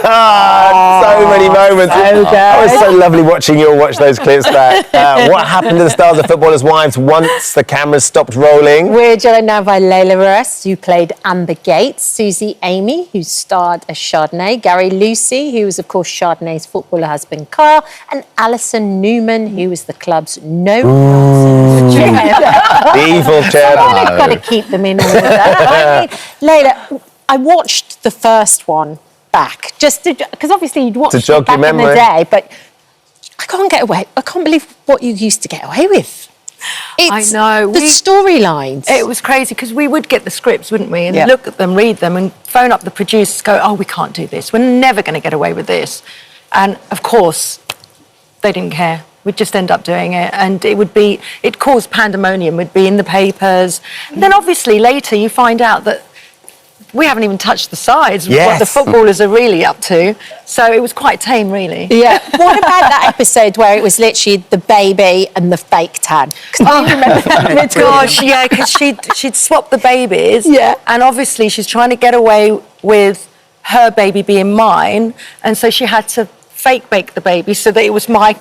So many moments. So good. It was so lovely watching you all watch those clips back. What happened to the stars of Footballers' Wives once the cameras stopped rolling? We're joined now by Layla Russ, who played Amber Gates, Susie Amy, who starred as Chardonnay, Gary Lucy, who was, of course, Chardonnay's footballer husband, Carl, and Alison Newman, who was the club's no-nonsense chair. The evil chair. I've got to keep them in order. I mean, Layla, I watched the first one back, just because obviously you'd watched it back in the day, but I can't get away. I can't believe what you used to get away with. I know. The storylines. It was crazy because we would get the scripts, wouldn't we? And look at them, read them, and phone up the producers, go, oh, we can't do this. We're never going to get away with this. And, of course, they didn't care. We'd just end up doing it. And it caused pandemonium. We'd be in the papers. And then, obviously, later you find out that we haven't even touched the sides of what the footballers are really up to. So it was quite tame, really. Yeah. What about that episode where it was literally the baby and the fake tan? Oh, remember that? Gosh, yeah, because she'd swapped the babies. Yeah. And obviously she's trying to get away with her baby being mine. And so she had to fake bake the baby so that it was my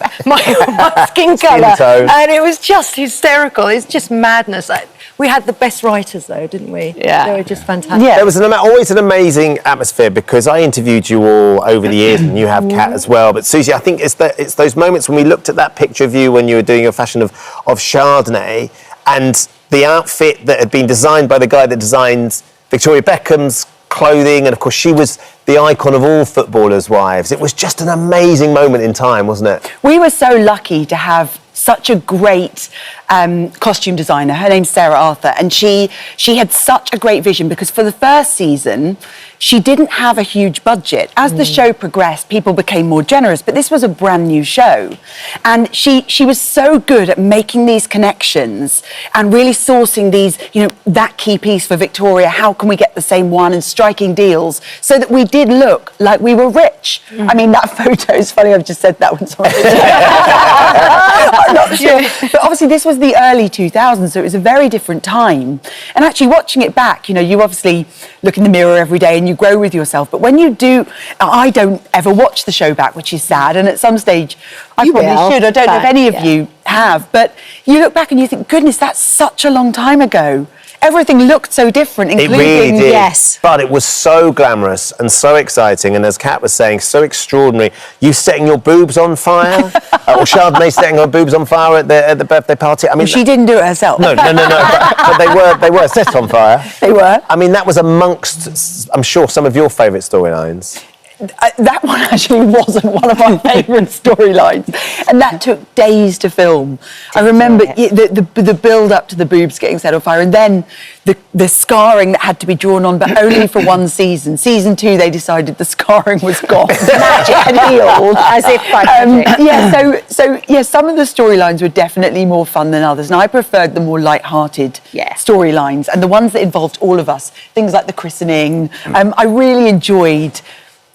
skin colour. And it was just hysterical. It's just madness. We had the best writers, though, didn't we? Yeah. They were just fantastic. Yeah. There was always an amazing atmosphere because I interviewed you all over the years and you have Kat as well. But Susie, I think it's those moments when we looked at that picture of you when you were doing your fashion of Chardonnay and the outfit that had been designed by the guy that designed Victoria Beckham's clothing, and of course she was the icon of all footballers' wives. It was just an amazing moment in time, wasn't it? We were so lucky to have such a great costume designer. Her name's Sarah Arthur, and she had such a great vision because for the first season she didn't have a huge budget. As the show progressed, people became more generous, but this was a brand new show, and she was so good at making these connections and really sourcing these, that key piece for Victoria, how can we get the same one, and striking deals so that we did look like we were rich. I mean, that photo is funny, I've just said that one. I'm not sure. But obviously this was the early 2000s, so it was a very different time. And actually watching it back, you obviously look in the mirror every day and you grow with yourself. But when you do, I don't ever watch the show back, which is sad. And at some stage, I probably should. I don't know if any of you have. But you look back and you think, goodness, that's such a long time ago. Everything looked so different, including... It really did. Yes. But it was so glamorous and so exciting, and as Kat was saying, so extraordinary. You setting your boobs on fire, or Chardonnay setting her boobs on fire at the birthday party. I mean, she didn't do it herself. No. But they were set on fire. They were. I mean, that was amongst, I'm sure, some of your favourite storylines. That one actually wasn't one of my favourite storylines, and that took days to film. I remember the build up to the boobs getting set on fire, and then the scarring that had to be drawn on, but only for one season. Season 2, they decided the scarring was gone. Magic had healed, as if by magic. So some of the storylines were definitely more fun than others, and I preferred the more light-hearted storylines, and the ones that involved all of us. Things like the christening. I really enjoyed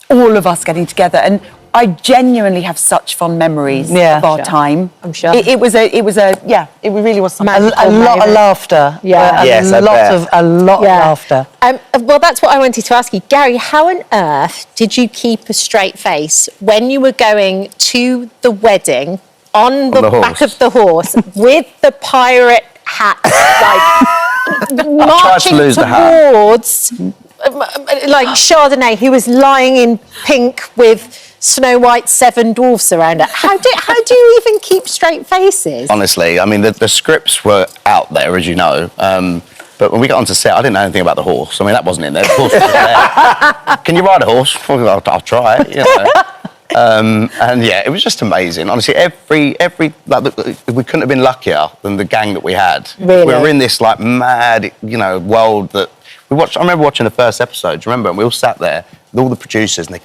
all of us getting together, and I genuinely have such fond memories of our time. I'm sure. It really was something. A lot of laughter. Yeah. A lot of laughter. Well, that's what I wanted to ask you. Gary, how on earth did you keep a straight face when you were going to the wedding on the back of the horse with the pirate hat, like marching towards... like Chardonnay, who was lying in pink with Snow White's 7 dwarfs around her. How do you even keep straight faces? Honestly, I mean, the scripts were out there, as you know. But when we got onto set, I didn't know anything about the horse. I mean, that wasn't in there. The horse was there. Can you ride a horse? Well, I'll try it, and it was just amazing. Honestly, we couldn't have been luckier than the gang that we had. Really? We were in this like mad, world that. I remember watching the first episode. Do you remember? And we all sat there with all the producers, and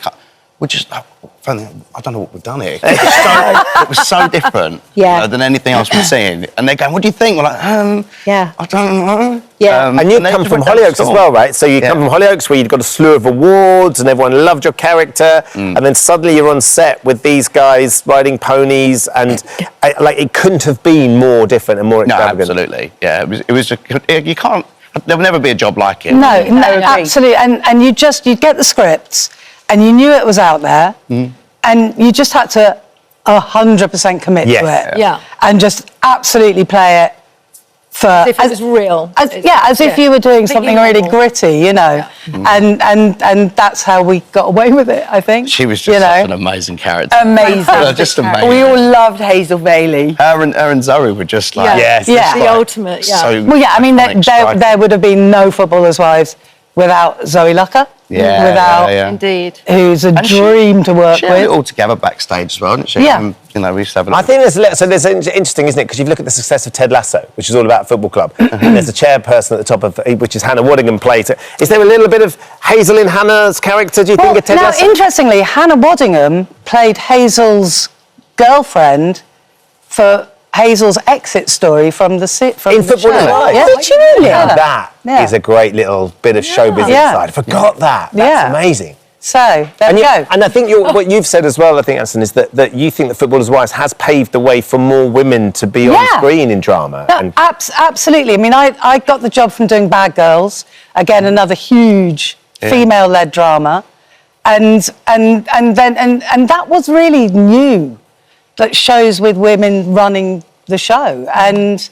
we're just, I don't know what we've done here. It was so different than anything else we've seen. And they're going, what do you think? We're like, I don't know. Yeah. And you come from Hollyoaks as well, right? So you come from Hollyoaks where you'd got a slew of awards and everyone loved your character. And then suddenly you're on set with these guys riding ponies, and it couldn't have been more different and more extravagant. No, absolutely. Yeah, it was you can't. There'll never be a job like it. No, absolutely. And you'd get the scripts, and you knew it was out there, and you just had to 100% commit to it. Yeah. And just absolutely play it for... As if it was real. As if you were doing something really normal. gritty, you know. And that's how we got away with it, I think. She was just such an amazing character. Amazing. Just amazing. We all loved Hazel Bailey. Her and Zoe were just like... Yeah. Yeah. The ultimate, So Well, yeah, I mean, iconic, striking. there would have been no Footballers' Wives without Zoe Lucker. Yeah, Without... yeah. Indeed. Who's a And dream to work She had it with. all together backstage as well, didn't she? Yeah. You know, we used to have a I look. think there's interesting, isn't it? Because you look at the success of Ted Lasso, which is all about a football club, and there's a chairperson at the top of which is Hannah Waddingham plays it. Is there a little bit of Hazel in Hannah's character? Do you think of Ted now, Lasso? interestingly, Hannah Waddingham played Hazel's girlfriend for Hazel's exit story from the In Footballers' show. Wives? Yeah. Did you really? Now Yeah. that is a great little bit of showbiz Yeah. inside. I forgot that. That's Yeah. amazing. So, there And, we you, go. and I think what you've said as well, I think, Alison, is that you think that Footballers' Wives has paved the way for more women to be on Yeah. screen in drama. No, And absolutely. I mean, I got the job from doing Bad Girls, again another huge female-led drama, and that was really new. That shows with women running the show, and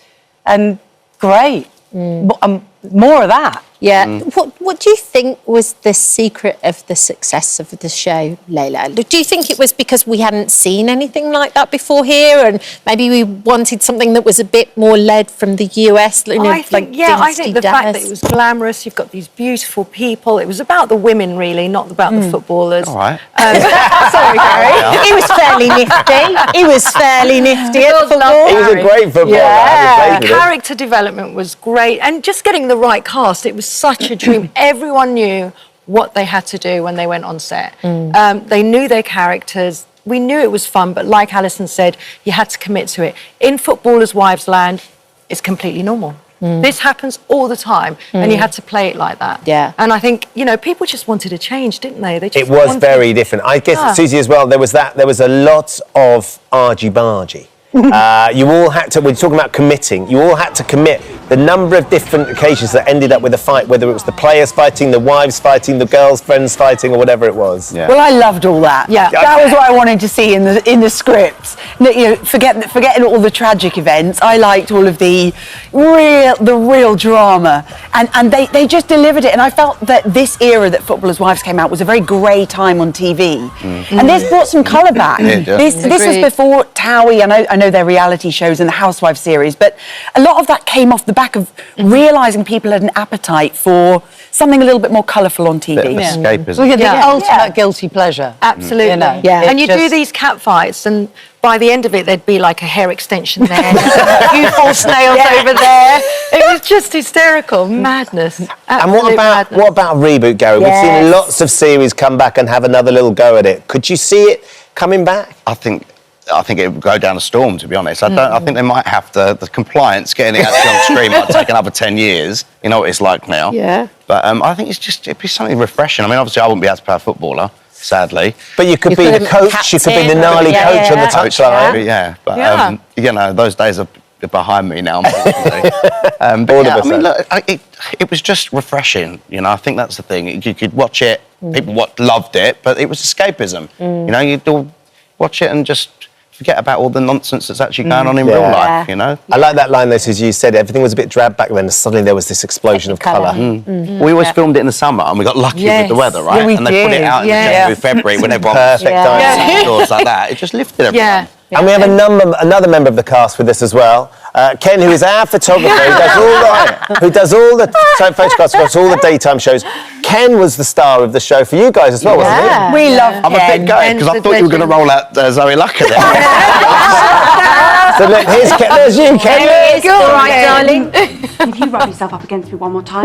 great. More of that. Yeah. What do you think was the secret of the success of the show, Layla? Do you think it was because we hadn't seen anything like that before here, and maybe we wanted something that was a bit more led from the US? You know, I think the fact that it was glamorous, you've got these beautiful people. It was about the women, really, not about the footballers. All right. Sorry, Gary. He was fairly nifty at football. he was a great footballer. Yeah. I played with him. Character development was great, and just getting the right cast. It was such a dream. Everyone knew what they had to do when they went on set. They knew their characters. We knew it was fun, but like Alison said, you had to commit to it. In Footballers' Wives land, it's completely normal. This happens all the time, and you had to play it like that. Yeah. And I think, people just wanted a change, didn't they? They just It was wanted- very different. I guess, Susie, as well, there was a lot of argy-bargy. You all had to, when you're talking about committing, you all had to commit the number of different occasions that ended up with a fight, whether it was the players fighting, the wives fighting, the girls' friends fighting, or whatever it was. Yeah. Well, I loved all that. Yeah. That was what I wanted to see in the scripts. Forgetting all the tragic events. I liked all of the real drama, and they just delivered it. And I felt that this era that Footballers' Wives came out was a very grey time on TV, and this brought some colour back. Yeah, it does. This was Agreed. before Towie. I know their reality shows and the Housewives series, but a lot of that came off the back of realising people had an appetite for something a little bit more colourful on TV. Bit of escapism. Well, yeah, the Yeah. ultimate guilty pleasure. Absolutely. You know, Yeah. And you do just- these cat fights, and by the end of it, there'd be like a hair extension there, a few false nails over there. It was just hysterical, madness. And Absolute madness. what about a reboot, Gary? We've seen Yes. lots of series come back and have another little go at it. Could you see it coming back? I think it would go down a storm, to be honest. I think they might have the compliance getting it actually on screen might take another 10 years. You know what it's like now. Yeah. But I think it'd be something refreshing. I mean, obviously, I wouldn't be able to play a footballer, sadly. But you could You be the could coach, you could be the captain, gnarly yeah, coach on the yeah. touchline. Yeah. But, Yeah. those days are behind me now, unfortunately. But All of yeah, us I mean, are. look, it was just refreshing. I think that's the thing. You could watch it, people loved it, but it was escapism. You'd all watch it and just forget about all the nonsense that's actually going on in real life, I like that line, though, as you said, everything was a bit drab back then, and suddenly there was this explosion of colour. We always filmed it in the summer, and we got lucky with the weather, right? Yeah, we and they put it did. out in Yeah. January, February, when everyone was Perfect timing. indoors like that. It just lifted everyone. Yeah. And we have another member of the cast with us as well, Ken, who is our photographer, who does all the photographs across all the daytime shows. Ken was the star of the show for you guys as well, wasn't he? We love I'm a bit gutted because I thought you were going to roll out Zoe Lucker there. So look, here's Ken. There's you, Ken. There it is. All right, darling. If you rub yourself up against me one more time.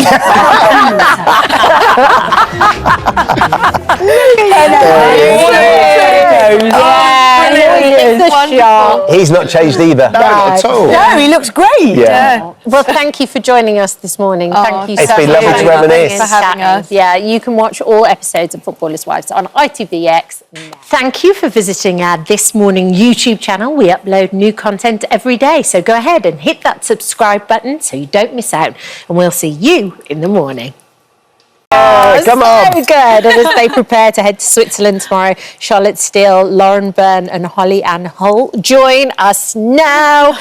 He's not changed either. No, not at all. No, he looks great. Yeah. Well, thank you for joining us this morning. Thank you It's so been much lovely to reminisce. for having us. Yeah, you can watch all episodes of Footballers' Wives on ITVX. Thank you for visiting our This Morning YouTube channel. We upload new content every day, so go ahead and hit that subscribe button so you don't miss out, and we'll see you in the morning. Come on. So good. And as they prepare to head to Switzerland tomorrow, Charlotte Steele, Lauren Byrne and Holly Ann Holt join us now.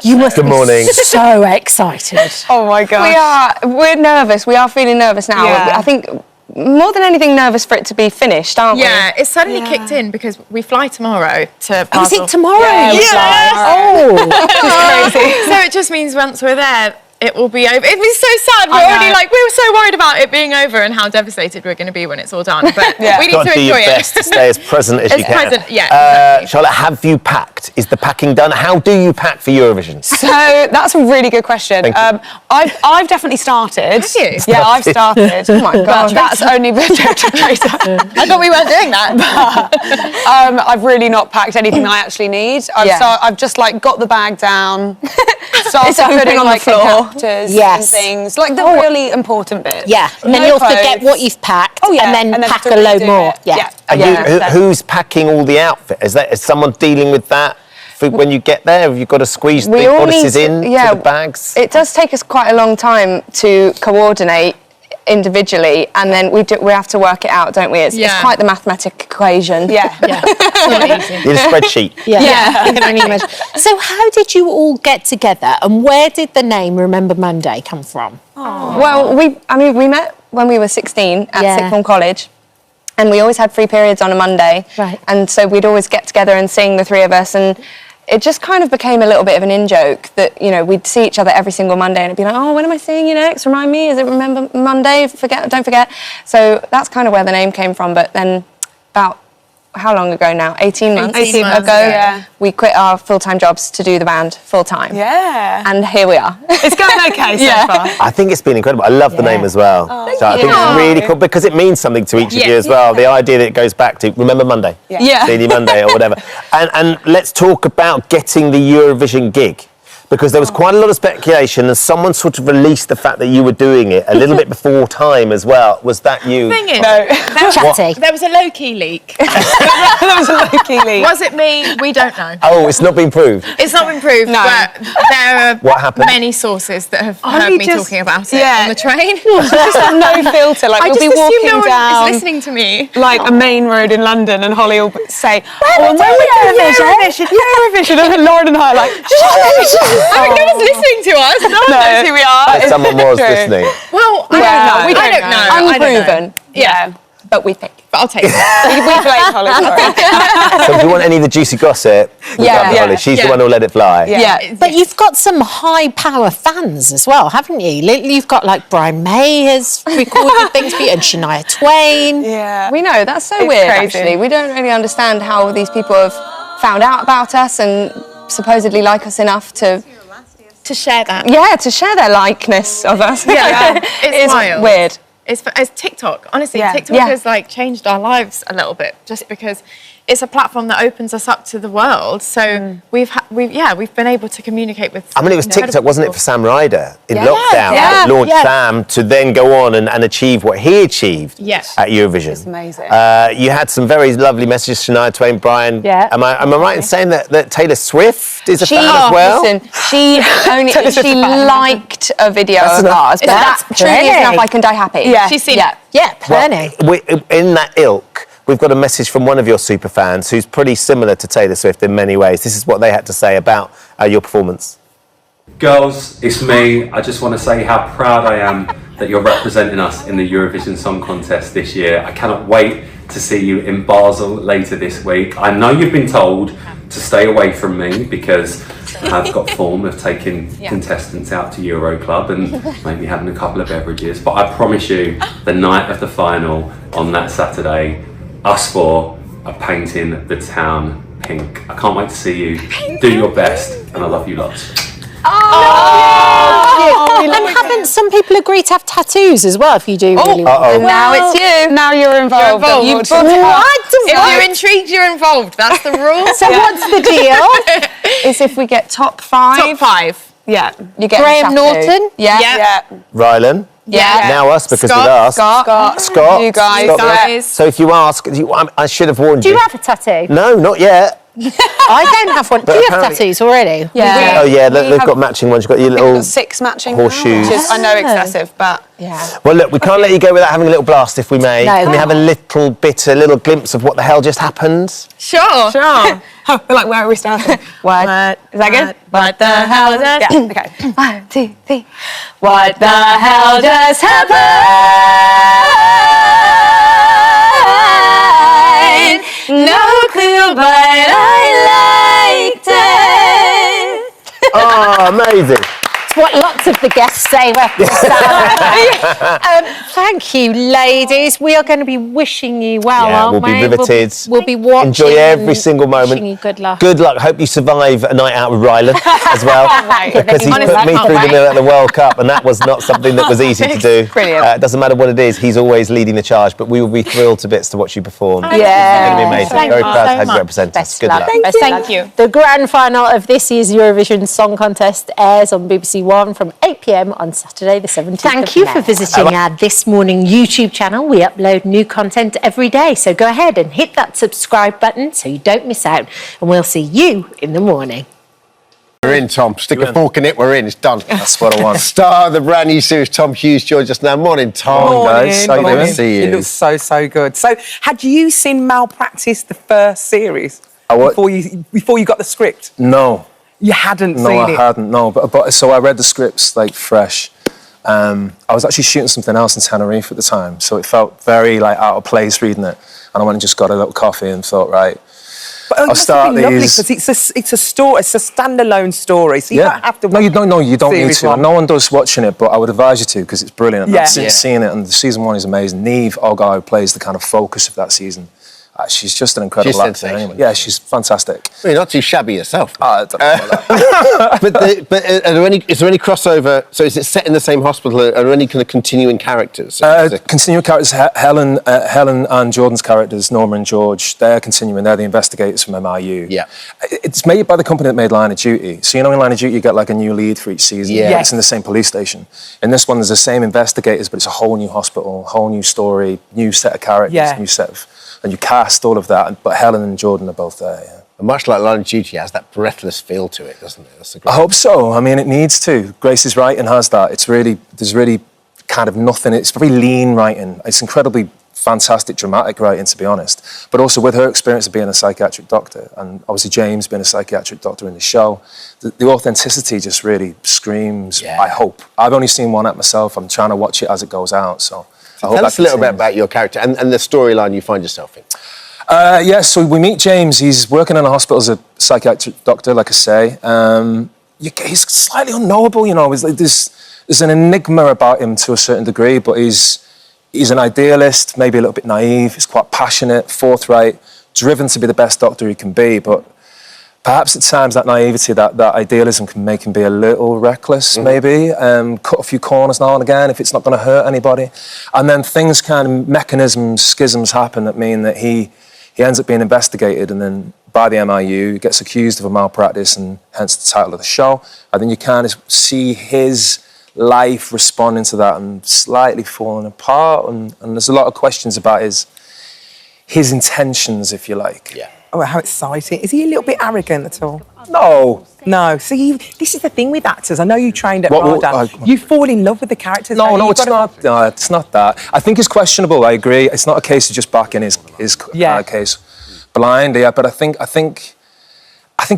You must Good morning. be so excited. Oh my gosh. We're nervous. We are feeling nervous now. Yeah. I think more than anything nervous for it to be finished, aren't we? Yeah, it's suddenly kicked in because we fly tomorrow to Oh, is Basel. it tomorrow? Yes. Oh. So it just means once we're there, it will be over. It'd be so sad. We're I already know. we were so worried about it being over and how devastated we're going to be when it's all done. But we need Got to to do your enjoy best to it. stay as present as you can. present, yeah, exactly. Charlotte, have you packed? Is the packing done? How do you pack for Eurovision? So that's a really good question. Thank you. I've definitely started. Have you? Yeah, I've started. Oh my god, that's only been I thought we weren't doing that. I've really not packed anything I actually need. I've just like got the bag down, started putting on the floor, adapters and things, like the really important bits. Yeah, and then you'll forget what you've packed and then pack a load more. Yeah. Who's packing all the outfit? Is someone dealing with that when you get there? Have you got to squeeze the bodices in to the bags? It does take us quite a long time to coordinate individually, and then we have to work it out, don't we? It's quite the mathematic equation. Yeah. It's not easy. You need a spreadsheet. I can only imagine. So how did you all get together and where did the name Remember Monday come from? Well, we met when we were 16 at Sixth Form College, and we always had free periods on a Monday. Right. And so we'd always get together and sing, the three of us, and it just kind of became a little bit of an in-joke that, you know, we'd see each other every single Monday and it'd be like, oh, when am I seeing you next? Remind me, is it Remember Monday? Don't forget. So that's kind of where the name came from. But then about, how long ago now? 18 months, 18 months ago, we quit our full-time jobs to do the band full-time. Yeah. And here we are. It's going okay so far. I think it's been incredible. I love the name as well. So I think it's really cool because it means something to each of you as well. The idea that it goes back to Remember Monday, Daily Monday or whatever. And let's talk about getting the Eurovision gig. Because there was quite a lot of speculation and someone sort of released the fact that you were doing it a little bit before time as well. Was that you? Thing is, there was a low-key leak. Was it me? We don't know. Oh, it's not been proved. It's not been proved, but there are What happened? many sources that have heard me talking about it on the train. Just no filter. Like I we'll just be assume walking no one down is listening to me. like a main road in London, and Holly will say, "Oh, when we do Eurovision," and Lauren and I are like, I mean, no one's listening to us. No one knows who we are. But someone was listening. Well, We don't know. We don't know. Unproven. Yeah. But we think. But I'll take it. We blame Holly. Sorry. So if you want any of the juicy gossip, Holly. She's the one who'll let it fly. Yeah. But you've got some high power fans as well, haven't you? You've got like Brian May has recorded things for you and Shania Twain. Yeah. We know, that's so weird actually. We don't really understand how these people have found out about us and supposedly like us enough to share that. Yeah, to share their likeness of us. It's wild. Weird. It's TikTok. Honestly, Yeah. TikTok Yeah. has like changed our lives a little bit just because it's a platform that opens us up to the world. So we've been able to communicate with. I mean, it was TikTok, wasn't it, for Sam Ryder in lockdown? Yeah. It launched Sam to then go on and achieve what he achieved at Eurovision. It's amazing. You had some very lovely messages, Shania Twain, Brian. Yeah. Am I right in saying that Taylor Swift is a fan as well? Listen, she liked a video of ours, but that truly is enough. I can die happy. Yeah. She's seen it. Yeah, plenty. In that ilk, we've got a message from one of your super fans who's pretty similar to Taylor Swift in many ways. This is what they had to say about your performance. Girls, it's me. I just want to say how proud I am that you're representing us in the Eurovision Song Contest this year. I cannot wait to see you in Basel later this week. I know you've been told to stay away from me because I've got form of taking contestants out to Euro Club and maybe having a couple of beverages. But I promise you, the night of the final on that Saturday, us four are painting the town pink. I can't wait to see you. Do your best, and I love you lots. And haven't some people agreed to have tattoos as well if you do really well? And now it's you. Now you're involved. You've brought it up. If you're intrigued, you're involved. That's the rule. So what's the deal? Is if we get top 5. Top 5. Yeah. You get Graham a tattoo. Norton? Yeah. Rylan? Yeah. Now us, because Scott. we've asked. Scott. You guys. Scott. So if you ask, I should have warned Do you. you have a tattoo? No, not yet. I don't have one. Do you have tattoos already? Yeah. Oh yeah, they've got matching ones. You've got your little 6 matching horseshoes. which is, I know, excessive, but yeah. Well, look, we can't let you go without having a little blast, if we may. No. Can we have a little glimpse of what the hell just happened? Sure. Sure. Like, where are we starting? What? Is that good? What the hell just... Yeah, okay. 1, 2, 3. What the hell just happened? No clue, but I liked it. Oh, amazing. It's what lots of the guests say. Thank you, ladies. We are going to be wishing you well, aren't we'll we? be riveted. We'll be watching. Enjoy every single moment. Wishing you good luck. Good luck. Hope you survive a night out with Rylan as well. Because he's Honestly, put me I can't through the wait. mill at the World Cup, and that was not something that was easy to do. Brilliant. It doesn't matter what it is, he's always leading the charge, but we will be thrilled to bits to watch you perform. Yeah. It's going to be amazing. Thank Very you proud to so have you much. represent us. Best Good luck. luck. Thank you. The grand final of this year's Eurovision Song Contest airs on BBC One from 8 p.m. on Saturday, the 17th. Thank you for visiting our This Morning YouTube channel. We upload new content every day, so go ahead and hit that subscribe button so you don't miss out. And we'll see you in the morning. We're in, Tom. Stick a fork in it, we're in. It's done. That's what I want. Star of the brand new series, Tom Hughes, joins us now. Morning, Tom. Morning. guys. How you doing? Morning. Good to see you. It looks so good. So, had you seen Malpractice, the first series, before you got the script? No. You hadn't No, seen I it? hadn't. No, but so I read the scripts like fresh. I was actually shooting something else in Tenerife at the time, so it felt very like out of place reading it. And I went and just got a little coffee and thought, right, But I'll start these. because it's a story. It's a standalone story, so you don't have to. No, you don't. No, you don't need series to. one. No one does watching it, but I would advise you to because it's brilliant. Yeah. I've since seen it, and the season 1 is amazing. Neve Oggar, who plays the kind of focus of that season, she's just an incredible She's actor. sensational. Anyway. Yeah, she's fantastic. Well, you're not too shabby yourself. I don't know about that. But is there any crossover? So is it set in the same hospital? Are there any kind of continuing characters? Continuing characters, Helen and Jordan's characters, Norma and George, they're continuing. They're the investigators from MIU. Yeah. It's made by the company that made Line of Duty. So, you know, in Line of Duty, you get like a new lead for each season. Yeah. Yes. It's in the same police station. In this one, there's the same investigators, but it's a whole new hospital, whole new story, new set of characters, Yeah. new set of... And you cast all of that, but Helen and Jordan are both there, yeah. And much like Line of Duty, it has that breathless feel to it, doesn't it? That's the great I hope so. I mean, it needs to. Grace's writing has that. There's really kind of nothing. It's very lean writing. It's incredibly fantastic, dramatic writing, to be honest. But also with her experience of being a psychiatric doctor, and obviously James being a psychiatric doctor in the show, the authenticity just really screams, I hope. I've only seen one at myself. I'm trying to watch it as it goes out, so... Tell us a little bit about your character and the storyline you find yourself in. So we meet James. He's working in a hospital as a psychiatric doctor, like I say. He's slightly unknowable, you know. There's an enigma about him to a certain degree, but he's an idealist, maybe a little bit naive. He's quite passionate, forthright, driven to be the best doctor he can be, but perhaps at times that naivety, that idealism can make him be a little reckless, maybe. Cut a few corners now and again if it's not going to hurt anybody. And then things mechanisms, schisms happen that mean that he ends up being investigated and then by the MIU, gets accused of a malpractice and hence the title of the show. And then you kind of see his life responding to that and slightly falling apart. And there's a lot of questions about his intentions, if you like. Yeah. Oh, how exciting. Is he a little bit arrogant at all? No. No. See, this is the thing with actors. I know you trained at What- RADA. You fall in love with the characters. No, don't you? no, You've it's gotta- not. No, it's not that. I think it's questionable. I agree. It's not a case of just backing his case blind. Yeah, but I think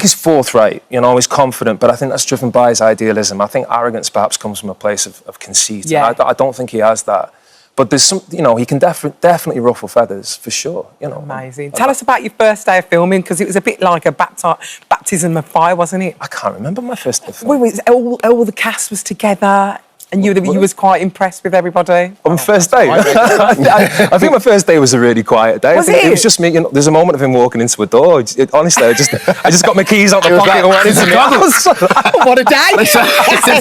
he's forthright. You know, he's confident. But I think that's driven by his idealism. I think arrogance perhaps comes from a place of conceit. Yeah. And I don't think he has that. But there's some, you know, he can definitely ruffle feathers for sure. You know. Amazing. Tell us about your first day of filming, because it was a bit like a baptism of fire, wasn't it? I can't remember my first day of filming. All the cast was together, and you was quite impressed with everybody. On my first day? I think my first day was a really quiet day. Was I think it? was just me. You know, there's a moment of him walking into a door. Honestly, I just got my keys out the pocket and went into the house. What a day! This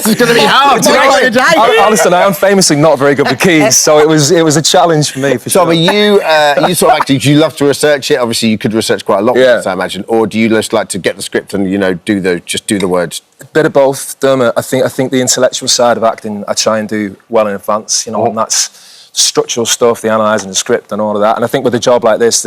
is going to be hard. What a day! Alison, I am famously not very good with keys, so it was a challenge for me, for sure. So, are you sort of acting? Do you love to research it? Obviously, you could research quite a lot, Yeah. I imagine. Or do you just like to get the script and do the words? A bit of both, Dermot. I think the intellectual side of acting I try and do well in advance, you know, and that's the structural stuff, the analysing the script and all of that. And I think with a job like this,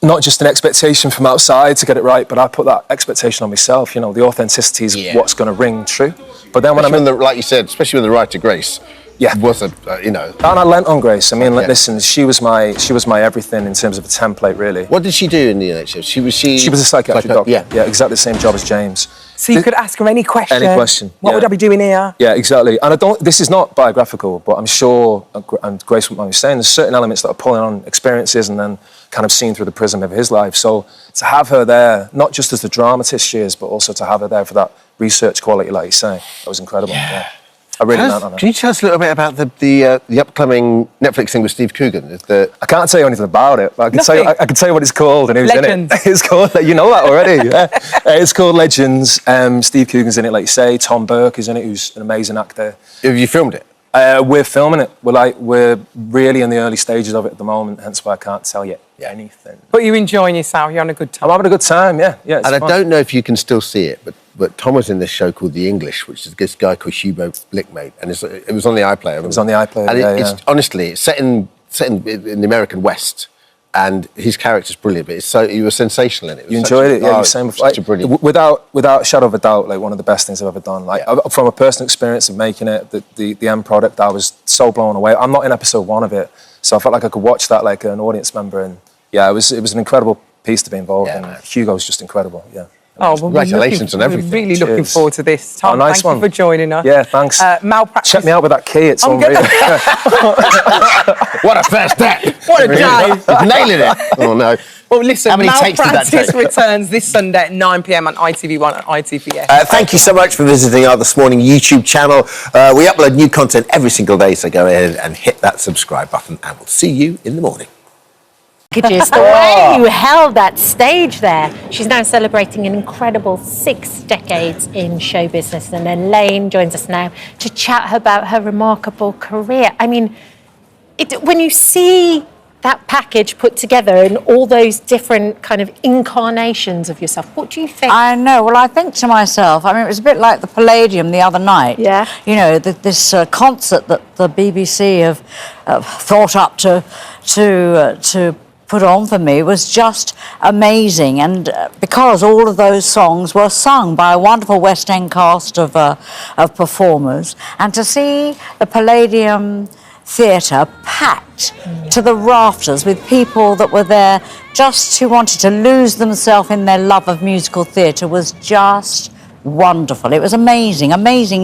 not just an expectation from outside to get it right, but I put that expectation on myself. You know, the authenticity is what's going to ring true. But then when like you said, especially with the writer Grace, was a you know. And I lent on Grace. I mean, listen, she was my everything in terms of a template, really. What did she do in the NHS? She was a psychiatric doctor. Yeah, exactly the same job as James. So you could ask her any question. Any question. What would I be doing here? Yeah, exactly. And this is not biographical, but I'm sure, and Grace wouldn't mind me saying, there's certain elements that are pulling on experiences and then kind of seen through the prism of his life. So to have her there, not just as the dramatist she is, but also to have her there for that research quality, like you say, that was incredible. Yeah. I really learned on it. Can you tell us a little bit about the upcoming Netflix thing with Steve Coogan? I can't tell you anything about it, but I can tell you what it's called and who's Legends. in it. It's called, you know that already. Yeah. It's called Legends. Steve Coogan's in it, like you say. Tom Burke is in it, who's an amazing actor. Have you filmed it? We're filming it. We're really in the early stages of it at the moment, hence why I can't tell you anything. But you're enjoying yourself. You're having a good time. I'm having a good time. Yeah. It's and fun. I don't know if you can still see it, but Tom was in this show called The English, which is this guy called Hugo Blick made, and it was on the iPlayer. It was on the iPlayer. And it's honestly it's set in the American West, and his character's brilliant. But you were sensational in it. You enjoyed it, yeah. You were saying before, such a brilliant. Without a shadow of a doubt, like one of the best things I've ever done. Like from a personal experience of making it, the end product, I was so blown away. I'm not in episode 1 of it, so I felt like I could watch that like an audience member, and it was an incredible piece to be involved in. Hugo's just incredible. Yeah. Oh, well, congratulations on everything. We're really looking forward to this. Tom, nice thank you for joining us. Yeah, thanks. Malpractice. Check me out with that key, it's unreal. What a first step. What a day. Nailing it. Oh, no. Well, listen, How many takes did that Malpractice take? returns this Sunday at 9 p.m. on ITV1 and ITVS. Thank you so much for visiting our This Morning YouTube channel. We upload new content every single day, so go ahead and hit that subscribe button, and we'll see you in the morning. Just the way you held that stage there. She's now celebrating an incredible 6 decades in show business, and Elaine joins us now to chat about her remarkable career. I mean, when you see that package put together and all those different kind of incarnations of yourself, what do you think? I know. Well, I think to myself, I mean, it was a bit like the Palladium the other night. Yeah. You know, this concert that the BBC have thought up to put on for me was just amazing, and because all of those songs were sung by a wonderful West End cast of performers, and to see the Palladium Theatre packed to the rafters with people that were there just who wanted to lose themselves in their love of musical theatre was just wonderful. It was amazing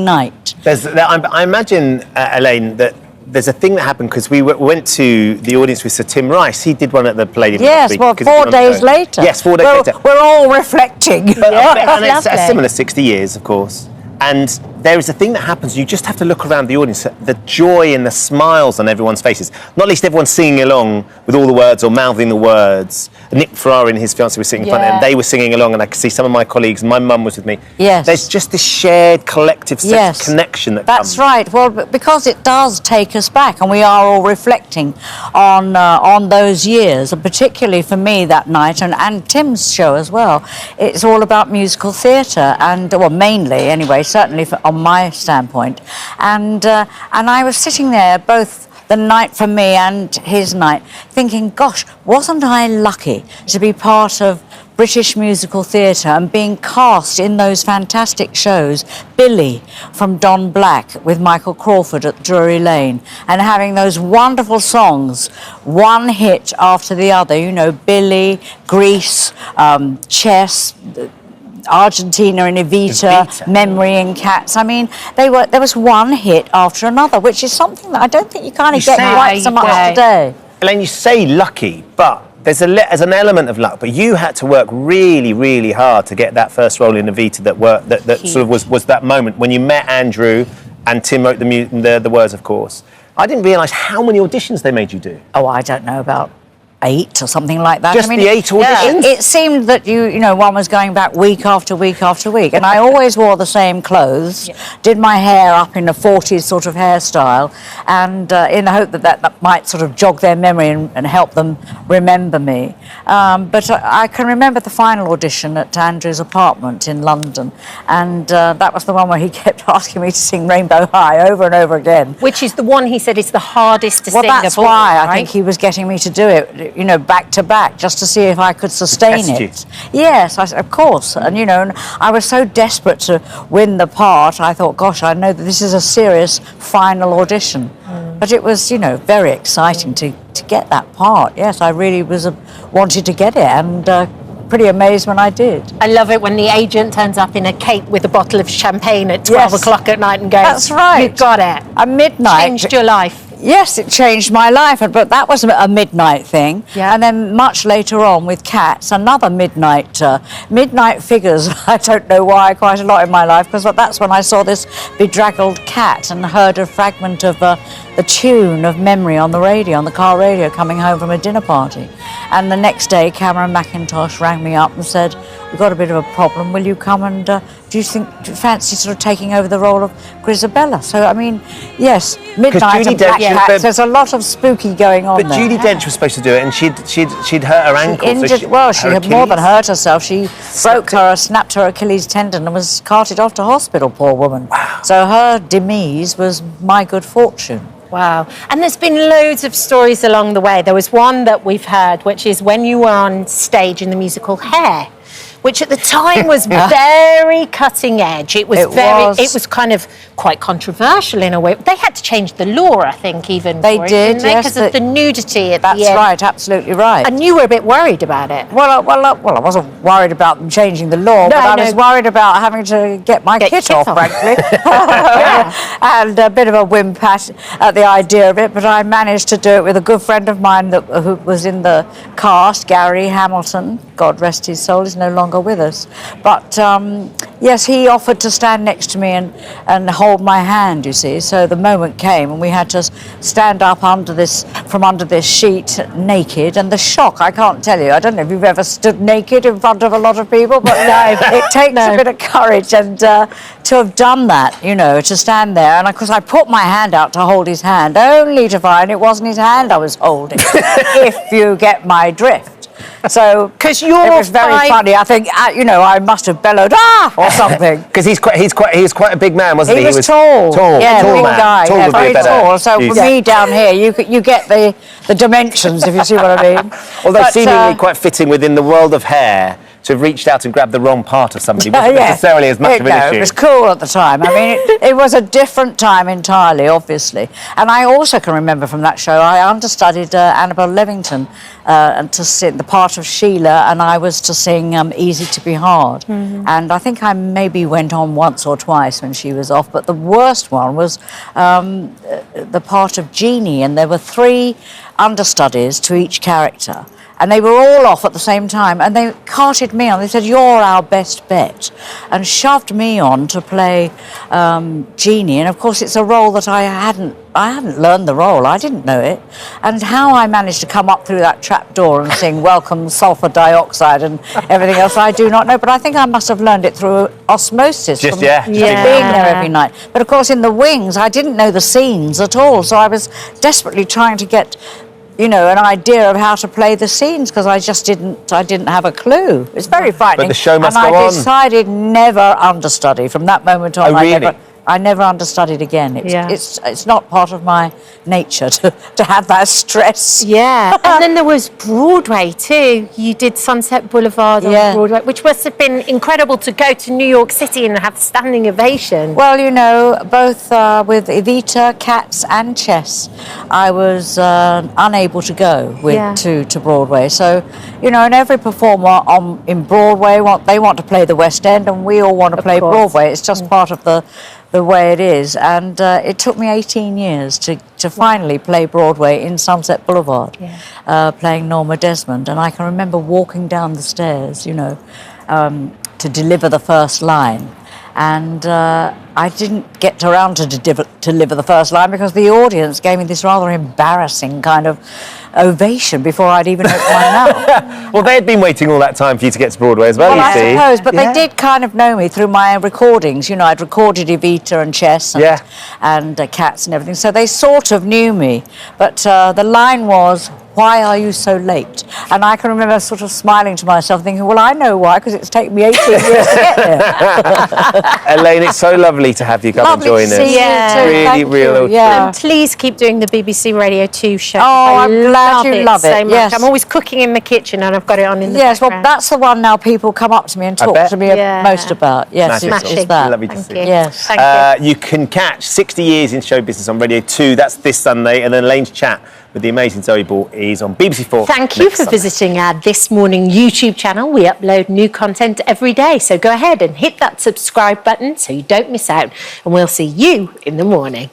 night. I imagine, Elaine, that there's a thing that happened because we went to the audience with Sir Tim Rice. He did one at the Palladium. Yes, well, 4 days later. Yes, 4 days later. We're all reflecting. And it's a similar 60 years, of course. And there is a thing that happens. You just have to look around the audience, the joy and the smiles on everyone's faces. Not least everyone singing along with all the words or mouthing the words. Nick Ferrari and his fiancée were sitting in front, and they were singing along, and I could see some of my colleagues, my mum was with me. Yes. There's just this shared collective sense of connection that That's right. Well, because it does take us back, and we are all reflecting on those years, and particularly for me that night, and Tim's show as well. It's all about musical theatre, and well, mainly anyway, certainly on my standpoint. And I was sitting there both the night for me and his night, thinking, gosh, wasn't I lucky to be part of British musical theatre and being cast in those fantastic shows, Billy from Don Black with Michael Crawford at Drury Lane, and having those wonderful songs, one hit after the other, you know, Billy, Grease, Chess, Argentina and Evita, Memory and Cats. I mean, there was one hit after another, which is something that I don't think you kind of get quite so much today. Elaine, you say lucky, but there's an element of luck. But you had to work really, really hard to get that first role in Evita that sort of was that moment when you met Andrew and Tim wrote the words, of course. I didn't realise how many auditions they made you do. Oh, I don't know, about 8 or something like that. Just the 8 auditions? It seemed that you know, one was going back week after week after week, and I always wore the same clothes, did my hair up in a 40s sort of hairstyle, and in the hope that might sort of jog their memory and help them remember me. But I can remember the final audition at Andrew's apartment in London, and that was the one where he kept asking me to sing Rainbow High over and over again. Which is the one he said is the hardest to sing of all, Well, that's why right? I think he was getting me to do it. you know, back to back, just to see if I could sustain Test you. it. Yes, of course. And, you know, and I was so desperate to win the part, I thought, gosh, I know that this is a serious final audition. But it was, you know, very exciting to get that part. Yes, I really wanted to get it, and pretty amazed when I did. I love it when the agent turns up in a cape with a bottle of champagne at 12 o'clock at night and goes, "That's right. You got it." At midnight. Changed your life. Yes, it changed my life, but that was a midnight thing. Yeah. And then much later on with Cats, another midnight figures. I don't know why, quite a lot in my life, because that's when I saw this bedraggled cat and heard a fragment of the tune of Memory on the radio, on the car radio, coming home from a dinner party. And the next day, Cameron McIntosh rang me up and said, "We've got a bit of a problem. Will you come and do you fancy sort of taking over the role of Grisabella?" So, I mean, yes, midnight and black cats, there's a lot of spooky going on But there. Judi Dench was supposed to do it, and she'd hurt her ankle. She had more than hurt herself. She snapped her Achilles tendon and was carted off to hospital, poor woman. Wow. So her demise was my good fortune. Wow. And there's been loads of stories along the way. There was one that we've heard, which is when you were on stage in the musical Hair, which at the time was very cutting edge. It was kind of quite controversial in a way. They had to change the law, I think, even. They did, yes. Because of the nudity at the end. That's right, absolutely right. And you were a bit worried about it. Well, I wasn't worried about them changing the law, but I was worried about having to get my kit off, frankly. And a bit of a wimp at the idea of it, but I managed to do it with a good friend of mine who was in the cast, Gary Hamilton. God rest his soul, he's no longer with us. But yes, he offered to stand next to me and hold my hand, you see. So the moment came and we had to stand up from under this sheet naked, and the shock, I can't tell you. I don't know if you've ever stood naked in front of a lot of people, but it takes a bit of courage, and to have done that, you know, to stand there. And of course I put my hand out to hold his hand, only to find it wasn't his hand I was holding, if you get my drift. So, because it was very funny. I think I must have bellowed or something. Because he's quite a big man, wasn't he? He was tall. Yeah, tall big man. guy. Tall Yeah, would be very better. tall. So for me down here, you get the dimensions, if you see what I mean. Although seemingly quite fitting within the world of Hair to have reached out and grabbed the wrong part of somebody wasn't necessarily as much of an issue. It was cool at the time. I mean, it was a different time entirely, obviously. And I also can remember from that show, I understudied Annabelle Levington to sing the part of Sheila, and I was to sing Easy to Be Hard. Mm-hmm. And I think I maybe went on once or twice when she was off, but the worst one was the part of Jeannie, and there were 3 understudies to each character. And they were all off at the same time, and they carted me on. They said, "You're our best bet," and shoved me on to play Jeannie. And of course, it's a role that I hadn't learned the role. I didn't know it, and how I managed to come up through that trap door and sing "Welcome Sulphur Dioxide" and everything else, I do not know. But I think I must have learned it through osmosis, from being there every night. But of course, in the wings, I didn't know the scenes at all, so I was desperately trying to get an idea of how to play the scenes, because I didn't have a clue. It's very frightening. But the show must go on. And I decided never understudy from that moment on. Oh, really? I never understudied again. It's not part of my nature to have that stress. Yeah. And then there was Broadway too. You did Sunset Boulevard on Broadway, which must have been incredible to go to New York City and have standing ovation. Well, both with Evita, Cats and Chess, I was unable to go to Broadway. So, and every performer in Broadway, they want to play the West End, and we all want to play Broadway. It's just part of the way it is, and it took me 18 years to finally play Broadway in Sunset Boulevard, playing Norma Desmond. And I can remember walking down the stairs, to deliver the first line, and I didn't get around to deliver the first line because the audience gave me this rather embarrassing kind of ovation before I'd even opened my mouth. Well, they had been waiting all that time for you to get to Broadway as well, you see. I suppose, but they did kind of know me through my recordings. I'd recorded Evita and Chess and Cats and everything, so they sort of knew me. But the line was, why are you so late? And I can remember sort of smiling to myself, thinking, well, I know why, because it's taken me 18 years to get there. Elaine, it's so lovely to have you come and join us. Really, real. Yeah. And please keep doing the BBC Radio 2 show. Oh, I'm glad you love it. So much. Yes. I'm always cooking in the kitchen and I've got it on in the Yes, well, background. that's the one now people come up to me and talk to me most about. Yes, it's that. Lovely to see. Yes. Thank you can catch 60 Years in Show Business on Radio 2. That's this Sunday. And then Elaine's chat with the amazing Zoe Ball is on BBC 4. Thank you for visiting our This Morning YouTube channel. We upload new content every day. So go ahead and hit that subscribe button so you don't miss out. And we'll see you in the morning.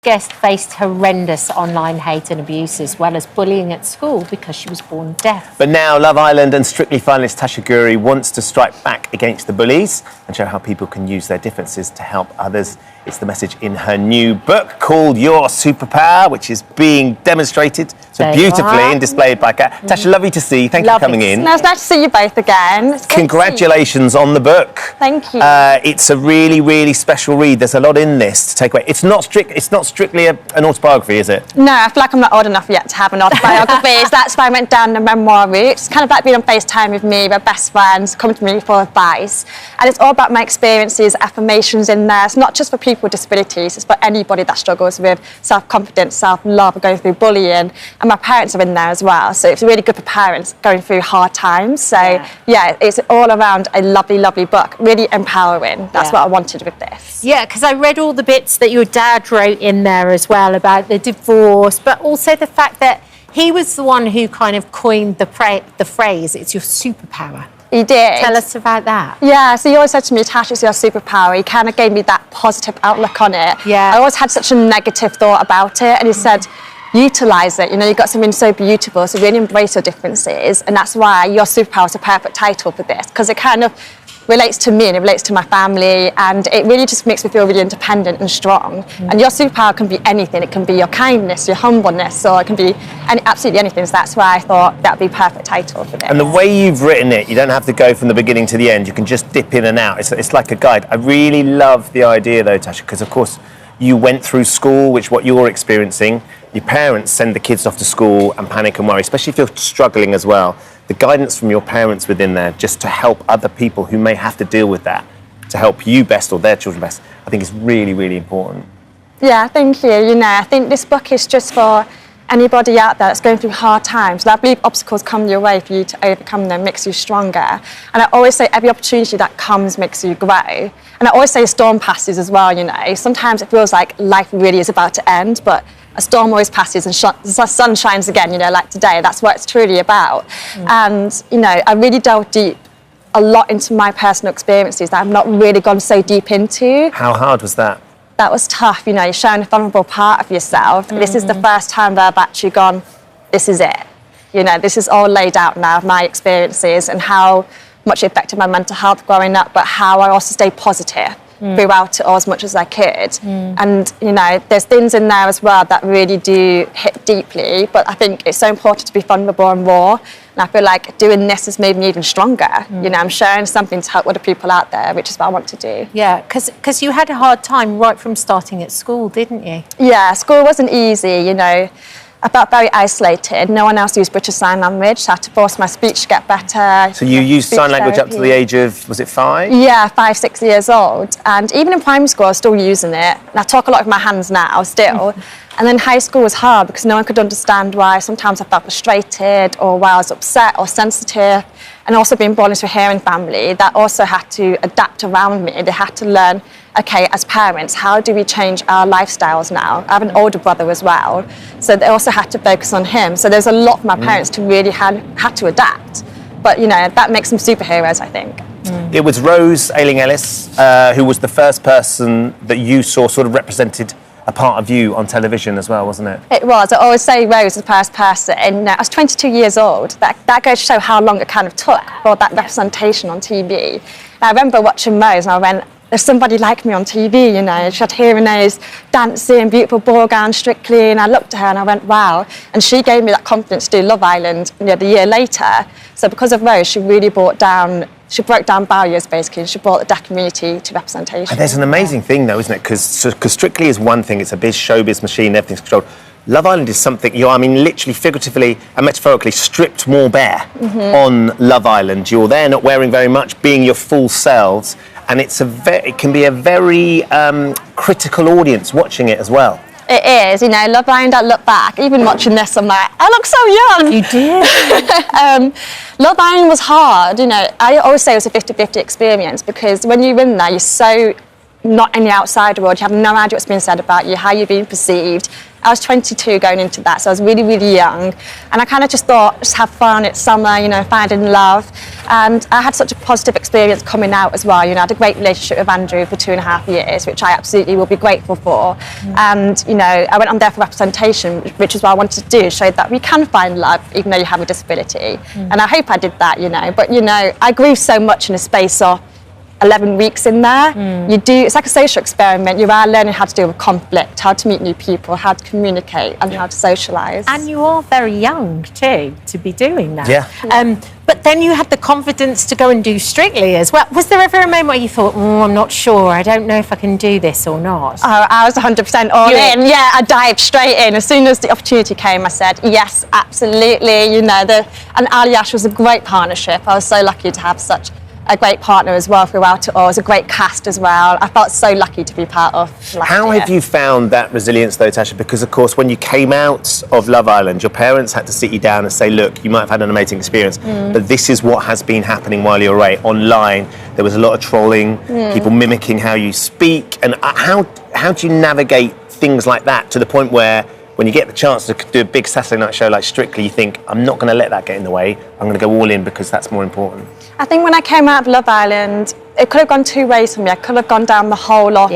Guest faced horrendous online hate and abuse as well as bullying at school because she was born deaf. But now Love Island and Strictly finalist Tasha Guri wants to strike back against the bullies and show how people can use their differences to help others. It's the message in her new book called Your Superpower, which is being demonstrated so beautifully and displayed by Kat. Tasha, lovely to see you. Thank you for coming in. No, it's nice to see you both again. It's Congratulations on the book. Thank you. It's a really, really special read. There's a lot in this to take away. It's not strictly an autobiography, is it? No, I feel like I'm not old enough yet to have an autobiography. So that's why I went down the memoir route. It's kind of like being on FaceTime with me, we're best friends, coming to me for advice. And it's all about my experiences, affirmations in there. It's not just for people with disabilities, it's for anybody that struggles with self-confidence, self-love, going through bullying. And my parents are in there as well. So it's really good for parents going through hard times. So yeah it's all around a lovely, lovely book, really empowering. That's what I wanted with this. Yeah, because I read all the bits that your dad wrote in there as well about the divorce, but also the fact that he was the one who kind of coined the phrase, it's your superpower. He did. Tell us about that. Yeah, so he always said to me, Tash, it's your superpower. He kind of gave me that positive outlook on it. Yeah. I always had such a negative thought about it, and he said, utilise it. You know, you've got something so beautiful, so really embrace your differences, and that's why your superpower is a perfect title for this, because it kind of relates to me and it relates to my family, and it really just makes me feel really independent and strong. And your superpower can be anything. It can be your kindness, your humbleness, or it can be absolutely anything. So that's why I thought that'd be a perfect title for this. And the way you've written it, you don't have to go from the beginning to the end. You can just dip in and out. It's like a guide. I really love the idea, though, Tasha, because, of course, you went through school, which what you're experiencing. Your parents send the kids off to school and panic and worry, especially if you're struggling as well. The guidance from your parents within there, just to help other people who may have to deal with that, to help you best or their children best, I think is really, really important. Yeah, thank you. You know, I think this book is just for anybody out there that's going through hard times. And I believe obstacles come your way for you to overcome them, makes you stronger. And I always say every opportunity that comes makes you grow. And I always say a storm passes as well, you know. Sometimes it feels like life really is about to end, but a storm always passes and the sun shines again, you know, like today. That's what it's truly about. And, you know, I really delved deep a lot into my personal experiences that I've not really gone so deep into. How hard was that? That was tough, you know, you're showing a vulnerable part of yourself. This is the first time that I've actually gone, this is it. You know, this is all laid out now of my experiences and how much it affected my mental health growing up, but how I also stayed positive throughout it all as much as I could. And, you know, there's things in there as well that really do hit deeply, but I think it's so important to be vulnerable and raw. And I feel like doing this has made me even stronger. You know, I'm sharing something to help other people out there, which is what I want to do. Yeah, because you had a hard time right from starting at school, didn't you? Yeah, school wasn't easy, you know. I felt very isolated. No one else used British Sign Language, so I had to force my speech to get better. So you used sign language up to the age of, was it 5? Yeah, 5, 6 years old. And even in primary school, I was still using it. And I talk a lot with my hands now, still. And then high school was hard because no one could understand why sometimes I felt frustrated or why I was upset or sensitive. And also being born into a hearing family, that also had to adapt around me. They had to learn, okay, as parents, how do we change our lifestyles now? I have an older brother as well, so they also had to focus on him. So there's a lot for my parents to really had to adapt. But, you know, that makes them superheroes, I think. It was Rose Ayling-Ellis who was the first person that you saw sort of represented a part of you on television as well, wasn't it? It was. I always say Rose is the first person. I was 22 years old. That goes to show how long it kind of took for that representation on TV. And I remember watching Rose and I went, there's somebody like me on TV, you know. She had hearing aids, dancing, beautiful ball gown, Strictly, and I looked at her and I went, wow. And she gave me that confidence to do Love Island, you know, the year later. So because of Rose, she really broke down barriers, basically, and she brought the deaf community to representation. And there's an amazing thing, though, isn't it? Because Strictly is one thing, it's a big showbiz machine, everything's controlled. Love Island is something literally, figuratively and metaphorically stripped more bare on Love Island. You're there not wearing very much, being your full selves, and it can be a very critical audience watching it as well. It is, Love Island, I look back, even watching this, I'm like, I look so young. You did. Love Island was hard, I always say it was a 50-50 experience, because when you're in there, you're so not in the outside world, you have no idea what's being said about you, how you're being perceived. I was 22 going into that, so I was really, really young. And I kind of just thought, just have fun, it's summer, finding love. And I had such a positive experience coming out as well. I had a great relationship with Andrew for 2.5 years, which I absolutely will be grateful for. And, I went on there for representation, which is what I wanted to do, show that we can find love, even though you have a disability. And I hope I did that, But, I grew so much in a space of 11 weeks in there. It's like a social experiment. You are learning how to deal with conflict, how to meet new people, how to communicate, and how to socialise. And you are very young too to be doing that. Yeah. But then you had the confidence to go and do Strictly as well. Was there ever a moment where you thought, I'm not sure, I don't know if I can do this or not? Oh, I was 100% all in. Yeah, I dived straight in. As soon as the opportunity came, I said, yes, absolutely. And Aliash was a great partnership. I was so lucky to have such a great partner as well throughout it all. It was a great cast as well. I felt so lucky to be part of last How year. have you found that resilience though, Tasha? Because of course, when you came out of Love Island, your parents had to sit you down and say, look, you might have had an amazing experience, but this is what has been happening while you're away. Online, there was a lot of trolling, people mimicking how you speak. And how do you navigate things like that to the point where when you get the chance to do a big Saturday night show like Strictly, you think, I'm not going to let that get in the way. I'm going to go all in because that's more important. I think when I came out of Love Island, it could have gone two ways for me. I could have gone down the whole of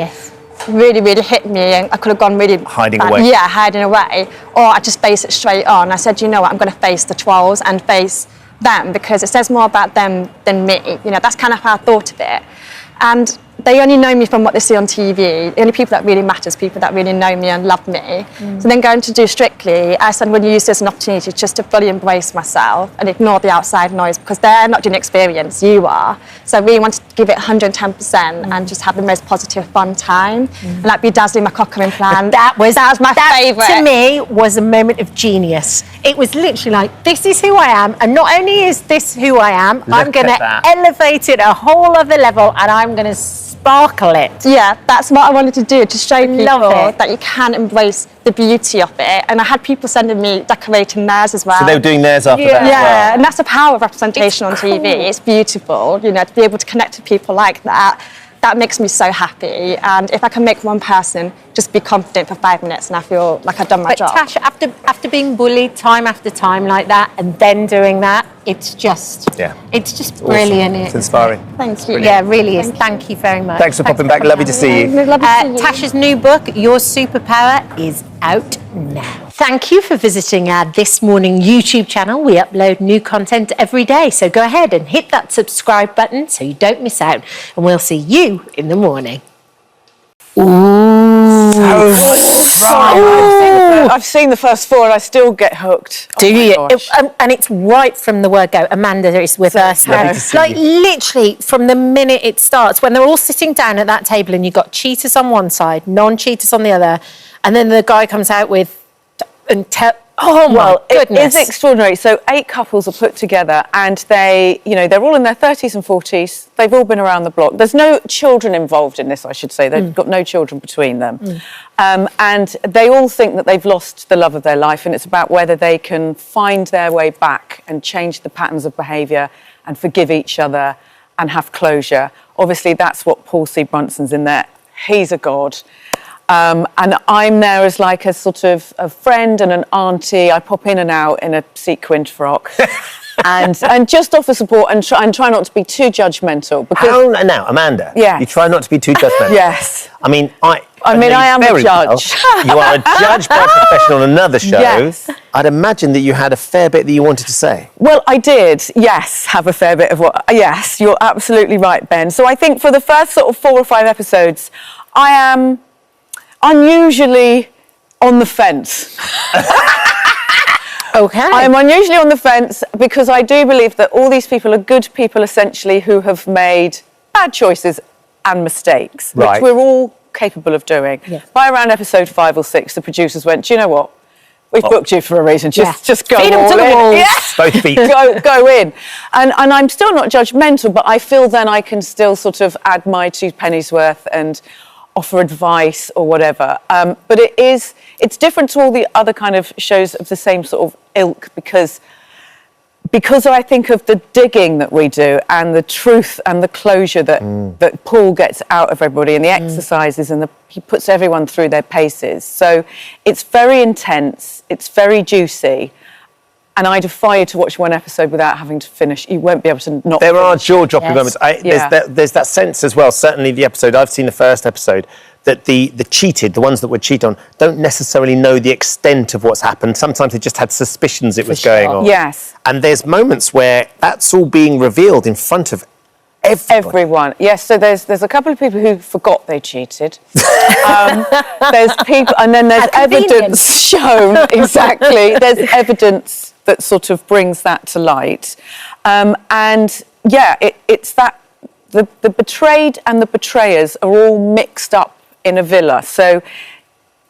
really, really hit me, and I could have gone really hiding bad. away. Yeah, hiding away. Or I just face it straight on. I said, you know what, I'm going to face the trolls and face them because it says more about them than me. That's kind of how I thought of it. And they only know me from what they see on TV. The only people that really matters, people that really know me and love me. So then going to do Strictly, I said, I'm going to use this as an opportunity just to fully embrace myself and ignore the outside noise because they're not doing experience, you are. So I really wanted to give it 110% and just have the most positive, fun time. And like bedazzling my cockering plan. That was my favourite. To me, was a moment of genius. It was literally like, this is who I am. And not only is this who I am, I'm going to elevate it a whole other level and I'm going to sparkle it. Yeah, that's what I wanted to do, to show people that you can embrace the beauty of it. And I had people sending me decorating theirs as well. So they were doing theirs after that as well. Yeah, and that's the power of representation on TV. It's beautiful, to be able to connect to people like that. That makes me so happy. And if I can make one person just be confident for 5 minutes and I feel like I've done my job. Tasha, after being bullied time after time like that and then doing that, it's just brilliant. It's inspiring. Thank you. Yeah, it really is. Thank you very much. Thanks for popping back. Lovely to see you. Tasha's new book, Your Superpower, is out now. Thank you for visiting our This Morning YouTube channel. We upload new content every day, so go ahead and hit that subscribe button so you don't miss out. And we'll see you in the morning. I've seen the first 4 and I still get hooked. Do you? And it's right from the word go. Amanda is with us. Like literally from the minute it starts, when they're all sitting down at that table and you've got cheaters on one side, non-cheaters on the other, and then the guy comes out with oh my goodness. It is extraordinary. So 8 couples are put together and they're all in their 30s and 40s. They've all been around the block. There's no children involved in this, I should say. They've got no children between them. And they all think that they've lost the love of their life, and it's about whether they can find their way back and change the patterns of behaviour and forgive each other and have closure. Obviously, that's what Paul C. Brunson's in there. He's a god. And I'm there as like a sort of a friend and an auntie. I pop in and out in a sequined frock and just offer support and try not to be too judgmental. Because now, Amanda, yeah, you try not to be too judgmental. Yes. I mean, I am a judge. Well. You are a judge by profession on another show. Yes. I'd imagine that you had a fair bit that you wanted to say. Well, I did, yes, have a fair bit of what... Yes, you're absolutely right, Ben. So I think for the first sort of 4 or 5 episodes, I am unusually on the fence. Okay. I'm unusually on the fence because I do believe that all these people are good people, essentially, who have made bad choices and mistakes, which we're all capable of doing. Yeah. By around episode 5 or 6, the producers went, do you know what? We've booked you for a reason. Just go Feed 'em all to the in. wolves. Yeah. Both feet. go in. And I'm still not judgmental, but I feel then I can still sort of add my 2 pennies worth and offer advice or whatever. But it's different to all the other kind of shows of the same sort of ilk because I think of the digging that we do and the truth and the closure that Paul gets out of everybody and the exercises and he puts everyone through their paces. So it's very intense, it's very juicy, and I defy you to watch one episode without having to finish. You won't be able to not There are finish. jaw-dropping moments. There's that sense as well, certainly the episode, I've seen the first episode, that the cheated, the ones that were cheated on, don't necessarily know the extent of what's happened. Sometimes they just had suspicions it was going on. Yes. And there's moments where that's all being revealed in front of everyone. Yes, so there's a couple of people who forgot they cheated. There's people, and then there's evidence shown, exactly. There's evidence that sort of brings that to light. And yeah, it's that the betrayed and the betrayers are all mixed up in a villa. So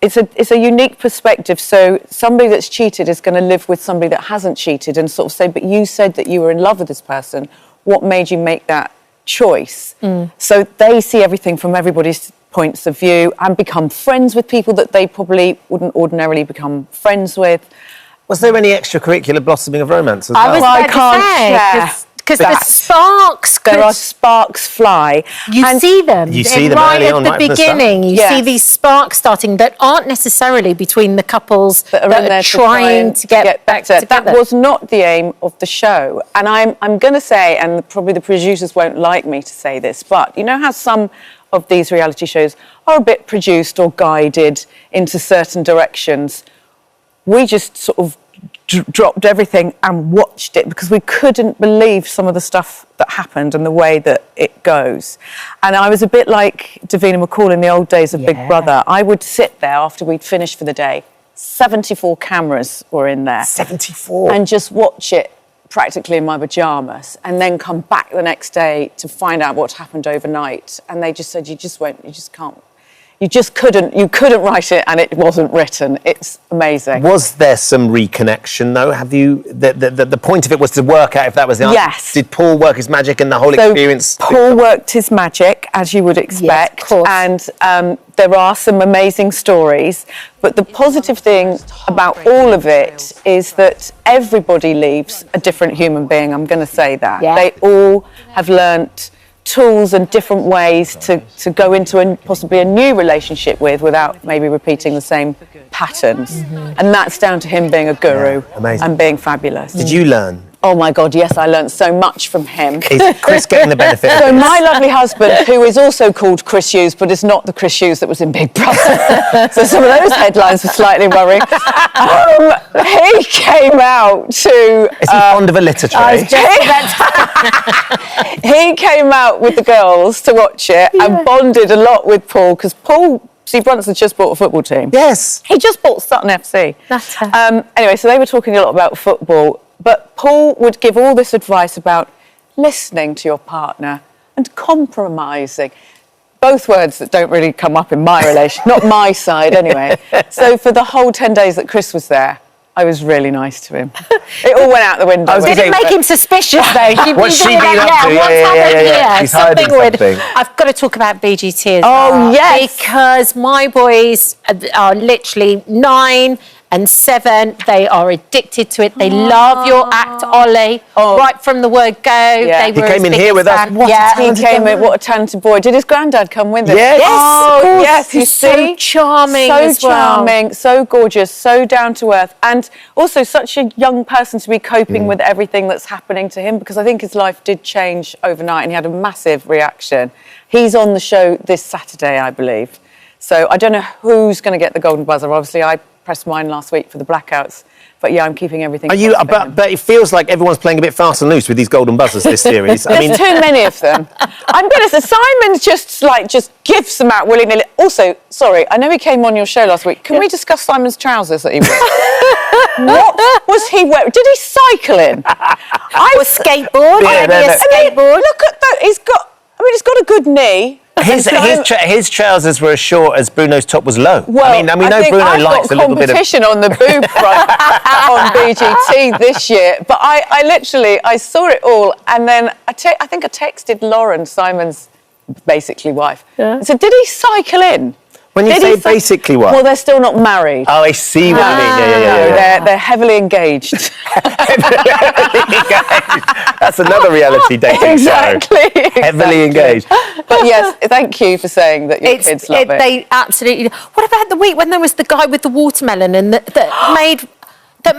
it's a unique perspective. So somebody that's cheated is going to live with somebody that hasn't cheated and sort of say, but you said that you were in love with this person. What made you make that choice? So they see everything from everybody's points of view and become friends with people that they probably wouldn't ordinarily become friends with. Was there any extracurricular blossoming of romance as well? I was I about can't to share say, because the sparks, there are sparks fly. You see them. You see them right early at on, the right from the start. beginning. You see these sparks starting that aren't necessarily between the couples that are trying to get back together. That was not the aim of the show. And I'm going to say, and probably the producers won't like me to say this, but you know how some of these reality shows are a bit produced or guided into certain directions? We just sort of dropped everything and watched it because we couldn't believe some of the stuff that happened and the way that it goes. And I was a bit like Davina McCall in the old days of Big Brother. I would sit there after we'd finished for the day. 74 cameras were in there. 74? And just watch it practically in my pyjamas and then come back the next day to find out what happened overnight. And they just said, you couldn't write it and it wasn't written. It's amazing. Was there some reconnection though? Have you, the point of it was to work out if that was the answer? Yes. Did Paul work his magic and the whole experience? Paul worked his magic, as you would expect. Yes, of course. And there are some amazing stories. But the positive thing about all of it is that everybody leaves a different human being. I'm going to say that. Yeah. They all have learnt tools and different ways to go into possibly a new relationship without maybe repeating the same patterns. And that's down to him being a guru and being fabulous. Did you learn? Oh my God, yes, I learnt so much from him. Is Chris getting the benefit of So this? my lovely husband, who is also called Chris Hughes, but is not the Chris Hughes that was in Big Brother. So some of those headlines were slightly worrying. He came out to... Is he fond of a litter tray? He came out with the girls to watch it and bonded a lot with Paul, because Paul, Steve Brunson just bought a football team. Yes. He just bought Sutton FC. That's her. Anyway, so they were talking a lot about football, but Paul would give all this advice about listening to your partner and compromising. Both words that don't really come up in my relation, not my side anyway. So for the whole 10 days that Chris was there, I was really nice to him. It all went out the window. Did it make him suspicious though? What's she been up to? What's happened here? She's hiding something. I've got to talk about BGT as Oh, well. yes. Because my boys are literally 9 and 7. They are addicted to it. They love your act, Ollie. Right from the word go. Yeah. They were He came his in here biggest with us. fan. What He came in, what a talented boy. Did his granddad come with him? Yes. Oh, of course. yes, you He's see. so charming So as well. charming, so gorgeous, so down to earth. And also such a young person to be coping with everything that's happening to him, because I think his life did change overnight and he had a massive reaction. He's on the show this Saturday, I believe. So I don't know who's going to get the golden buzzer. Obviously, I pressed mine last week for the blackouts. But yeah, I'm keeping everything. Are you? But it feels like everyone's playing a bit fast and loose with these golden buzzers this series. I mean, There's too many of them. I'm going to say Simon's just gives them out willy-nilly. Also, sorry, I know he came on your show last week. Can we discuss Simon's trousers that he wore? What was he wearing? Did he cycle in? Or skateboard? Yeah, Maybe a skateboard. Look at that. He's got a good knee. His trousers were as short as Bruno's top was low. Well, I know Bruno likes a little bit of competition on the boob front on BGT this year, but I literally saw it all, and then I think I texted Lauren, Simon's basically wife. Yeah. So did he cycle in? When you say basically what? Well, they're still not married. Oh, I see what you mean. Yeah. They're heavily engaged. That's another reality dating show. Heavily engaged. But yes, thank you for saying that your kids love it. They absolutely. What about the week when there was the guy with the watermelon and that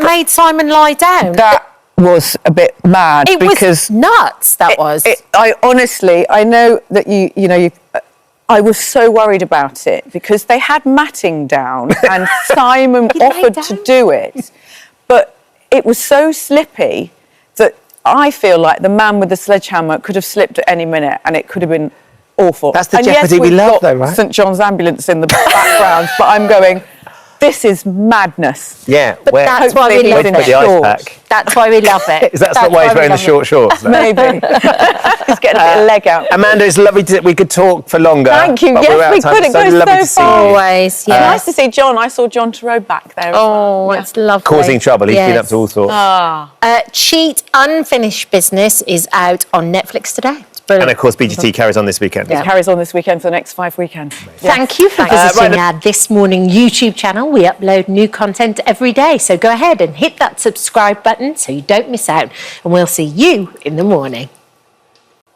made Simon lie down? That was a bit mad. It was nuts. I honestly, I know that you I was so worried about it because they had matting down and Simon offered to do it, but it was so slippy that I feel like the man with the sledgehammer could have slipped at any minute and it could have been awful. That's the jeopardy we love, though, right? St John's ambulance in the background, but I'm going, this is madness. Yeah, but that's why we love it. That's why we love it. Is that why he's wearing the short shorts? Maybe. He's getting a bit of leg out. Amanda, it's lovely we could talk for longer. Thank you. Yes, we could. It goes so far. Always. Yeah. Nice to see John. I saw John Turreau back there. It's lovely. Causing trouble. He's been up to all sorts. Cheat Unfinished Business is out on Netflix today. And of course, BGT carries on this weekend. It carries on this weekend for the next 5 weekends. Thank you for visiting our This Morning YouTube channel. We upload new content every day. So go ahead and hit that subscribe button so you don't miss out. And we'll see you in the morning.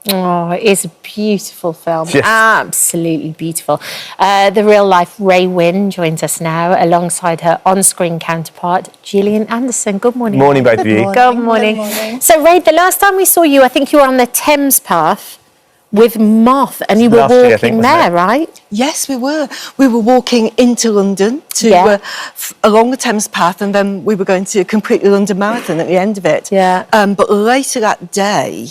Oh, it is a beautiful film. Yes. Absolutely beautiful. The real-life Ray Wynn joins us now alongside her on-screen counterpart, Gillian Anderson. Good morning. Morning, both of you. Good morning. So, Ray, the last time we saw you, I think you were on the Thames path with Moth, and you were walking there, right? Yes, we were. We were walking into London along the Thames path, and then we were going to complete the London Marathon at the end of it. Yeah. But later that day,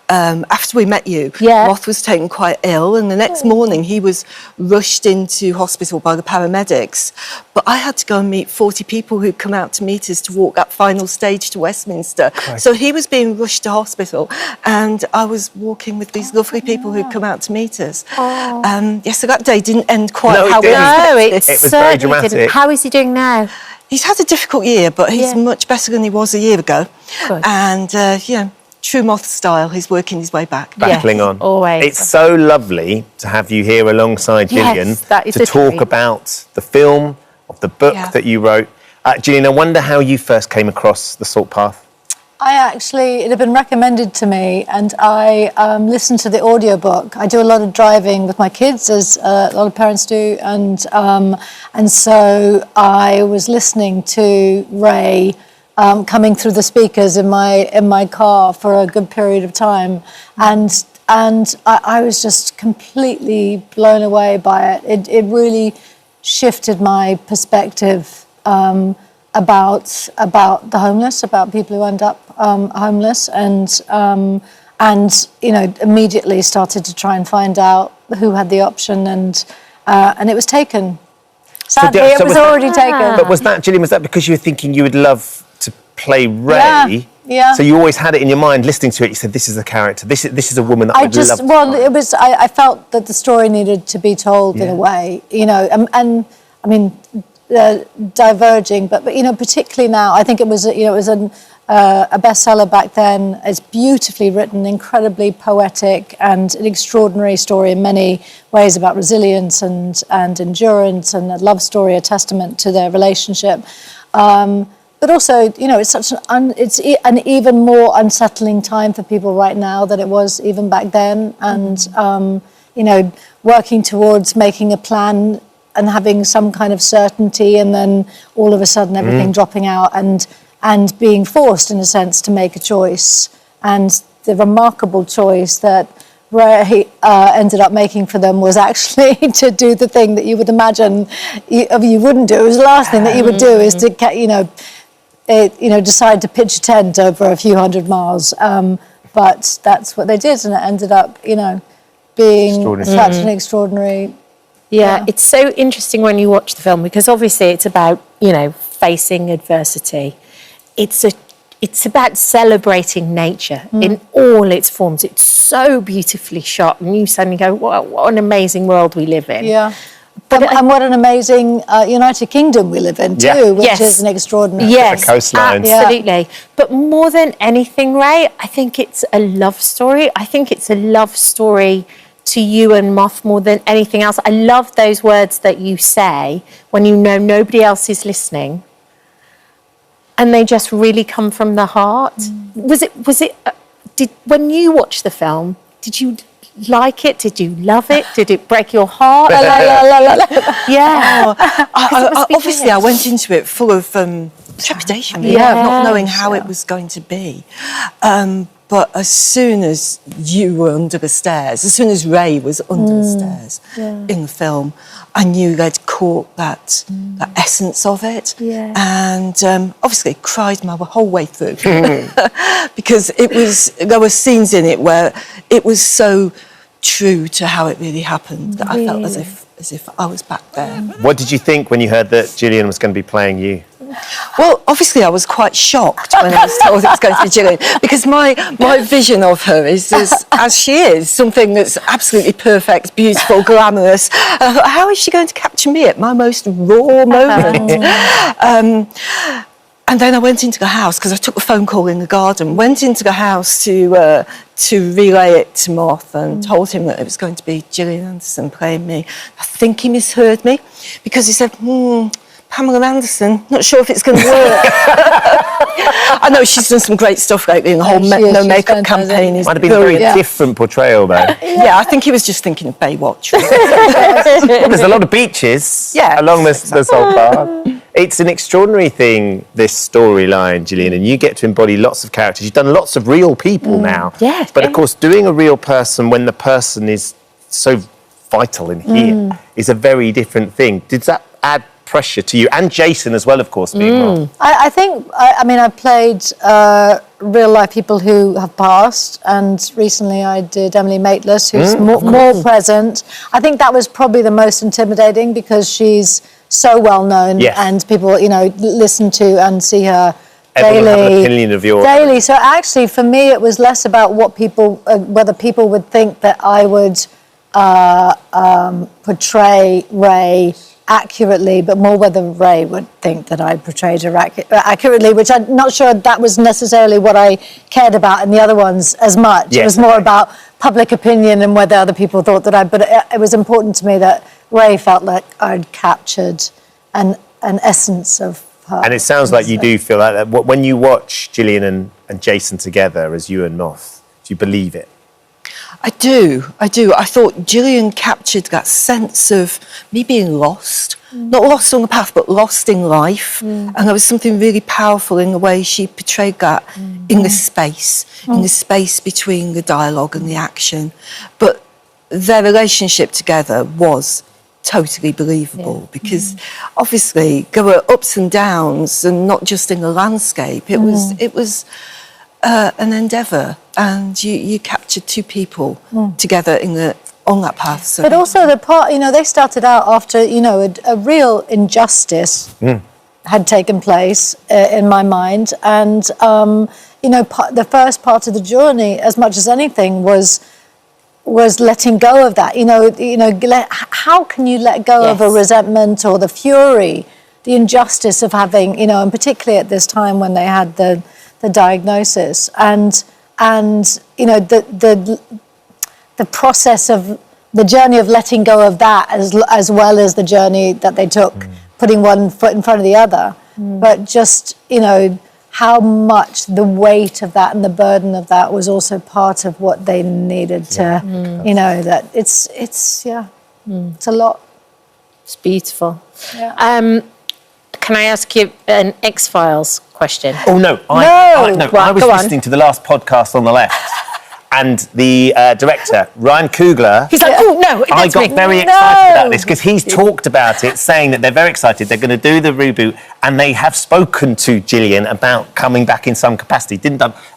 after we met you, Moth was taken quite ill, and the next morning he was rushed into hospital by the paramedics. But I had to go and meet 40 people who'd come out to meet us to walk that final stage to Westminster. Correct. So he was being rushed to hospital, and I was walking with these lovely people who'd come out to meet us. Yes, so that day didn't end quite how we expected. It was very dramatic. Didn't. How is he doing now? He's had a difficult year, but he's much better than he was a year ago. Good. And, true Moth style, he's working his way back. Battling on. Always. It's so lovely to have you here alongside Gillian to talk about the film, of the book that you wrote. Gillian, I wonder how you first came across The Salt Path. It had been recommended to me, and I listened to the audiobook. I do a lot of driving with my kids, as a lot of parents do, and so I was listening to Ray coming through the speakers in my car for a good period of time, and I was just completely blown away by it. It really shifted my perspective about the homeless, about people who end up homeless, and immediately started to try and find out who had the option, and it was taken. Sadly, it was already taken. But was that, Gillian, was that because you were thinking you would love to play Ray? Yeah. So you always had it in your mind, listening to it, you said, this is a character, this is a woman that I would love to play. It was, I felt that the story needed to be told in a way, and I mean, diverging, but particularly now, I think it was a bestseller back then. It's beautifully written, incredibly poetic, and an extraordinary story in many ways about resilience and endurance, and a love story, a testament to their relationship. But also, it's such it's an even more unsettling time for people right now than it was even back then, and working towards making a plan and having some kind of certainty, and then all of a sudden everything dropping out, and being forced, in a sense, to make a choice. And the remarkable choice that Ray ended up making for them was actually to do the thing that you would imagine you wouldn't do. It was the last thing that you would do, is to decide to pitch a tent over a few hundred miles. But that's what they did, and it ended up, being such an extraordinary. Yeah, it's so interesting when you watch the film, because obviously it's about, facing adversity. It's it's about celebrating nature in all its forms. It's so beautifully shot, and you suddenly go, wow, what an amazing world we live in. Yeah. And what an amazing United Kingdom we live in too, which is an extraordinary. Yes, the coastline. absolutely. But more than anything, Ray, I think it's a love story. I think it's a love story to you and Moth more than anything else. I love those words that you say when you know nobody else is listening, and they just really come from the heart. When you watched the film, did you like it? Did you love it? Did it break your heart? Yeah. Obviously, I went into it full of trepidation, not knowing how it was going to be. But as soon as you were under the stairs, as soon as Ray was under the stairs in the film, I knew they'd caught that essence of it. Yeah. And obviously cried my whole way through because there were scenes in it where it was so true to how it really happened that I felt as if I was back there. What did you think when you heard that Gillian was going to be playing you? Well, obviously I was quite shocked when I was told it was going to be Gillian, because my vision of her is as she is, something that's absolutely perfect, beautiful, glamorous. How is she going to capture me at my most raw moment? And then I went into the house, because I took a phone call in the garden, went into the house to relay it to Moth and told him that it was going to be Gillian Anderson playing me. I think he misheard me, because he said, Pamela Anderson, not sure if it's going to work. I know she's done some great stuff lately, and the whole no makeup campaign is Might have been a very different portrayal, though. Yeah, I think he was just thinking of Baywatch. There's a lot of beaches along this whole path. It's an extraordinary thing, this storyline, Gillian, and you get to embody lots of characters. You've done lots of real people now. Yes. But of course, doing a real person when the person is so vital in here is a very different thing. Did that add pressure to you? And Jason as well, of course, being Moth. I think, I've played real life people who have passed, and recently I did Emily Maitlis, who's more present. I think that was probably the most intimidating, because she's so well known and people, listen to and see her Everyone daily. have an opinion of yours. Daily. So actually, for me, it was less about what people, whether people would think that I would portray Ray accurately, but more whether Ray would think that I portrayed her accurately, which I'm not sure that was necessarily what I cared about in the other ones as much. Yes. It was more about public opinion and whether other people thought that but it was important to me that Ray felt like I'd captured an essence of her. And it sounds like you do feel like that. When you watch Gillian and Jason together as you and Moth, do you believe it? I do. I thought Gillian captured that sense of me being lost. Not lost on the path, but lost in life. And there was something really powerful in the way she portrayed that in the space between the dialogue and the action. But their relationship together was totally believable, because obviously there were ups and downs, and not just in the landscape. It was an endeavour, and you captured two people together on that path. So. But also the part, they started out after, a real injustice had taken place in my mind, and the first part of the journey, as much as anything, was letting go of that. How can you let go of a resentment or the fury, the injustice of having, and particularly at this time when they had the diagnosis, and the process of the journey of letting go of that, as well as the journey that they took, putting one foot in front of the other, but just how much the weight of that and the burden of that was also part of what they needed to, that it's a lot. It's beautiful. Yeah. Can I ask you an X-Files question? Oh, no. I was listening to the last podcast on the left, and the director, Ryan Coogler... He's like, oh, no, I got very excited about this, because he's talked about it, saying that they're very excited. They're going to do the reboot, and they have spoken to Gillian about coming back in some capacity.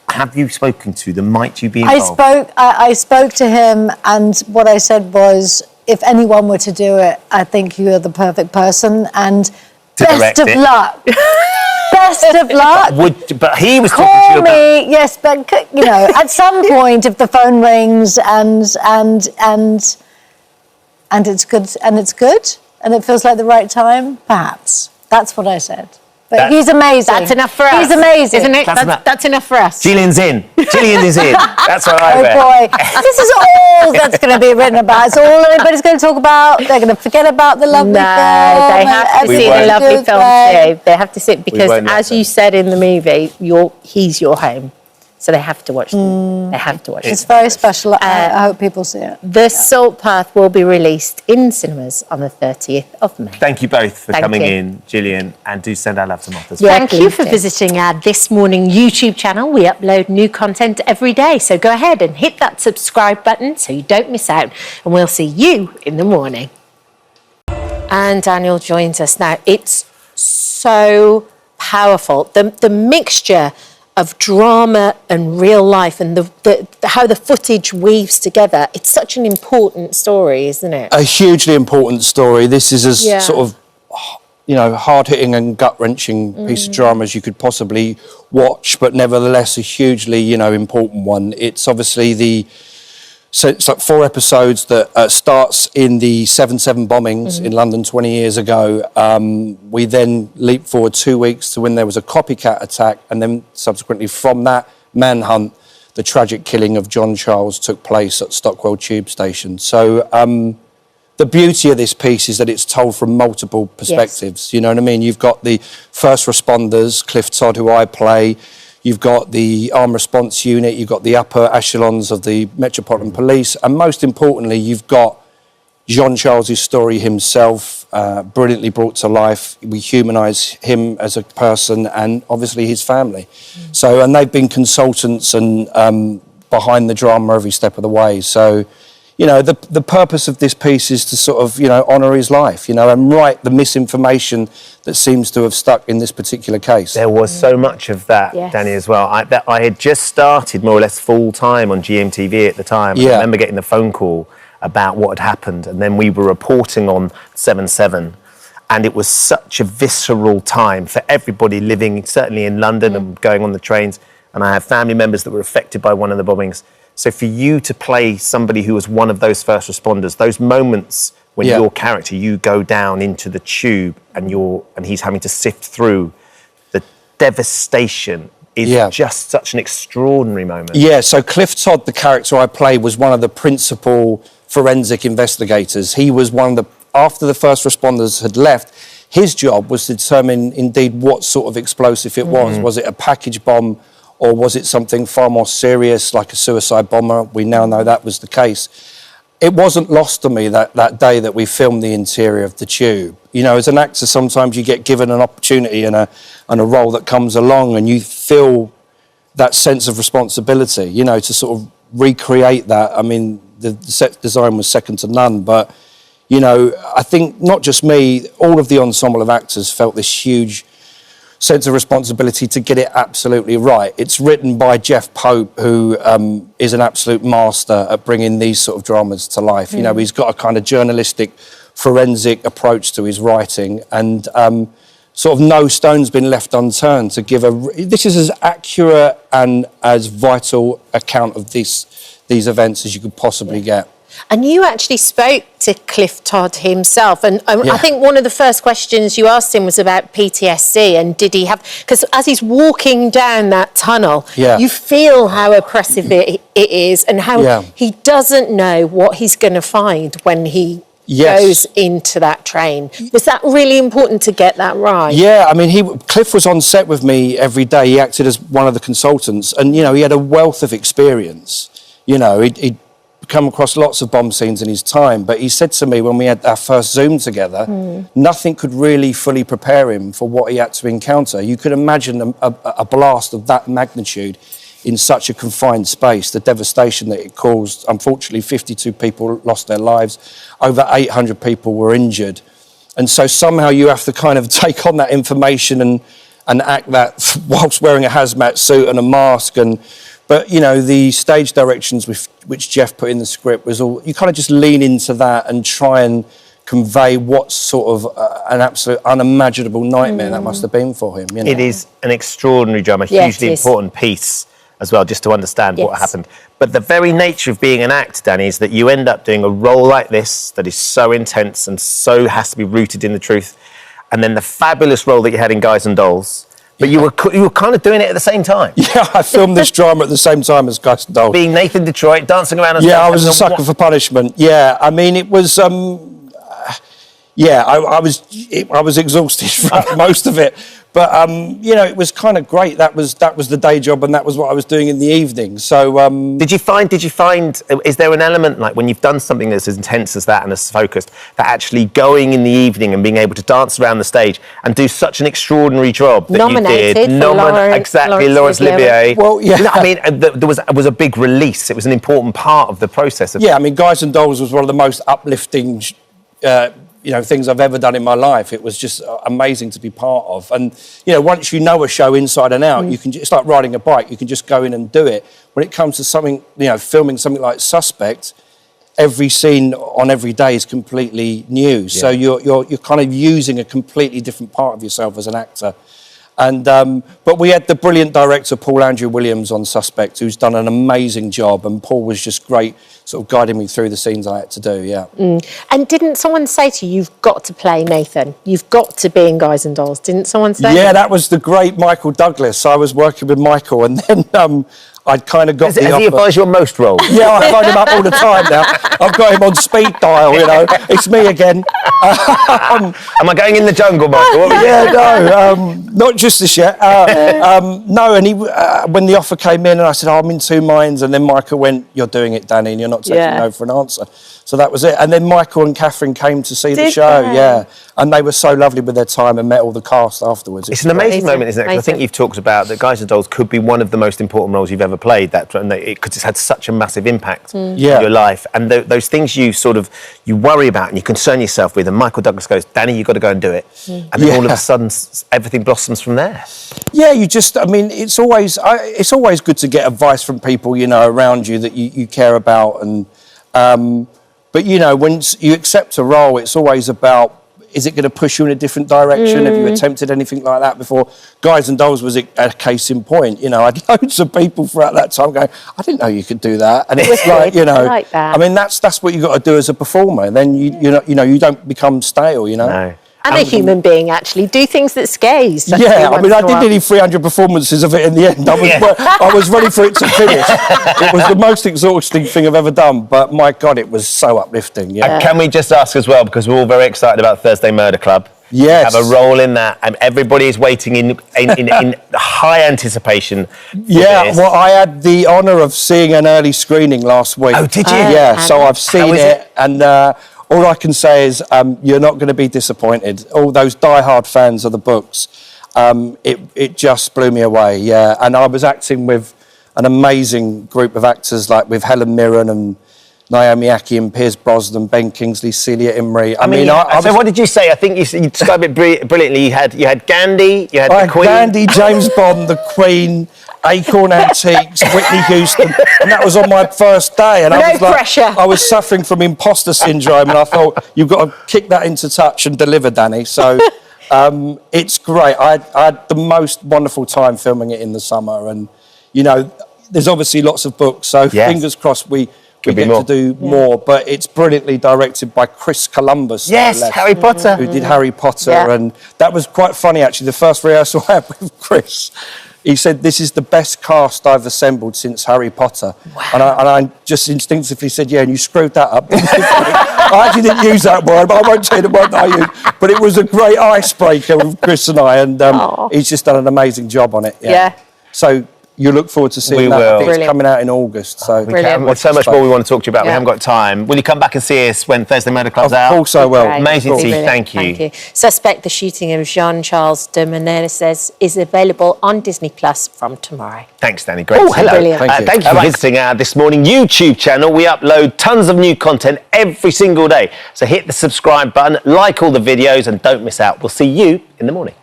Have you spoken to them? Might you be involved? I spoke to him, and what I said was, if anyone were to do it, I think you're the perfect person, and best of luck. best of luck. But he was talking to Call you about... me, yes, but you know, at some point, if the phone rings and it's good, and it feels like the right time, perhaps. That's what I said. But he's amazing. That's enough for us. He's amazing. Isn't it? That's enough for us. Gillian's in. Gillian is in. That's what I read. Oh boy, this is all that's going to be written about. It's all anybody's going to talk about. They're going to forget about the lovely film. They have to see the lovely film too. They have to see it because, won't as you said in the movie, he's your home. So they have to watch it. They have to watch it. It's very special. I hope people see it. The Salt Path will be released in cinemas on the 30th of May. Thank you both for Thank coming you. in, Gillian, and do send our love to Moth as well. Thank you for visiting our This Morning YouTube channel. We upload new content every day, so go ahead and hit that subscribe button so you don't miss out, and we'll see you in the morning. And Daniel joins us now. It's so powerful. The mixture of drama and real life and how the footage weaves together. It's such an important story, isn't it? A hugely important story. This is as sort of, hard-hitting and gut-wrenching piece of drama as you could possibly watch, but nevertheless a hugely, important one. It's obviously it's like 4 episodes that starts in the 7/7 bombings in London 20 years ago. We then leap forward 2 weeks to when there was a copycat attack, and then subsequently from that manhunt, the tragic killing of John Charles took place at Stockwell Tube Station. So the beauty of this piece is that it's told from multiple perspectives. You know what I mean? You've got the first responders, Cliff Todd, who I play. You've got the armed response unit, you've got the upper echelons of the Metropolitan Police, and most importantly, you've got John Charles' story himself, brilliantly brought to life. We humanise him as a person and obviously his family. So, and they've been consultants and behind the drama every step of the way. So, the purpose of this piece is to sort of, honour his life, and right the misinformation that seems to have stuck in this particular case. There was so much of that, Danny, as well. I had just started more or less full-time on GMTV at the time. I remember getting the phone call about what had happened, and then we were reporting on 7/7, and it was such a visceral time for everybody living, certainly in London and going on the trains, and I have family members that were affected by one of the bombings. So for you to play somebody who was one of those first responders, those moments when your character, you go down into the tube and he's having to sift through the devastation is just such an extraordinary moment. Yeah, so Cliff Todd, the character I play, was one of the principal forensic investigators. He was one of the, after the first responders had left, his job was to determine indeed what sort of explosive it was. Was it a package bomb? Or was it something far more serious, like a suicide bomber? We now know that was the case. It wasn't lost to me that day that we filmed the interior of the tube. As an actor, sometimes you get given an opportunity and a role that comes along, and you feel that sense of responsibility, to sort of recreate that. I mean, the set design was second to none, but, I think not just me, all of the ensemble of actors felt this huge sense of responsibility to get it absolutely right. It's written by Jeff Pope, who is an absolute master at bringing these sort of dramas to life. He's got a kind of journalistic, forensic approach to his writing, and sort of no stone's been left unturned to give this is as accurate and as vital account of these events as you could possibly get. And you actually spoke to Cliff Todd himself, and I think one of the first questions you asked him was about PTSD, and did he have, because as he's walking down that tunnel, you feel how oppressive it is, and how he doesn't know what he's going to find when he goes into that train. Was that really important to get that right? Yeah, I mean, Cliff was on set with me every day. He acted as one of the consultants, and, he had a wealth of experience. He'd come across lots of bomb scenes in his time, but he said to me when we had our first Zoom together, nothing could really fully prepare him for what he had to encounter. You could imagine a blast of that magnitude in such a confined space, the devastation that it caused. Unfortunately, 52 people lost their lives, over 800 people were injured. And so somehow you have to kind of take on that information and act that whilst wearing a hazmat suit and a mask. But, the stage directions which Jeff put in the script was all, you kind of just lean into that and try and convey what sort of an absolute unimaginable nightmare that must have been for him. You know? It is an extraordinary drama, hugely important piece as well, just to understand what happened. But the very nature of being an actor, Danny, is that you end up doing a role like this that is so intense and so has to be rooted in the truth. And then the fabulous role that you had in Guys and Dolls. But you were kind of doing it at the same time. Yeah, I filmed this drama at the same time as Guys and Dolls. Being Nathan Detroit, dancing around. Yeah, I was a sucker for punishment. Yeah, I mean, it was. Yeah, I was exhausted for most of it, but you know, it was kind of great. That was the day job, and that was what I was doing in the evening. So, did you find? Is there an element, like when you've done something that's as intense as that and as focused, that actually going in the evening and being able to dance around the stage and do such an extraordinary job that Nominated you did? For Laurence Olivier. Well, yeah. You know, I mean, there was a big release. It was an important part of the process. Yeah, I mean, Guys and Dolls was one of the most uplifting. You know, things I've ever done in my life. It was just amazing to be part of. And, you know, once you know a show inside and out, you can. It's like riding a bike. You can just go in and do it. When it comes to something, you know, filming something like Suspect, every scene on every day is completely new. So you're kind of using a completely different part of yourself as an actor. And but we had the brilliant director Paul Andrew Williams on Suspect, who's done an amazing job, and Paul was just great, sort of guiding me through the scenes I had to do. Yeah. And didn't someone say to you, "You've got to play Nathan. You've got to be in Guys and Dolls"? Didn't someone say? Yeah, that was the great Michael Douglas. I was working with Michael, and then I'd kind of got the offer. Has he advised you on most roles? Yeah, I phone him up all the time now. I've got him on speed dial, you know. It's me again. Am I going in the jungle, Michael? Yeah, no, not just this yet. No, and he, when the offer came in and I said, I'm in two minds, and then Michael went, you're doing it, Danny, and you're not taking no for an answer. So that was it. And then Michael and Catherine came to see the show, and they were so lovely with their time and met all the cast afterwards. It's an amazing moment, isn't it? 'Cause I think you've talked about that Guys and Dolls could be one of the most important roles you've ever played, because it's had such a massive impact on your life. And those things you worry about and you concern yourself with, and Michael Douglas goes, Danny, you've got to go and do it. And then all of a sudden, everything blossoms from there. Yeah, I mean, it's always good to get advice from people, you know, around you that you care about. And but, you know, when you accept a role, it's always about, is it going to push you in a different direction? Have you attempted anything like that before? Guys and Dolls was a case in point. You know, I had loads of people throughout that time going, I didn't know you could do that. And it's like, you know, like that. I mean, that's what you got to do as a performer. Then you don't become stale, you know. No. And a human being, actually. Do things that scare you. Yeah, I mean, I did nearly 300 performances of it in the end. I was ready for it to finish. It was the most exhausting thing I've ever done, but my God, it was so uplifting. Yeah. And can we just ask as well, because we're all very excited about Thursday Murder Club. Yes. You have a role in that, and everybody is waiting in high anticipation. Yeah, well, I had the honour of seeing an early screening last week. Oh, did you? Yeah, so I've seen it, and all I can say is you're not going to be disappointed. All those die-hard fans of the books, it just blew me away, yeah. And I was acting with an amazing group of actors, like with Helen Mirren and Naomi Ackie and Piers Brosnan, Ben Kingsley, Celia Imrie. So what did you say? I think you described it brilliantly. You had Gandhi, you had the Queen. Gandhi, James Bond, the Queen, Acorn Antiques, Whitney Houston, and that was on my first day. And I was suffering from imposter syndrome, and I thought, you've got to kick that into touch and deliver, Danny. So it's great. I had the most wonderful time filming it in the summer, and you know, there's obviously lots of books, so fingers crossed we get to do more, but it's brilliantly directed by Chris Columbus. Yes, Harry Potter. Who did Harry Potter, and that was quite funny, actually. The first rehearsal I had with Chris, he said, this is the best cast I've assembled since Harry Potter. Wow. And I just instinctively said, yeah, and you screwed that up. I actually didn't use that word, but I won't say the word that I used. But it was a great icebreaker with Chris and I, and he's just done an amazing job on it. Yeah. So you look forward to seeing that. I think it's coming out in August. So There's so much more we want to talk to you about. We haven't got time. Will you come back and see us when Thursday Murder Club's out? Of course I will. Amazing to see you. Thank you. Suspect, the shooting of Jean-Charles de Menezes is available on Disney Plus from tomorrow. Thanks, Danny. Great. Oh, hello. Brilliant. Thank you for visiting our This Morning YouTube channel. We upload tons of new content every single day. So hit the subscribe button, like all the videos, and don't miss out. We'll see you in the morning.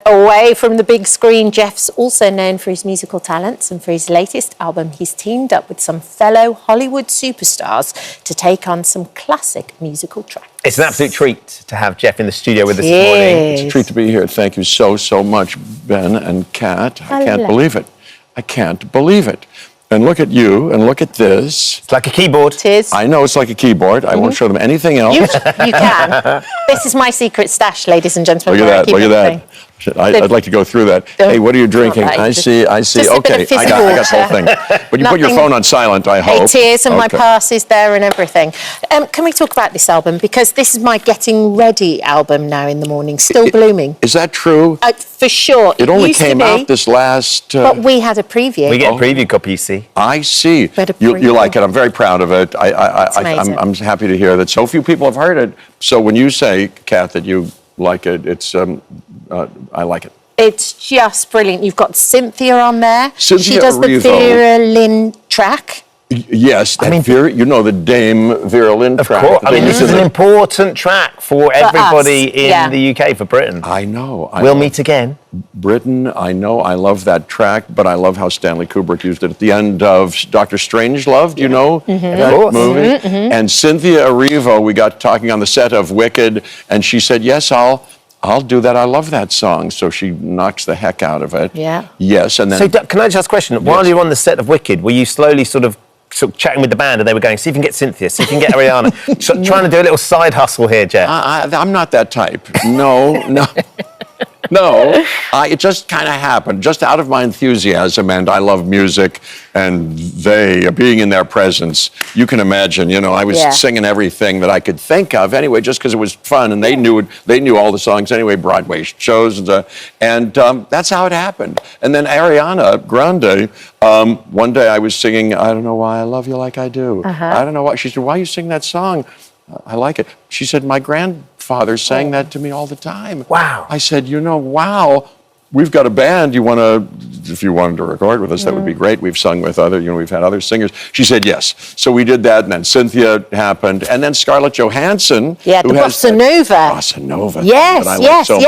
Away from the big screen, Jeff's also known for his musical talents, and for his latest album, he's teamed up with some fellow Hollywood superstars to take on some classic musical tracks. It's an absolute treat to have Jeff in the studio with us this morning. It's a treat to be here. Thank you so much, Ben and Kat. I can't believe it. I can't believe it. And look at you, and look at this. It's like a keyboard. It is. I know it's like a keyboard. I won't show them anything else. You can. This is my secret stash, ladies and gentlemen. Look at that, look at that. I'd like to go through that. Hey, what are you drinking? I see. Okay, I got the whole thing. But you put your phone on silent, I hope. Hey, tears and my passes there and everything. Can we talk about this album? Because this is my getting ready album now in the morning. Still blooming. Is that true? For sure. It only came out this last... but we had a preview. We get a preview copy, you see. I see. You like it. I'm very proud of it. I'm happy to hear that so few people have heard it. So when you say, Kat, that you like it, it's I like it. It's just brilliant. You've got Cynthia on there. Cynthia she does the Vera Lynn track. Yes, Vera, you know the Dame Vera Lynn track. Of course. I mean, this is an important track for everybody in the UK, for Britain. I know. We'll meet again. Britain, I know. I love that track, but I love how Stanley Kubrick used it at the end of Dr. Strangelove. Do you know that movie? And Cynthia Erivo, we got talking on the set of Wicked, and she said, yes, I'll do that. I love that song. So she knocks the heck out of it. Yeah. Yes, and then... So can I just ask a question? While you were on the set of Wicked, were you slowly sort of chatting with the band, and they were going, see if you can get Cynthia, see if you can get Ariana. Trying to do a little side hustle here, Jeff. I'm not that type. No. It just kind of happened, just out of my enthusiasm, and I love music, and being in their presence, you can imagine, I was singing everything that I could think of anyway, just because it was fun, and they knew all the songs anyway, Broadway shows, and that's how it happened. And then Ariana Grande, one day I was singing, I don't know why I love you like I do. I don't know why. She said, why you sing that song? I like it. She said, my grandfather sang that to me all the time. Wow. I said, wow, we've got a band. If you wanted to record with us, that would be great. We've sung with we've had other singers. She said, yes. So we did that, and then Cynthia happened, and then Scarlett Johansson. Yeah, the Bossa Nova. Bossa Nova. Yes, that I like so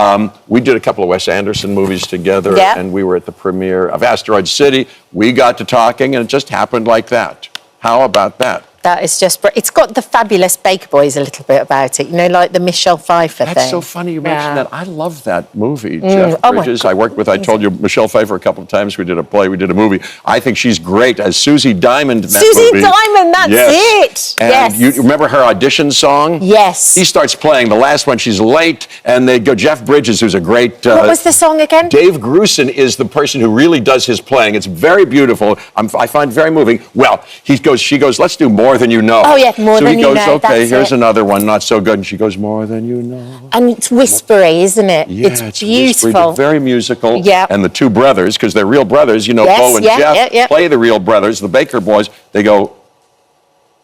much. We did a couple of Wes Anderson movies together, and we were at the premiere of Asteroid City. We got to talking, and it just happened like that. How about that? That is just... It's got the Fabulous Baker Boys a little bit about it, like the Michelle Pfeiffer thing. That's so funny you mentioned that. I love that movie, Jeff Bridges. I worked with, I told you, Michelle Pfeiffer a couple of times. We did a play, we did a movie. I think she's great as Susie Diamond in that movie. Susie Diamond, that's it! And you remember her audition song? Yes. He starts playing the last one. She's late, and they go, Jeff Bridges, who's a great... what was the song again? Dave Grusin is the person who really does his playing. It's very beautiful. I find very moving. Well, she goes, let's do More Than You Know. Oh, yeah, More Than You Know. So he goes, okay, here's it. another one, not so good. And she goes, More Than You Know. And it's whispery, isn't it? Yeah, it's beautiful. Whispery, very musical. Yeah. And the two brothers, because they're real brothers, Bo and Jeff play the real brothers, the Baker boys. They go,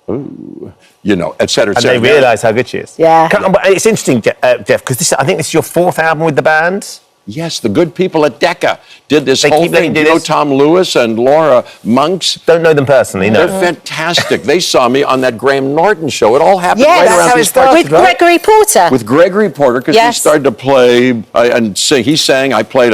ooh, et cetera, et cetera. And they realise how good she is. Yeah. It's interesting, Jeff, because I think this is your 4th album with the band. Yes, the good people at Decca did this whole thing. Tom Lewis and Laura Monks. Don't know them personally, no. They're fantastic. They saw me on that Graham Norton show. It all happened right around these parts. With Gregory Porter. With Gregory Porter, because he started to play and sing. He sang, I played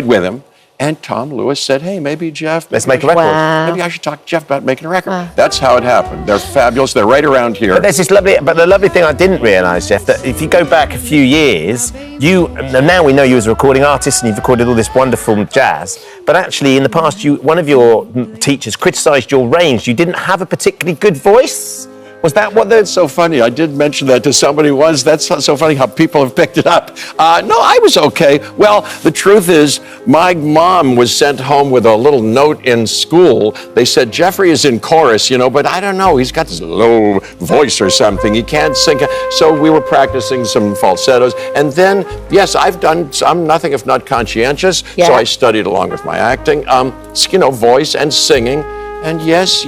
with him. And Tom Lewis said, hey, maybe Jeff... Let's make a record. Maybe I should talk to Jeff about making a record. That's how it happened. They're fabulous. They're right around here. But there's this the lovely thing I didn't realise, Jeff, that if you go back a few years, now we know you as a recording artist and you've recorded all this wonderful jazz, but actually in the past, one of your teachers criticised your range. You didn't have a particularly good voice. Was that what That's so funny. I did mention that to somebody once. That's so funny how people have picked it up. No, I was okay. Well, the truth is, my mom was sent home with a little note in school. They said, Jeffrey is in chorus, but I don't know. He's got this low voice or something. He can't sing. So we were practicing some falsettos. And then, yes, I'm nothing if not conscientious. Yeah. So I studied along with my acting, voice and singing. And yes,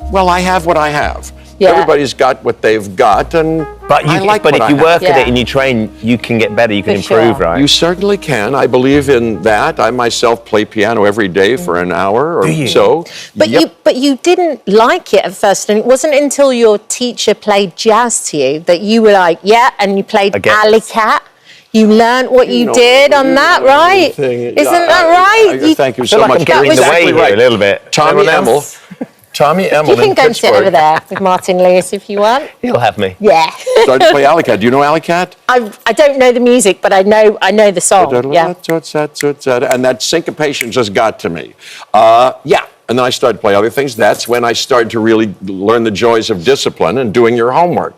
well, I have what I have. Yeah. Everybody's got what they've got, and but if you work at it and you train, you can get better. You can improve, right? You certainly can. I believe in that. I myself play piano every day for an hour or so. But you didn't like it at first, and it wasn't until your teacher played jazz to you that you were like, and you played Alley Cat. You learned what you did on that, right? Isn't that right? Thank you I feel so like much. I'm getting the way here a little bit. Tommy Emmel. Tommy Emmel You can in go and sit Pittsburgh over there with Martin Lewis if you want. He'll have me. Yeah. Started to play Alley Cat. Do you know Alley Cat? I don't know the music, but I know the song. Yeah. And that syncopation just got to me. Yeah. And then I started to play other things. That's when I started to really learn the joys of discipline and doing your homework,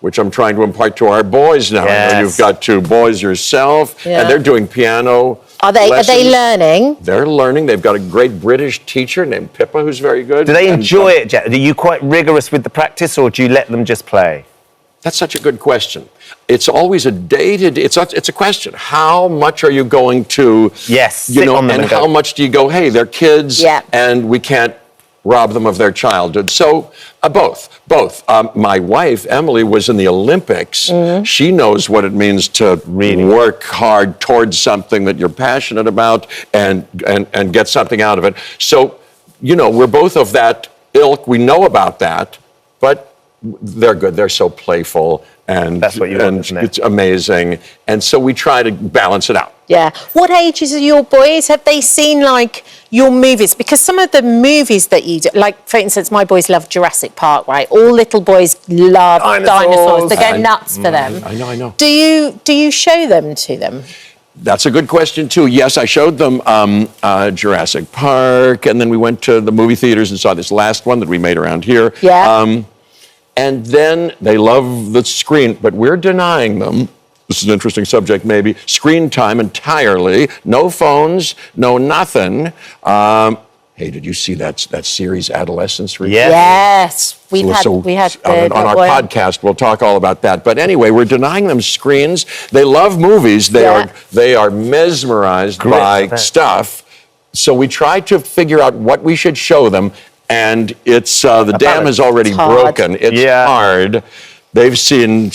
which I'm trying to impart to our boys now. Yes. I know you've got 2 boys yourself, and they're doing piano. Are they lessons. learning? They're learning. They've got a great British teacher named Pippa who's very good. Do they enjoy it, Jack? Are you quite rigorous with the practice, or do you let them just play? That's such a good question. It's always it's a question. How much are you going to, and how much do you go, hey, they're kids, and we can't rob them of their childhood. So both. My wife, Emily, was in the Olympics. She knows what it means to really work hard towards something that you're passionate about and get something out of it. So, we're both of that ilk. We know about that, but they're good. They're so playful, and that's what you want, isn't it? It's amazing. And so we try to balance it out. Yeah. What ages are your boys? Have they seen like your movies? Because some of the movies that you do, like for instance, my boys love Jurassic Park, right? All little boys love dinosaurs. They go nuts for them. I know. Do you show them to them? That's a good question too. Yes, I showed them Jurassic Park, and then we went to the movie theaters and saw this last one that we made around here. Yeah. And then they love the screen, but we're denying them. This is an interesting subject, maybe. Screen time entirely. No phones, no nothing. Hey, did you see that series, Adolescence? Yes. We had on our podcast, we'll talk all about that. But anyway, we're denying them screens. They love movies. They are mesmerized by stuff. So we try to figure out what we should show them, and it's the dam is already broken. It's hard. They've seen,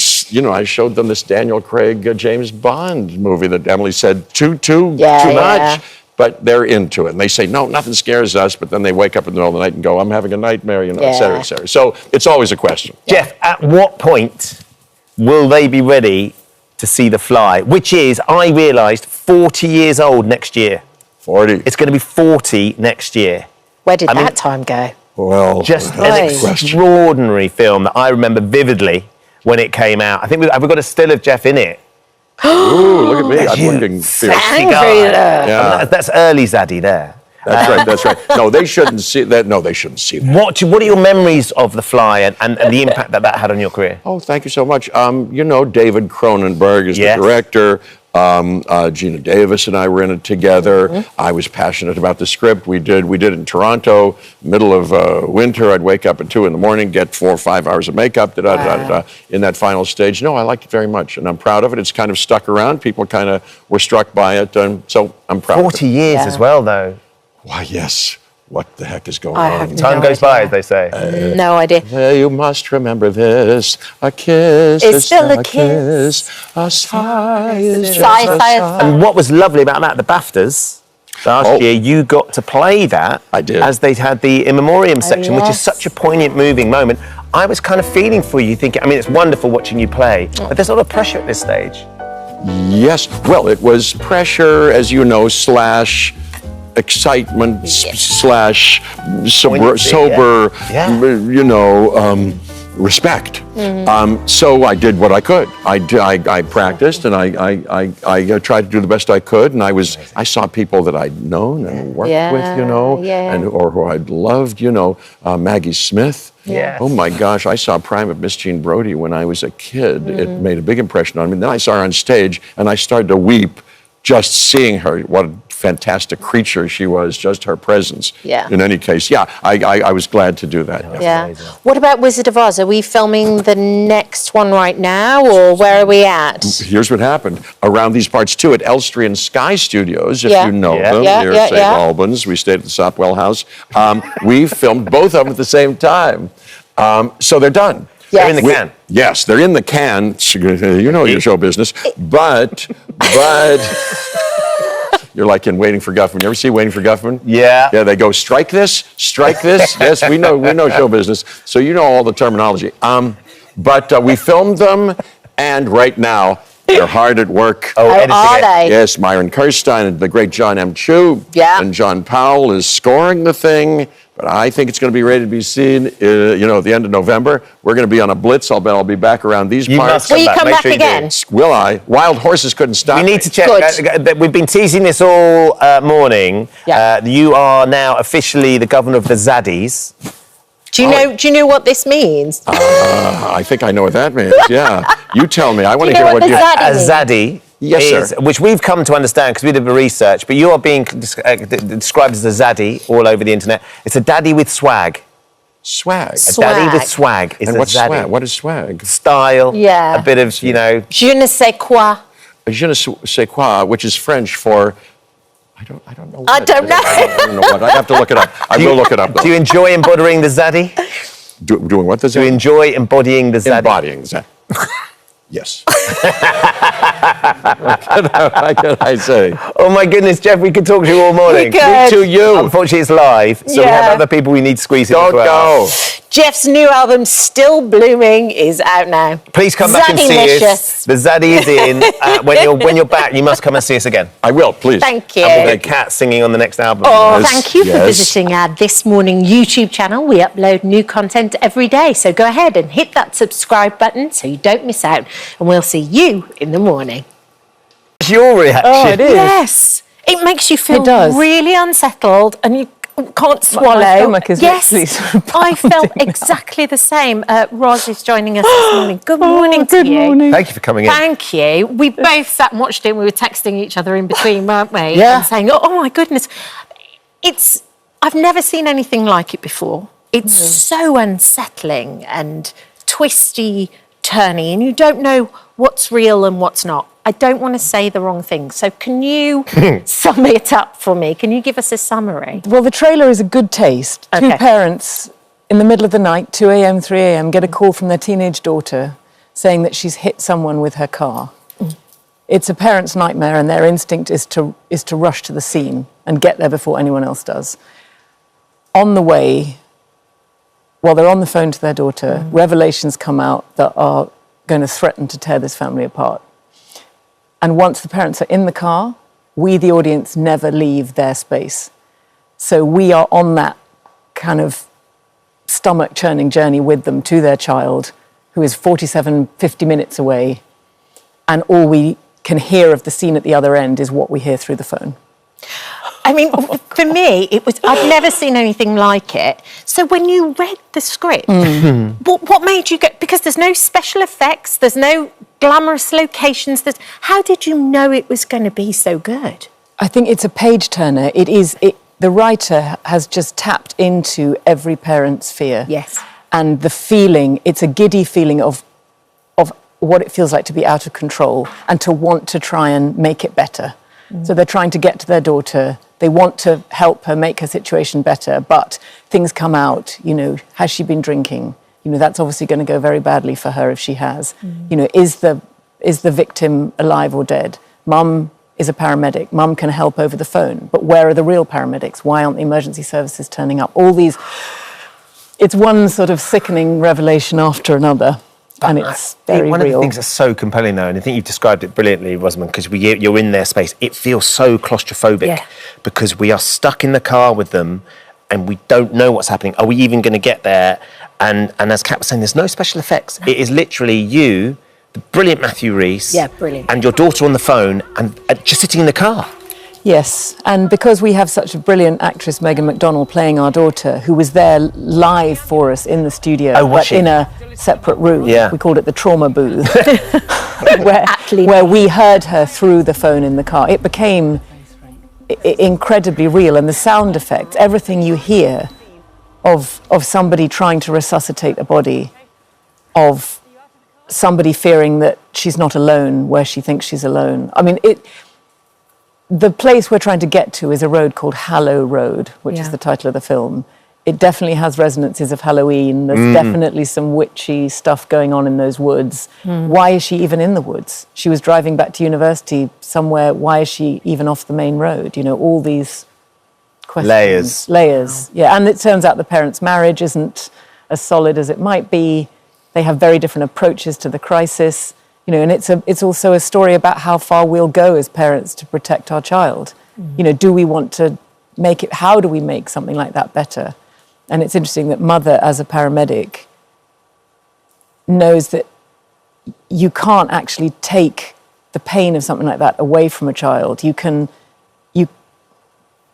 I showed them this Daniel Craig James Bond movie that Emily said too much. But they're into it. And they say, no, nothing scares us. But then they wake up in the middle of the night and go, I'm having a nightmare, et cetera, et cetera. So it's always a question. Jeff, at what point will they be ready to see The Fly? Which is, I realised, 40 years old next year. 40. It's going to be 40 next year. Where did that time go? Well, just an extraordinary film that I remember vividly when it came out. I think have we got a still of Jeff in it? Ooh, look at me. I'm looking fierce. Yeah. That's early Zaddy there. That's right. No, they shouldn't see that. No, they shouldn't see that. What are your memories of The Fly and the impact that had on your career? Oh, thank you so much. David Cronenberg is the director. Gina Davis and I were in it together. I was passionate about the script. We did it in Toronto, middle of winter. I'd wake up at 2 a.m, get 4 or 5 hours of makeup, in that final stage. No, I liked it very much, and I'm proud of it. It's kind of stuck around. People kind of were struck by it, and so I'm proud of it. 40 years as well, though. Why, yes. What the heck is going on? Time goes by, as they say. No idea. You must remember this. A kiss is still a kiss. A sigh is just a sigh. And what was lovely about that, the BAFTAs, last year, you got to play that. I did. As they had the in memoriam section, which is such a poignant, moving moment. I was kind of feeling for you, thinking, it's wonderful watching you play, but there's a lot of pressure at this stage. Yes. Well, it was pressure, as you know, / excitement / sober, respect. So I did what I could. I practiced, and I tried to do the best I could. And I saw people that I'd known and worked with, and or who I'd loved, Maggie Smith. Yes. Oh my gosh, I saw Prime of Miss Jean Brodie when I was a kid. It made a big impression on me. And then I saw her on stage, and I started to weep just seeing her. What a fantastic creature she was, just her presence. Yeah. In any case, I was glad to do that. Yeah. What about Wizard of Oz? Are we filming the next one right now, or where are we at? Here's what happened. Around these parts, too, at Elstree and Sky Studios, if you know them, near St. Albans. We stayed at the Sopwell House. We filmed both of them at the same time. So they're done. They're in the can. Yes, they're in the can. You know your show business. But you're like in Waiting for Guffman. You ever see Waiting for Guffman? Yeah. Yeah, they go, strike this. Yes, we know show business. So you know all the terminology. But we filmed them, and right now, They're hard at work. Are they? Yes, Myron Kirstein and the great John M. Chu. Yeah. And John Powell is scoring the thing. But I think it's going to be ready to be seen, at the end of November. We're going to be on a blitz. I'll be back around these parts. Will you come back again? Will I? Wild horses couldn't stop me. We need to check. We've been teasing this all morning. Yeah. You are now officially the governor of the Zaddies. Do you know what this means? I think I know what that means, yeah. You tell me. I want to hear what you... A Zaddy Yes, sir. which we've come to understand because we did the research, but you are being described as a zaddy all over the internet. It's a daddy with swag. Swag? A daddy with swag is and a what's zaddy. swag? What is swag? Style. Yeah. A bit of, Je ne sais quoi. Je ne sais quoi, which is French for... I don't know. I don't know. I don't know what. I have to look it up. I will look it up. Do you enjoy embodying the zaddy? Doing what? The zaddy? Do you enjoy embodying the zaddy? Embodying zaddy. Yes. What can I say? Oh my goodness, Jeff, we could talk to you all morning. We could. To you. Unfortunately, it's live, so we have other people we need to squeeze in as well. Don't go. Jeff's new album, Still Blooming, is out now. Please come back and see us. Zaddylicious. The Zaddy is in. When you're back, you must come and see us again. I will, please. Thank you. And we'll get Kat singing on the next album. Oh, thank you for visiting our This Morning YouTube channel. We upload new content every day, so go ahead and hit that subscribe button so you don't miss out. And we'll see you in the morning. It's your reaction. Oh, it is. Yes. It makes you feel really unsettled and you can't swallow. My stomach is yes, literally I felt exactly the same. Roz is joining us this morning. Good morning to you. Morning. Thank you for coming in. Thank you. We both sat and watched it and we were texting each other in between, weren't we? Yeah. And saying, oh my goodness. I've never seen anything like it before. It's so unsettling and twisty, turny, and you don't know what's real and what's not. I don't want to say the wrong thing. So can you sum it up for me? Can you give us a summary? Well, the trailer is a good taste. Okay. Two parents in the middle of the night, 2 a.m., 3 a.m., get a call from their teenage daughter saying that she's hit someone with her car. It's a parent's nightmare, and their instinct is to rush to the scene and get there before anyone else does. On the way, while they're on the phone to their daughter, revelations come out that are going to threaten to tear this family apart. And once the parents are in the car, we, the audience, never leave their space. So we are on that kind of stomach-churning journey with them to their child, who is 50 minutes away, and all we can hear of the scene at the other end is what we hear through the phone. I mean, for me, I've never seen anything like it. So when you read the script, what made you go? Because there's no special effects, there's no glamorous locations. How did you know it was going to be so good? I think it's a page turner. The writer has just tapped into every parent's fear. Yes. And the feeling, it's a giddy feeling of what it feels like to be out of control and to want to try and make it better. So they're trying to get to their daughter. They want to help her make her situation better, but things come out, has she been drinking? That's obviously going to go very badly for her if she has. Is the victim alive or dead? Mum is a paramedic. Mum can help over the phone, but where are the real paramedics? Why aren't the emergency services turning up? All these, it's one sort of sickening revelation after another. And it's very one real. of the things that's so compelling, though, and I think you've described it brilliantly, Rosamund, because you're in their space. It feels so claustrophobic because we are stuck in the car with them and we don't know what's happening. Are we even going to get there? And as Kat was saying, there's no special effects. It is literally you, the brilliant Matthew Rhys, brilliant, and your daughter on the phone and just sitting in the car. Yes, and because we have such a brilliant actress, Megan McDonnell, playing our daughter, who was there live for us in the studio, but in a separate room. We called it the trauma booth, where we heard her through the phone in the car. It became incredibly real, and the sound effects, everything you hear of somebody trying to resuscitate a body, of somebody fearing that she's not alone where she thinks she's alone. I mean, the place we're trying to get to is a road called Hallow Road, which is the title of the film. It definitely has resonances of Halloween. There's definitely some witchy stuff going on in those woods. Why is she even in the woods? She was driving back to university somewhere. Why is she even off the main road? All these questions. Layers. Yeah, and it turns out the parents' marriage isn't as solid as it might be. They have very different approaches to the crisis. You know, and it's also a story about how far we'll go as parents to protect our child. You know, do we want to make it, how do we make something like that better? And it's interesting that Mother, as a paramedic, knows that you can't actually take the pain of something like that away from a child.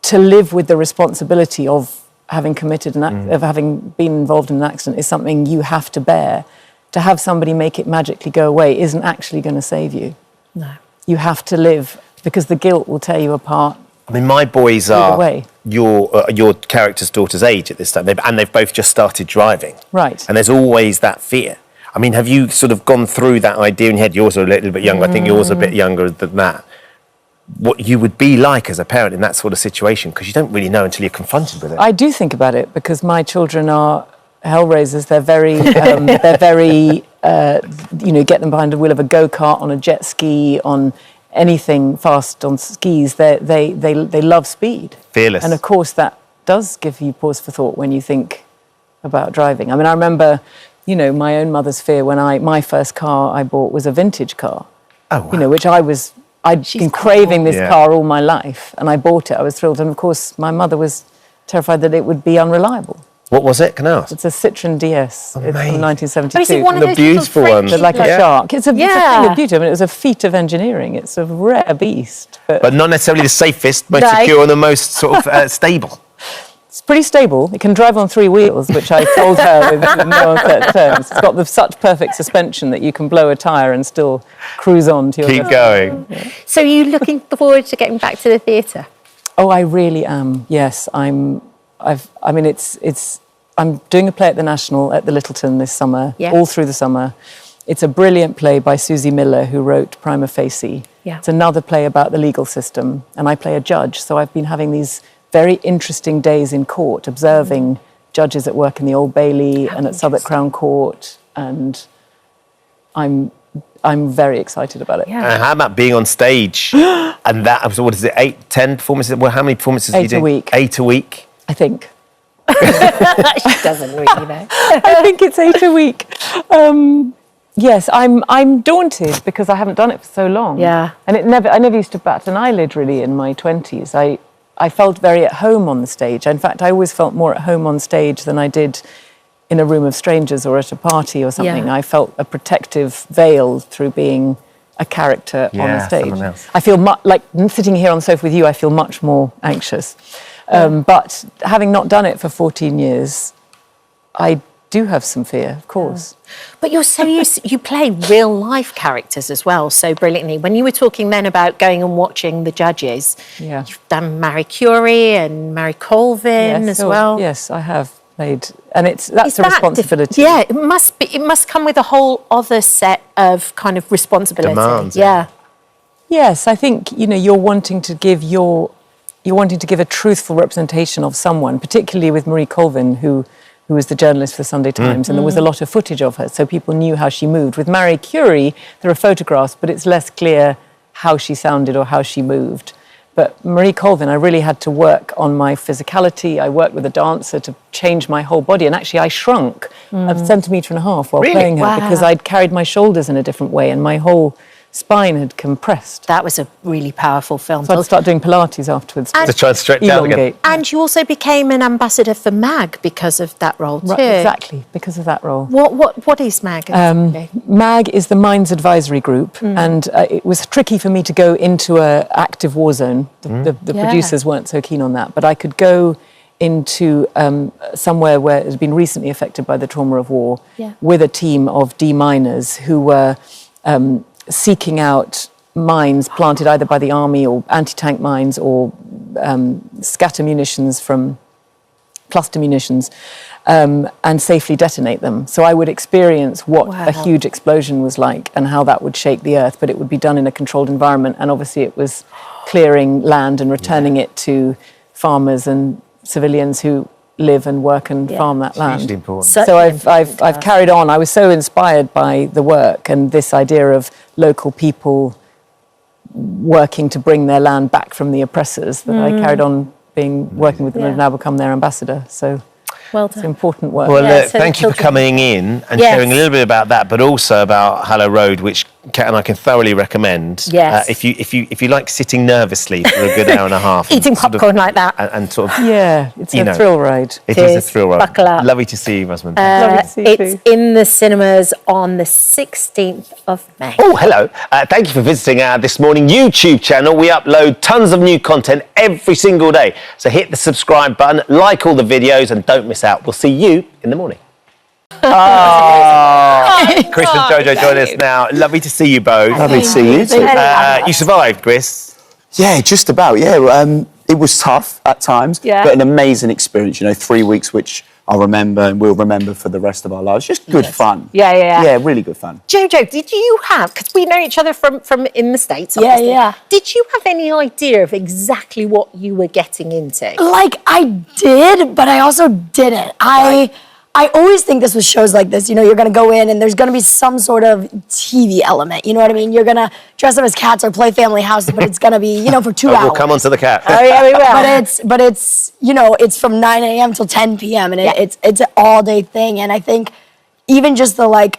To live with the responsibility of having committed of having been involved in an accident is something you have to bear. To have somebody make it magically go away isn't actually going to save you. No. You have to live, because the guilt will tear you apart. I mean, my boys are your character's daughter's age at this time, and they've both just started driving. Right. And there's always that fear. I mean, have you sort of gone through that idea in your head? You're also a little bit younger. I think yours a bit younger than that. What you would be like as a parent in that sort of situation, because you don't really know until you're confronted with it. I do think about it, because my children are hellraisers. They're very, you know, get them behind the wheel of a go-kart, on a jet ski, on anything fast on skis. They love speed. Fearless. And of course that does give you pause for thought when you think about driving. I mean, I remember, you know, my own mother's fear when my first car I bought was a vintage car. Oh, wow. You know, which I'd been craving this car all my life, and I bought it. I was thrilled. And of course, my mother was terrified that it would be unreliable. What was it? Can I ask? It's a Citroen DS. It's from 1972. Oh, is it one of those beautiful ones? Like a shark. It's a thing of beauty. I mean, it was a feat of engineering. It's a rare beast. But not necessarily the safest, most secure, and the most sort of stable. It's pretty stable. It can drive on 3 wheels, which I told her with no uncertain terms. It's got such perfect suspension that you can blow a tyre and still cruise on to your Keep going. Yeah. So are you looking forward to getting back to the theatre? Oh, I really am. Yes, I'm doing a play at the National at the Littleton this summer, all through the summer. It's a brilliant play by Susie Miller, who wrote Prima Facie. Yeah. It's another play about the legal system, and I play a judge. So I've been having these very interesting days in court, observing judges at work in the Old Bailey and at Southwark Crown Court, and I'm very excited about it. And how about being on stage? And that, what is it, 8, 10 performances? Well, how many performances do you do? 8 a week. 8 a week? I think. She doesn't really know. I think it's 8 a week. Yes, I'm daunted because I haven't done it for so long. Yeah. And I never used to bat an eyelid really in my 20s. I felt very at home on the stage. In fact, I always felt more at home on stage than I did in a room of strangers or at a party or something. Yeah. I felt a protective veil through being a character on the stage. someone else. I feel like sitting here on the sofa with you, I feel much more anxious. But having not done it for 14 years, I do have some fear, of course. But you play real life characters as well so brilliantly. When you were talking then about going and watching the judges, you've done Marie Curie and Mary Colvin as well. Yes, I have played, and that's a responsibility. Yeah, it must come with a whole other set of kind of responsibility. Demands. Yeah. Yes, I think you're wanting to give a truthful representation of someone, particularly with Marie Colvin, who was the journalist for the Sunday Times, and there was a lot of footage of her, so people knew how she moved. With Marie Curie, there are photographs, but it's less clear how she sounded or how she moved. But Marie Colvin, I really had to work on my physicality. I worked with a dancer to change my whole body, and actually I shrunk a centimetre and a half while playing her because I'd carried my shoulders in a different way, and my whole spine had compressed. That was a really powerful film. So I'd start doing Pilates afterwards. To try and stretch out again. And you also became an ambassador for MAG because of that role too. Right, exactly, because of that role. What is MAG? MAG is the Mines Advisory Group, and it was tricky for me to go into an active war zone. The producers weren't so keen on that, but I could go into somewhere where it had been recently affected by the trauma of war with a team of deminers who were seeking out mines planted either by the army or anti-tank mines or scatter munitions from cluster munitions and safely detonate them. So I would experience what a huge explosion was like and how that would shake the earth, but it would be done in a controlled environment, and obviously it was clearing land and returning it to farmers and civilians who live and work and farm that land. Hugely important. So I've carried on. I was so inspired by the work and this idea of local people working to bring their land back from the oppressors that I carried on working with them and have now become their ambassador. So well done. It's important work. Well, thank you for coming in and sharing a little bit about that, but also about Hello Road, which Kat and I can thoroughly recommend. Yes. If you like sitting nervously for a good hour and a half, Eating popcorn like that, and sort of it's a thrill ride. It is a thrill ride. Buckle up. Lovely to see you, Rosamund. It's in the cinemas on the 16th of May. Oh, hello. Thank you for visiting our This Morning YouTube channel. We upload tons of new content every single day. So hit the subscribe button, like all the videos, and don't miss out. We'll see you in the morning. Chris and Jojo join us now. Lovely to see you both. Lovely to see you too. You survived, Chris. Yeah, just about. Yeah, it was tough at times, but an amazing experience. 3 weeks which I'll remember and we'll remember for the rest of our lives. Just good fun. Yeah, really good fun. Jojo, did you have, because we know each other from in the States, obviously. Did you have any idea of exactly what you were getting into? Like, I did, but I also didn't. I always think this with shows like this, you're going to go in and there's going to be some sort of TV element, you know what I mean? You're going to dress up as cats or play family house, but it's going to be, for 2 hours. We'll come on to the cat. Oh, yeah, we will. But it's it's from 9 a.m. till 10 p.m. and it's an all-day thing. And I think even just the,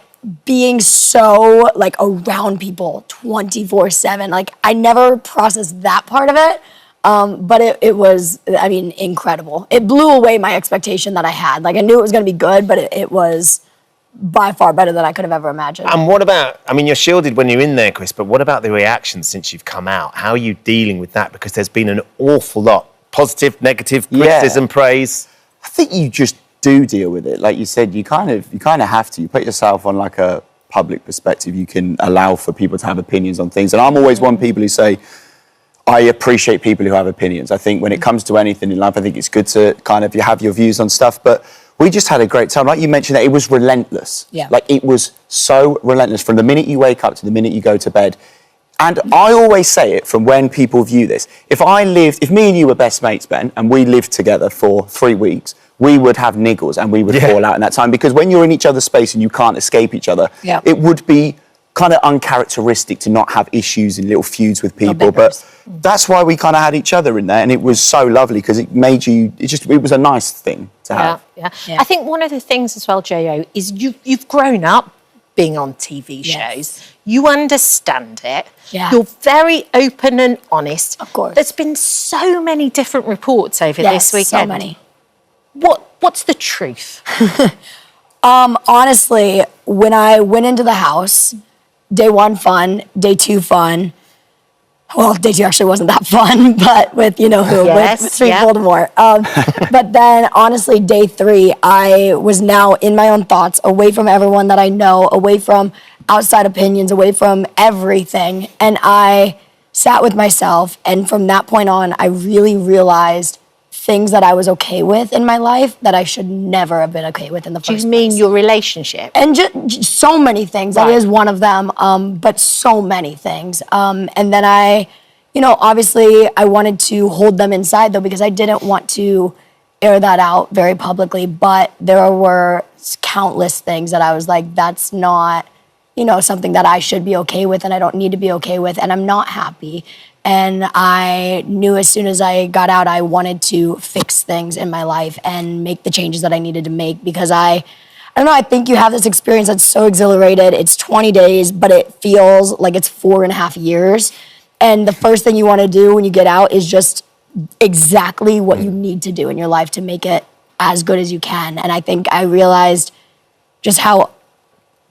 being so, around people 24/7, I never processed that part of it. But it was, incredible. It blew away my expectation that I had. I knew it was going to be good, but it was by far better than I could have ever imagined. And what about, you're shielded when you're in there, Chris, but what about the reactions since you've come out? How are you dealing with that? Because there's been an awful lot. Positive, negative, criticism, praise. I think you just do deal with it. Like you said, you kind of have to. You put yourself on a public perspective. You can allow for people to have opinions on things. And I'm always one people who say, I appreciate people who have opinions. I think when it comes to anything in life, I think it's good to you have your views on stuff. But we just had a great time. Like you mentioned, that it was relentless. Yeah. It was so relentless from the minute you wake up to the minute you go to bed. And I always say it from when people view this. If me and you were best mates, Ben, and we lived together for 3 weeks, we would have niggles and we would fall out in that time. Because when you're in each other's space and you can't escape each other, it would be kind of uncharacteristic to not have issues and little feuds with people, but that's why we kind of had each other in there, and it was so lovely because it made you. It was a nice thing to have. Yeah. I think one of the things as well, Jo, is you've grown up being on TV shows. You understand it. Yeah. You're very open and honest. Of course. There's been so many different reports over this weekend. So many. What's the truth? Honestly, when I went into the house. Day 1 fun, day 2 fun. Well, day 2 actually wasn't that fun, but with with Sweet Voldemort. But then honestly, day 3, I was now in my own thoughts, away from everyone that I know, away from outside opinions, away from everything. And I sat with myself, and from that point on, I really realized things that I was okay with in my life that I should never have been okay with in the first place. Do you mean your relationship? And just so many things. That is one of them, but so many things. And then I, obviously I wanted to hold them inside though because I didn't want to air that out very publicly, but there were countless things that I was like, that's not, something that I should be okay with and I don't need to be okay with and I'm not happy. And I knew as soon as I got out, I wanted to fix things in my life and make the changes that I needed to make because I don't know, I think you have this experience that's so exhilarated. It's 20 days, but it feels like it's 4.5 years. And the first thing you want to do when you get out is just exactly what you need to do in your life to make it as good as you can. And I think I realized just how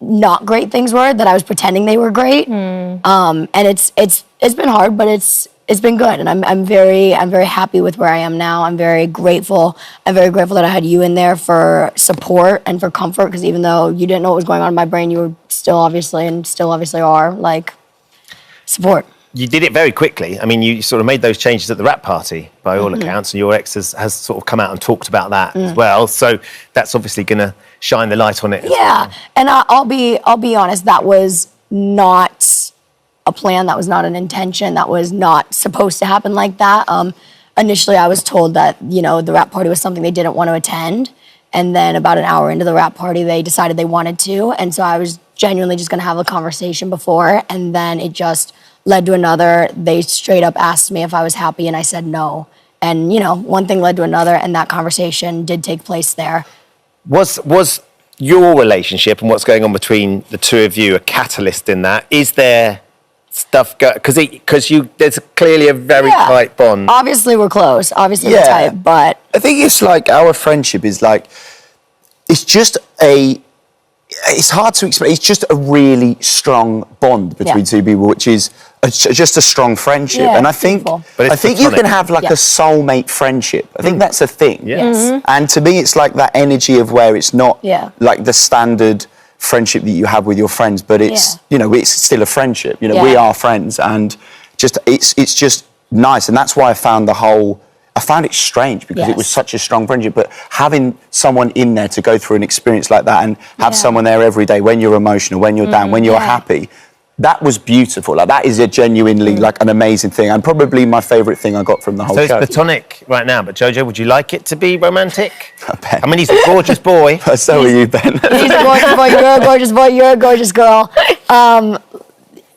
not great things were, that I was pretending they were great. And it's been hard, but it's been good, and I'm very happy with where I am now. I'm very grateful. I'm very grateful that I had you in there for support and for comfort, because even though you didn't know what was going on in my brain, you were still obviously are support. You did it very quickly. You sort of made those changes at the wrap party, by all accounts, and your ex has sort of come out and talked about that as well. So that's obviously going to shine the light on it. Yeah, and I'll be honest. That was not a plan. That was not an intention. That was not supposed to happen like that. Initially, I was told that the wrap party was something they didn't want to attend, and then about an hour into the wrap party, they decided they wanted to, and so I was genuinely just going to have a conversation before, and then it just led to another. They straight up asked me if I was happy, and I said no. And one thing led to another, and that conversation did take place there. Was your relationship and what's going on between the two of you a catalyst in that? Is there stuff because there's clearly a very tight bond? Obviously, we're close. Obviously, we're tight, but I think it's like our friendship is like it's just it's hard to explain. It's just a really strong bond between two people, which is just a strong friendship. And I think you can have like a soulmate friendship. I think that's a thing. Yes. And to me, it's like that energy of where it's not like the standard friendship that you have with your friends, but it's it's still a friendship. We are friends, and it's just nice. And that's why I found it strange because it was such a strong friendship, but having someone in there to go through an experience like that and have someone there every day when you're emotional, when you're down, when you're happy, that was beautiful. Like that is a genuinely like an amazing thing, and probably my favourite thing I got from the whole show. So it's platonic right now, but Jojo, would you like it to be romantic? I mean, he's a gorgeous boy. So are you, Ben. He's a gorgeous boy, you're a gorgeous boy, you're a gorgeous girl.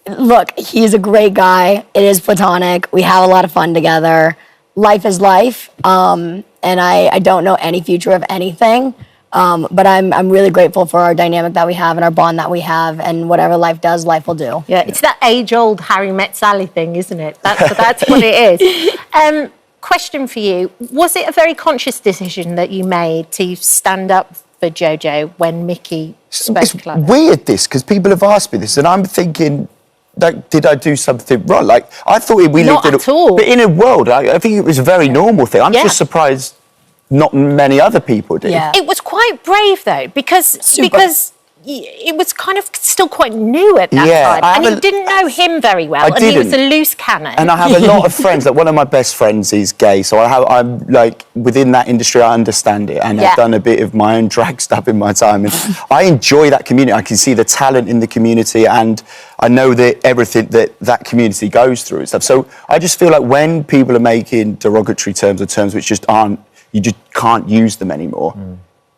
Look, he's a great guy. It is platonic. We have a lot of fun together. Life is life, and I don't know any future of anything, but I'm really grateful for our dynamic that we have and our bond that we have, and whatever life does, life will do. Yeah, it's that age-old Harry met Sally thing, isn't it? That's what it is. Question for you: was it a very conscious decision that you made to stand up for Jojo when Mickey spoke It's like that? weird this because people have asked me this, and I'm thinking, like, did I do something wrong? Like, I thought we Not lived at all. But in a world, I think it was a very normal thing. I'm just surprised not many other people did. It was quite brave though, because it was kind of still quite new at that time, and you didn't know him very well, and he was a loose cannon. And I have a lot of friends. Like one of my best friends is gay, so I'm like within that industry. I understand it, and I've done a bit of my own drag stuff in my time, and I enjoy that community. I can see the talent in the community, and I know that everything that community goes through and stuff. So I just feel like when people are making derogatory terms or terms which just aren't, you just can't use them anymore.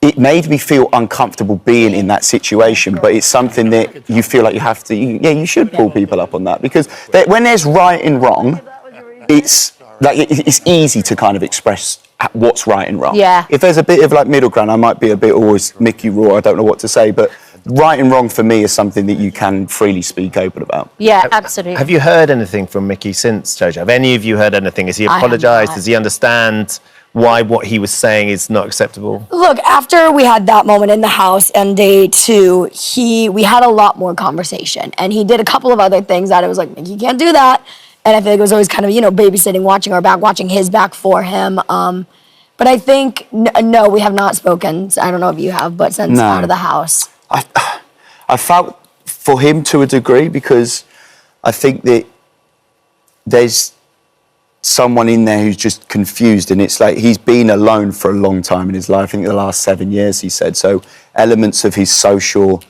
It made me feel uncomfortable being in that situation, but it's something that you feel like you have to, you should pull people up on that, because when there's right and wrong, it's like it's easy to kind of express what's right and wrong. Yeah. If there's a bit of like middle ground, I might be a bit always Mickey raw, I don't know what to say, but right and wrong for me is something that you can freely speak open about. Yeah, absolutely. Have you heard anything from Mickey since, Jojo? Have any of you heard anything? Has he apologised? Does he understand why what he was saying is not acceptable? Look, after we had that moment in the house and day 2, we had a lot more conversation, and he did a couple of other things that it was like, you can't do that. And I feel like it was always kind of, babysitting, watching our back, watching his back for him. But I think, no, we have not spoken. I don't know if you have, but since out of the house. I felt for him to a degree, because I think that there's someone in there who's just confused, and it's like he's been alone for a long time in his life. I think the last 7 years, he said. So elements of his social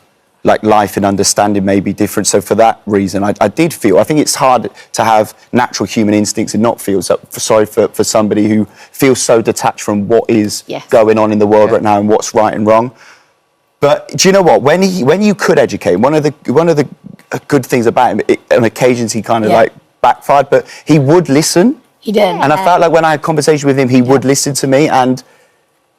life and understanding may be different. So for that reason, I did feel, I think it's hard to have natural human instincts and not feel sorry for somebody who feels so detached from what is going on in the world right now and what's right and wrong. But do you know what? When you could educate, one of the good things about him, on occasions he kind of backfired, but he would listen. He did. And I felt like when I had conversation with him, he would listen to me, and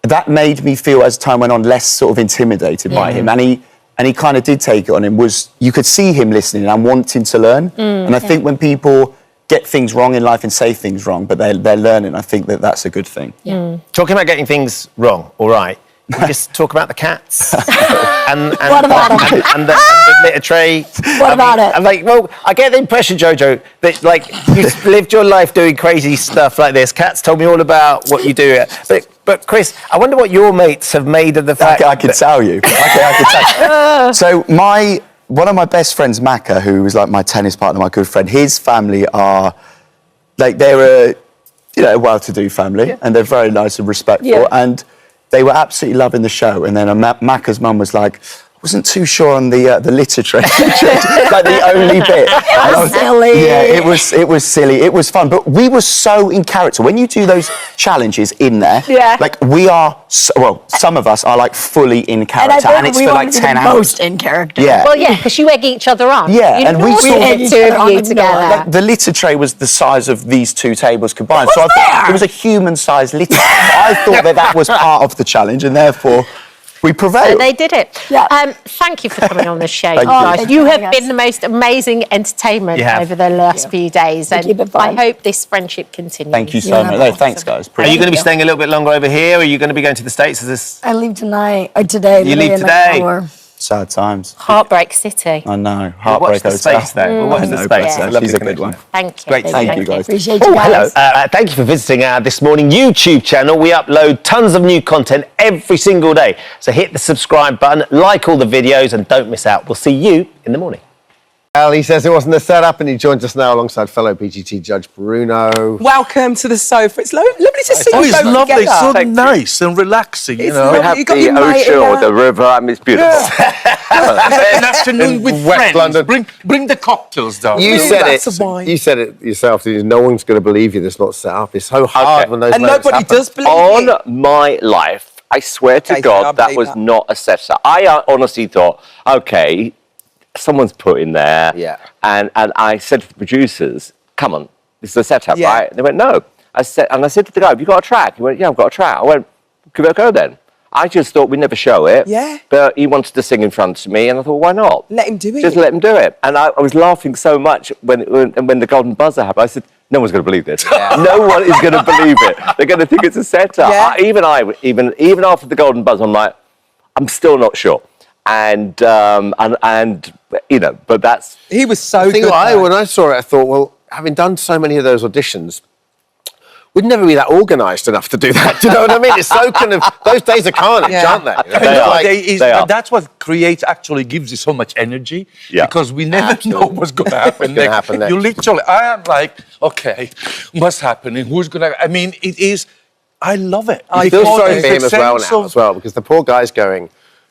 that made me feel, as time went on, less sort of intimidated by him. And he kind of did take it on him. You could see him listening and wanting to learn. And I think when people get things wrong in life and say things wrong, but they're learning, I think that's a good thing. Talking about getting things wrong, all right. We just talk about the cats and the litter tray. What about it? I'm like, well, I get the impression, Jojo, that you've lived your life doing crazy stuff like this. Cats told me all about what you do. But Chris, I wonder what your mates have made of the fact. I can tell you. I can tell you. So one of my best friends, Macca, who was like my tennis partner, my good friend, his family are they're a well-to-do family, and they're very nice and respectful, and they were absolutely loving the show. And then Macca's mum was like, I wasn't too sure on the litter tray. Like the only bit. Silly. Yeah, it was silly. It was fun. But we were so in character. When you do those challenges in there, we are, some of us are like fully in character. And it's for like 10 hours. Most in character. Yeah. Well, yeah, because you egg each other on. Yeah, and we saw the two of you together. The litter tray was the size of these 2 tables combined. So I thought it was a human-sized litter. I thought that was part of the challenge, and therefore We prevailed. So they did it. Thank you for coming on the show, Thank guys. you. You have been the most amazing entertainment over the last few days, and I hope this friendship continues. Thank you so much. No, thanks, guys. Are you going to be staying a little bit longer over here? Or are you going to be going to the States? Is this? I leave tonight, or today. You leave today? Sad times. Heartbreak City. I know. We'll Heartbreak watch the Hotel. space, though. We'll watch the space. Yeah. She's a good one. Thank you. Great. Thank you, guys. Appreciate you guys. Hello. Thank you for visiting our This Morning YouTube channel. We upload tons of new content every single day. So hit the subscribe button, like all the videos, and don't miss out. We'll see you in the morning. Well, he says it wasn't a setup, and he joins us now alongside fellow BGT judge Bruno. Welcome to the sofa. It's lovely to see you it's both lovely, together. so nice and relaxing, you It's know. lovely. We have You got your mate in there. the river, and it's beautiful. Yeah. An afternoon with West friends. London. Bring the cocktails down. You said That's a wine. it. You said it yourself. No one's going to believe you. That's not set up. It's so hard when those And moments nobody happen. does believe it. My life, I swear to Okay, I God, that believe was that. not a setup. I honestly thought, okay, someone's put in there. Yeah. And I said to the producers, come on, this is a setup, Yeah. right? They went, no. I said to the guy, have you got a track? He went, yeah, I've got a track. I went, give it a go then. I just thought we'd never show it. Yeah. But he wanted to sing in front of me, and I thought, why not? Let him do it. Just let him do it. And I was laughing so much when the golden buzzer happened. I said, no one's going to believe this. No one is going to believe it. They're going to think it's a setup. Yeah. Even after the golden buzzer, I'm like, I'm still not sure. And you know, but that's. He was so I think good. when I saw it, I thought, well, having done so many of those auditions, we'd never be that organised enough to do that. Do you know what I mean? It's so kind of those days are carnage, aren't they? They are. That's what creates, actually gives you so much energy. Yeah. Because we never know what's going to happen gonna next. happen next. You literally, I am like, okay, what's happening? Who's going to, I mean, it is, I love it. I feel sorry for him It's as a well sense now, of- as well, because the poor guy's going,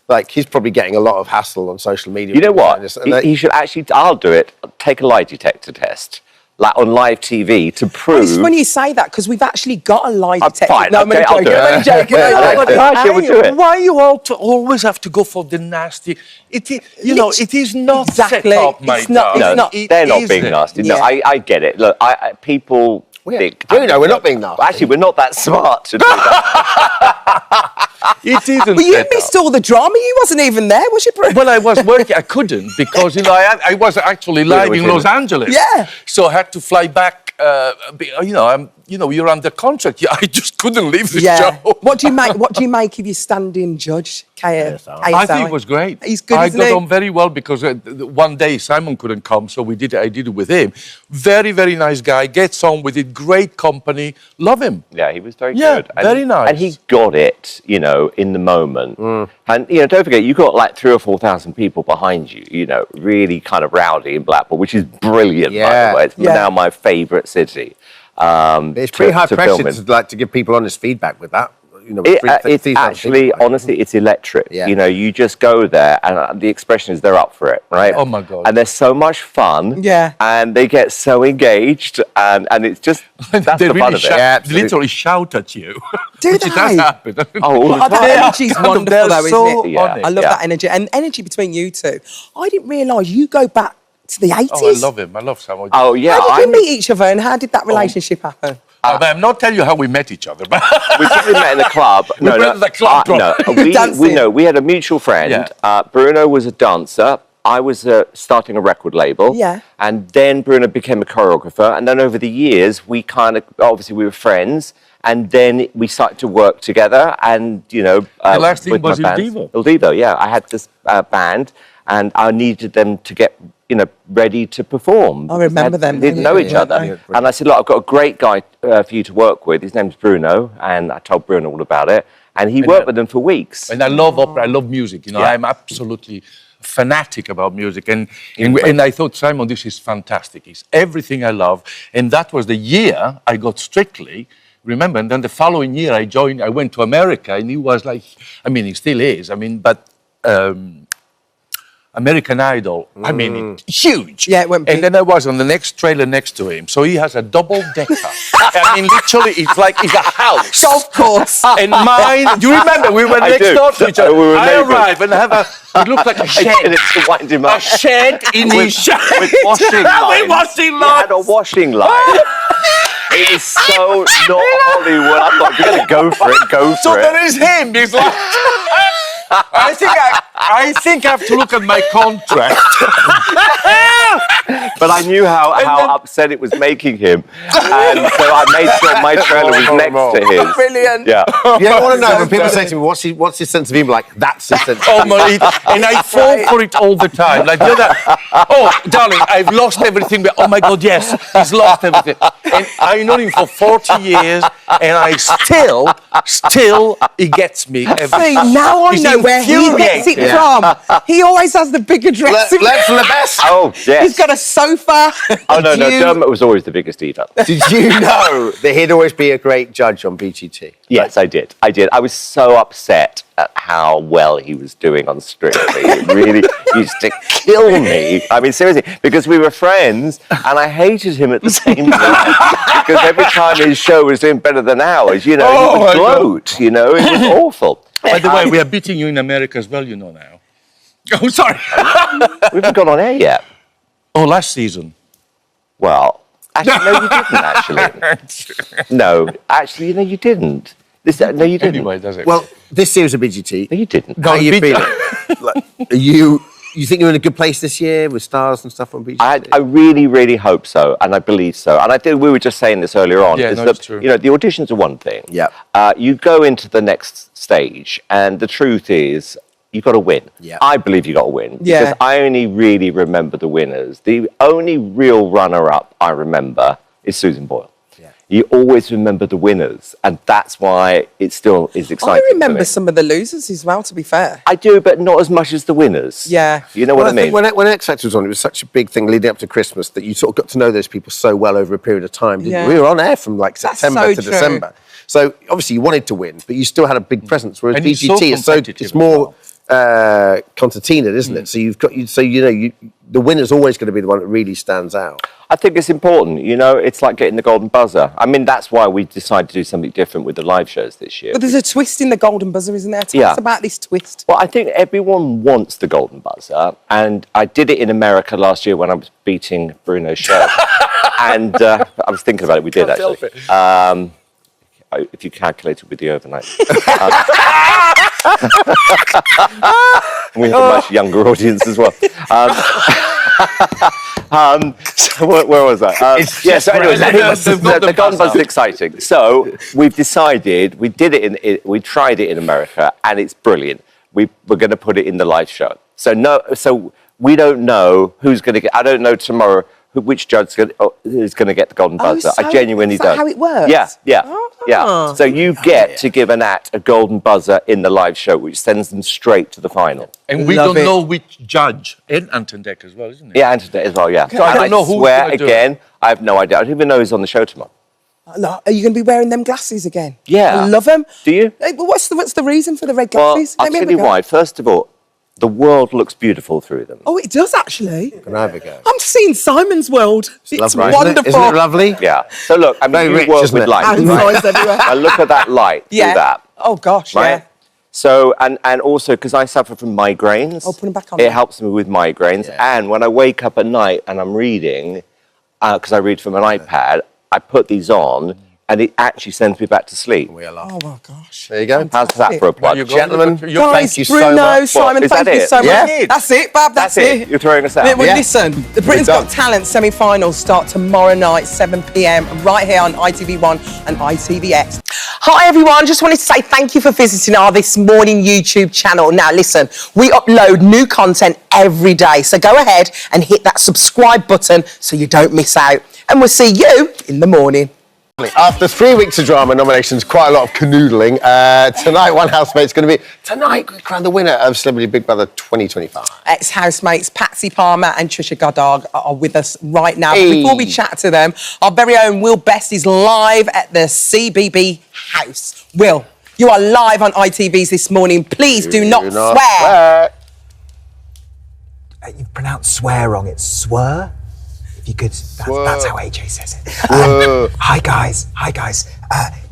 like, he's probably getting a lot of hassle on social media. You know what? And He should actually. I'll do it. Take a lie detector test, like on live TV, to prove. It's funny you say that because we've actually got a lie detector. fine, No, I'm okay, I'll only do joking. it. I'm only joking. I will do it. Why you all always have to go for the nasty? It is, you know, it is not Exactly. set up, my It's not- darling. No, It they're not isn't. being nasty. No, Yeah. I get it. Look, people think. Bruno, we're not being nasty. Actually, we're not that smart to do that. It isn't. Well, you set up. missed all the drama. You wasn't even there, was you, Bruce? Well, I was working. I couldn't because, you know, I was actually live was in in Los it. Angeles. Yeah. So I had to fly back. You know, you're under contract. Yeah, I just couldn't leave the show. What do you make? What do you make of your stand-in judge, I think it was great. He's good, I isn't got he? on very well because one day Simon couldn't come, so I did it with him. Very, very nice guy. Gets on with it. Great company. Love him. Yeah, he was very Yeah, good. And, very nice. And he got it, you know, in the moment. And, you know, don't forget, you've got like 3,000 or 4,000 people behind you, you know, really kind of rowdy in Blackpool, which is brilliant, by Yeah. the way. It's now my favourite city. It's pretty high to pressure film in. to give people honest feedback with that. You know, It's actually, honestly, it's electric. Yeah. You know, you just go there and the expression is they're up for it, right? Oh, my God. And they're so much fun. Yeah. And they get so engaged and it's just, that's They the fun really of it. literally shout at you. Do Which they? it does happen. all the That time. energy's wonderful, They're though, so isn't it? Yeah. on it. I love Yeah. that energy and energy between you two. I didn't realise you go back to the 80s. Oh, I love him. I love Simon. Oh, yeah. How did you meet each other and how did that relationship happen? I'm not telling you how we met each other, but We probably met in the club. We met in the club, no. Dancing. We had a mutual friend. Yeah. Bruno was a dancer. I was starting a record label. Yeah. And then Bruno became a choreographer. And then over the years, we kind of, obviously we were friends. And then we started to work together. And, you know. The last thing with my was Il bands. Divo. Il Divo, yeah. I had this band and I needed them to get, you know, ready to perform. I remember them. They didn't know each other. And I said, look, I've got a great guy for you to work with. His name's Bruno. And I told Bruno all about it. And he worked with them for weeks. And I love opera. I love music. You know, Yeah. I'm absolutely fanatic about music. And I thought, Simon, this is fantastic. It's everything I love. And that was the year I got Strictly. Remember, and then the following year I went to America, and he was like, I mean, he still is. I mean, but American Idol, I mean, huge. Yeah, it went big. And then I was on the next trailer next to him. So he has a double decker. I mean, literally, it's like it's a house. Golf course. And mine, do you remember? We were I next do. door to each other. We were I neighbours. arrived and it looked like a I shed. did it to wind him up. A shed in his shed. With washing lines. With washing He lines. had a washing line. It is so not Hollywood. I'm like, you're going to go for it, go for So it. there is him. He's like, I think I have to look at my contract. But I knew how upset it was making him, and so I made sure my trailer was next to his. Brilliant. Yeah. You ever want to know when people say to me, "What's his sense of humour?" Like, that's his sense. Oh my! And I fall for it all the time. Like the other, oh darling, I've lost everything. But oh my God, yes, he's lost everything. And I've known him for 40 years, and I still, he gets me. See, now I know where he gets it from. He always has the bigger dressing room. Let's the best. Oh yes. He's got a sofa. Oh no, Dermot was always the biggest eater. Did you know that he'd always be a great judge on BGT? Yes, I did. I was so upset at how well he was doing on Strictly. It really used to kill me. I mean, seriously, because we were friends and I hated him at the same time. Because every time his show was doing better than ours, you know, he would gloat, you know, it was awful. By the way, we are beating you in America as well, you know now. Oh, sorry. We haven't gone on air yet. Oh, last season. Well, actually, no, you didn't, actually. No, actually, no, you didn't. No, you didn't. Anyway, does it? Well, this series of BGT. No, you didn't. How are you feeling? You think you're in a good place this year with stars and stuff on BGT? I really, really hope so, and I believe so. And we were just saying this earlier on. Yeah, is no, that, it's true. You know, the auditions are one thing. Yeah. You go into the next stage, and the truth is, you've got to win. Yeah. I believe you've got to win. Yeah. Because I only really remember the winners. The only real runner-up I remember is Susan Boyle. Yeah. You always remember the winners, and that's why it still is exciting. I remember some of the losers as well, to be fair. I do, but not as much as the winners. Yeah. You know what I mean? Think when X Factor was on, it was such a big thing leading up to Christmas that you sort of got to know those people so well over a period of time. Didn't you? We were on air from like September to December. So obviously you wanted to win, but you still had a big presence. Whereas And BGT it's more concertina, isn't it? So the winner's always going to be the one that really stands out. I think it's important, you know, it's like getting the golden buzzer. I mean, that's why we decided to do something different with the live shows this year. But there's a twist in the golden buzzer, isn't there? Tell us about this twist. Well, I think everyone wants the golden buzzer, and I did it in America last year when I was beating Bruno's show. And I was thinking about it, we did actually. If you calculate it with the overnight. We have a much younger audience as well. So where was that? So anyway, the golden buzzer is exciting. So we've decided, we tried it in America, and it's brilliant. We're going to put it in the live show. So we don't know who's going to get. I don't know tomorrow which judge is going to get the golden buzzer. So I genuinely don't. Is that how it works? Yeah. So you get to give an act a golden buzzer in the live show, which sends them straight to the final. And we don't know which judge. And Anton Deck as well, isn't it? Yeah, Anton Deck as well, yeah. So I don't know who's swear gonna do again, it. I have no idea. I don't even know who's on the show tomorrow. No, are you going to be wearing them glasses again? Yeah. I love them. Do you? Hey, but what's the reason for the red Well, glasses? I'll tell you why. First of all, the world looks beautiful through them. Oh, it does actually. Can I have a go? I'm seeing Simon's world. It's lovely, wonderful. Isn't it lovely? Yeah. So look, I mean, Very you rich, work isn't with it? light. And noise everywhere. And look at that light through that. Oh gosh, Right? yeah. So, and also, because I suffer from migraines, Oh, put them back on. it helps me with migraines. And when I wake up at night and I'm reading, because I read from an iPad, I put these on, and it actually sends me back to sleep. Oh my gosh. There you go. How's that for a plug? Gentlemen, Guys, thank you Bruno, so much. Simon, Is thank that you it? so much. Yeah. That's it, Bab. That's it. You're throwing us out. Well, listen, the Britain's Got Talent semi-finals start tomorrow night, 7 p.m, right here on ITV1 and ITVX. Hi everyone, just wanted to say thank you for visiting our This Morning YouTube channel. Now listen, we upload new content every day, so go ahead and hit that subscribe button so you don't miss out. And we'll see you in the morning. After 3 weeks of drama nominations, quite a lot of canoodling. Tonight, one housemate's going to be... Tonight, we crown the winner of Celebrity Big Brother 2025. Ex-housemates Patsy Palmer and Trisha Goddard are with us right now. Hey. Before we chat to them, our very own Will Best is live at the CBB house. Will, you are live on ITV's This Morning. Please do not swear. You've pronounced swear wrong. It's swur. If you could, that's how AJ says it. Hi guys.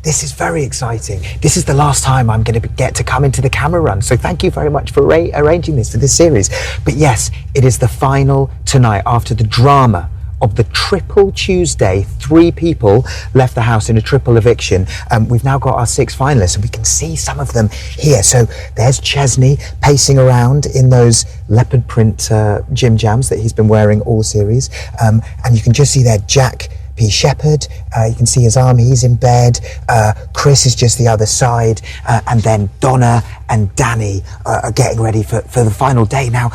This is very exciting. This is the last time I'm going to get to come into the camera run. So thank you very much for arranging this for this series. But yes, it is the final tonight after the drama of the triple Tuesday. 3 people left the house in a triple eviction. We've now got our 6 finalists, and we can see some of them here. So there's Chesney pacing around in those leopard print gym jams that he's been wearing all series. And you can just see there Jack P. Shephard, you can see his arm, he's in bed. Chris is just the other side. And then Donna and Danny are getting ready for the final day. Now,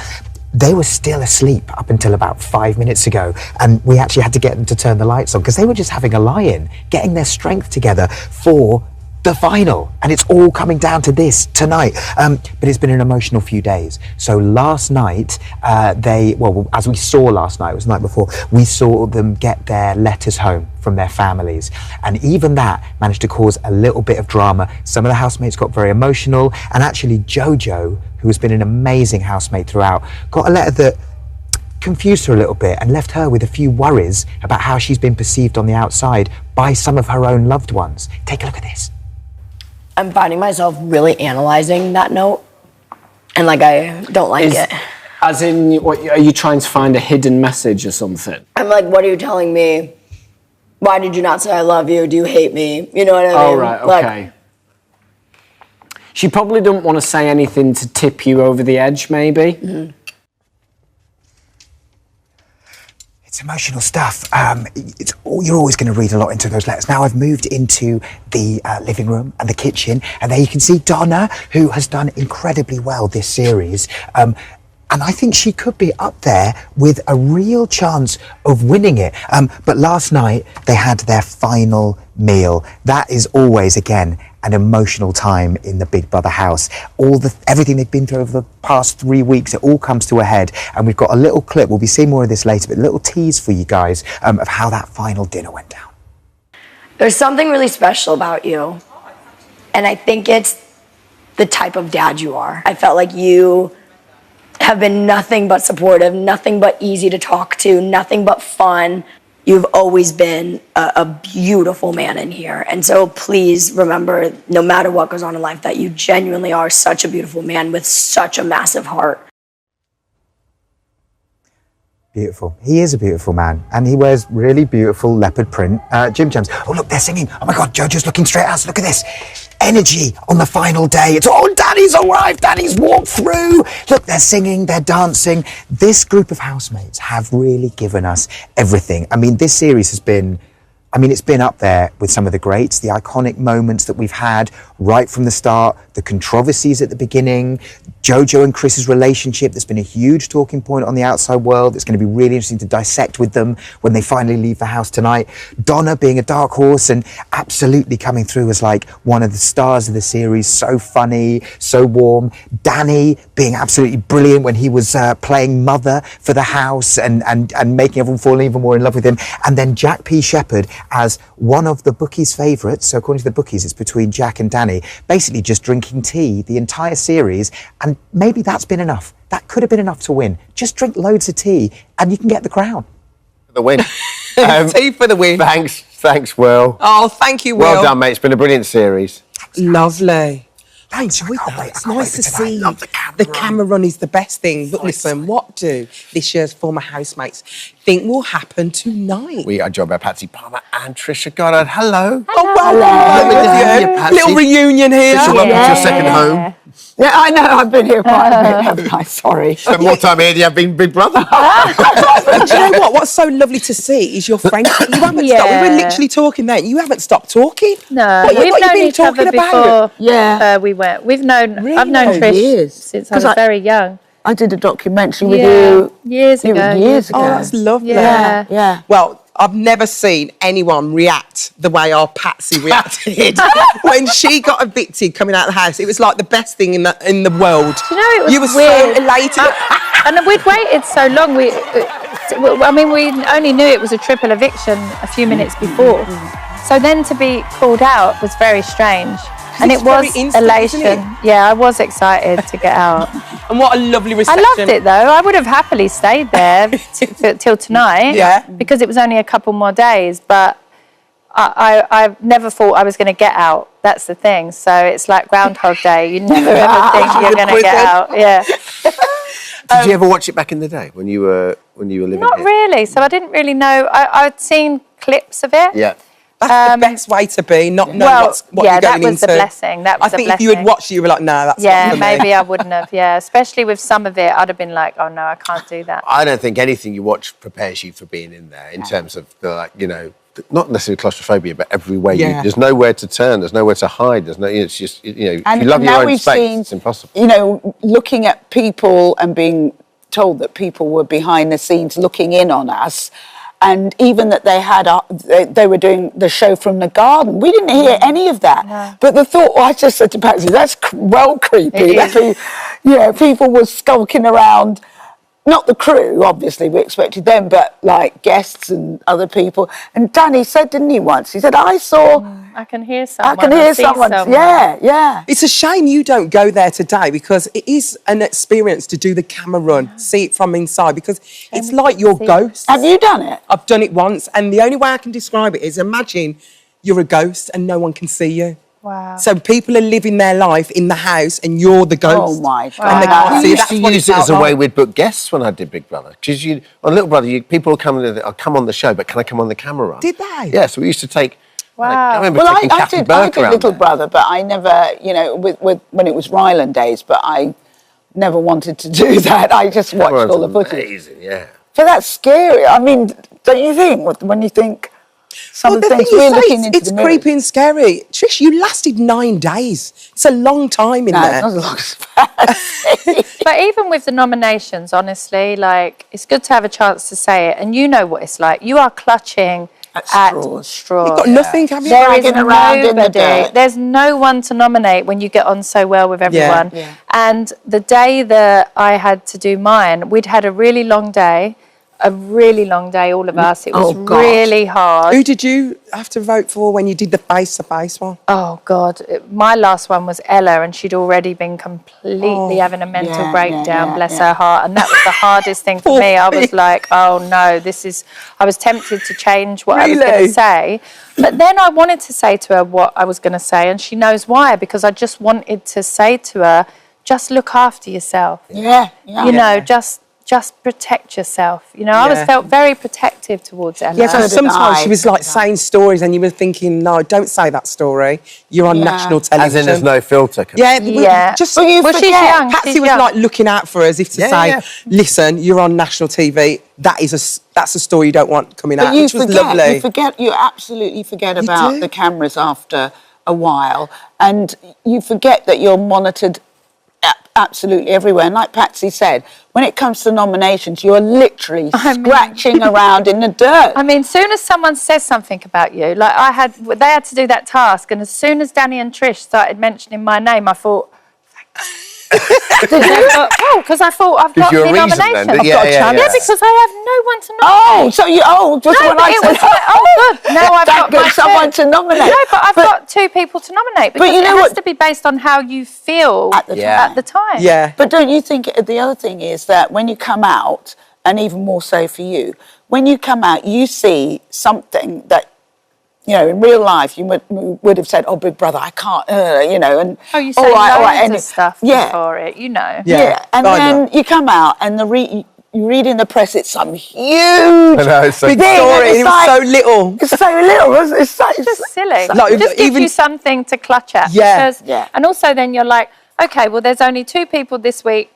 they were still asleep up until about 5 minutes ago, and we actually had to get them to turn the lights on because they were just having a lie-in, getting their strength together for the final, and it's all coming down to this tonight. But it's been an emotional few days. So last night, as we saw last night, it was the night before, we saw them get their letters home from their families, and even that managed to cause a little bit of drama. Some of the housemates got very emotional, and actually Jojo, who has been an amazing housemate throughout, got a letter that confused her a little bit and left her with a few worries about how she's been perceived on the outside by some of her own loved ones. Take a look at this. I'm finding myself really analyzing that note, and I don't like it. As in, what, are you trying to find a hidden message or something? I'm like, what are you telling me? Why did you not say I love you? Do you hate me? You know what I mean? Oh, right, okay. She probably didn't want to say anything to tip you over the edge, maybe. Mm-hmm. It's emotional stuff. You're always going to read a lot into those letters. Now I've moved into the living room and the kitchen, and there you can see Donna, who has done incredibly well this series. And I think she could be up there with a real chance of winning it. But last night they had their final meal. That is always, again, an emotional time in the Big Brother house. Everything they've been through over the past 3 weeks, it all comes to a head. And we've got a little clip, we'll be seeing more of this later, but a little tease for you guys of how that final dinner went down. There's something really special about you, and I think it's the type of dad you are. I felt like you have been nothing but supportive, nothing but easy to talk to, nothing but fun. You've always been a beautiful man in here. And so please remember, no matter what goes on in life, that you genuinely are such a beautiful man with such a massive heart. Beautiful. He is a beautiful man, and he wears really beautiful leopard print gym jams. Oh, look, they're singing. Oh my God, Jojo's looking straight at us. Look at this. Energy on the final day. It's, oh, Danny's arrived. Danny's walked through. Look, they're singing, they're dancing. This group of housemates have really given us everything. I mean, this series has been, it's been up there with some of the greats, the iconic moments that we've had right from the start, the controversies at the beginning, Jojo and Chris's relationship that's been a huge talking point on the outside world. It's going to be really interesting to dissect with them when they finally leave the house tonight. Donna being a dark horse and absolutely coming through as one of the stars of the series, so funny, so warm. Danny being absolutely brilliant when he was playing mother for the house and making everyone fall even more in love with him. And then Jack P. Shephard as one of the bookies' favourites. So according to the bookies, it's between Jack and Danny, basically just drinking tea the entire series, and maybe that's been enough. That could have been enough to win. Just drink loads of tea and you can get the crown. The win. Tea for the win. Thanks, Will. Oh, thank you, Will. Well done, mate. It's been a brilliant series. Lovely. Thanks, with that. It's nice to see the camera run is the best thing. But listen, what do this year's former housemates think will happen tonight? We are joined by Patsy Palmer and Trisha Goddard. Hello. Oh, well, little reunion here. Trisha, welcome to your second home. Yeah, I know. I've been here quite a bit, haven't I? Sorry. Spent more time here than you have been Big Brother. Do you know what? What's so lovely to see is your friends. You haven't stopped. We were literally talking then. You haven't stopped talking. No, what we've you known been each other talking about? before. We've known. I've known Trish years. since I was very young. I did a documentary with you years ago. Years ago. Oh, that's lovely. Yeah. Well, I've never seen anyone react the way our Patsy reacted when she got evicted coming out of the house. It was like the best thing in the world. Do you know, it was you were weird. so elated. And we'd waited so long. We only knew it was a triple eviction a few minutes before. So then to be called out was very strange. And it was elation. Yeah, I was excited to get out. And what a lovely reception. I loved it though. I would have happily stayed there till tonight. Yeah. Because it was only a couple more days. But I never thought I was going to get out. That's the thing. So it's like Groundhog Day. You never ever think you're going to get out. Yeah. Did you ever watch it back in the day when you were living Not here? really. So I didn't really know. I'd seen clips of it. Yeah. That's the best way to be, not know what you're going that was into. the blessing. That was I think if you had watched it, you were like, no, that's not for me. maybe I wouldn't have. Yeah, especially with some of it, I'd have been like, oh no, I can't do that. I don't think anything you watch prepares you for being in there in terms of the, like, you know, not necessarily claustrophobia, but everywhere there's nowhere to turn, there's nowhere to hide, there's no, it's just, you know, if you love your own space, it's impossible. You know, looking at people and being told that people were behind the scenes looking in on us. And even that they were doing the show from the garden. We didn't hear any of that. No. But the thought, I just said to Patsy, that's well creepy. People were skulking around. Not the crew, obviously, we expected them, but like guests and other people. And Danny said, didn't he once? He said, I saw... I can hear someone. I can hear someone. Yeah. It's a shame you don't go there today because it is an experience to do the camera run, see it from inside, because it's like your ghost. Have you done it? I've done it once, and the only way I can describe it is imagine you're a ghost and no one can see you. Wow. So people are living their life in the house and you're the ghost. Oh my God. And they can't see. I That's used what to it's use it as a way like. we'd book guests when I did Big Brother. Because on Little Brother, people would come and I'll come on the show, but can I come on the camera run? Did they? Yeah, so we used to take... Wow. I remember Well, taking I Captain did Burke around Little there. Brother, but I never, you know, when it was Ryland days, but I never wanted to do that. I just watched all the footage. Amazing, yeah. But that's scary. I mean, don't you think, when you think some of the things we're looking into it's the mirrors? creepy and scary. Trish, you lasted 9 days. It's a long time in there. No, it's not as long as But even with the nominations, honestly, like, it's good to have a chance to say it. And you know what it's like. You are clutching at straws. You've got nothing, have you? There is Dragging around in the nobody. dirt. There's no one to nominate when you get on so well with everyone. Yeah. And the day that I had to do mine, we'd had a really long day, all of us. It was really hard. Who did you have to vote for when you did the face-to-face one? Oh, God. My last one was Ella, and she'd already been completely having a mental breakdown, bless her heart. And that was the hardest thing for me. I was like, oh, no, I was tempted to change what I was going to say. But then I wanted to say to her what I was going to say, and she knows why, because I just wanted to say to her, just look after yourself. You know, just protect yourself. You know, I always felt very protective towards Ella. Yeah, so sometimes she was like saying stories and you were thinking, no, don't say that story. You're on national television. As in there's no filter. Just Well, you forget. she's young. Patsy She's was young. like looking out for us if to say, listen, you're on national TV. That's a story you don't want coming out, which was lovely. You absolutely forget You about do. the cameras after a while, and you forget that you're monitored absolutely everywhere. And like Patsy said, when it comes to nominations, you're literally scratching around in the dirt. I mean, soon as someone says something about you, like they had to do that task, and as soon as Danny and Trish started mentioning my name, I thought, because I thought I've got the nomination. Then, Yeah, because I have no one to nominate. Just when I said, good. Now I've got someone to nominate. No, but I've got 2 people to nominate. Because you know it has to be based on how you feel at the time. Yeah. But don't you think the other thing is that when you come out, and even more so for you, when you come out, you see something that, you know, in real life, you would have said, "Oh, Big Brother, I can't," you know, and you say loads of stuff before it, you know. Yeah, and then you come out, and you read in the press it's some huge big story. It was so little. It's so little. It's just silly. Like, It just gives you something to clutch at. Yeah. Because, and also then you're like, okay, well, there's only 2 people this week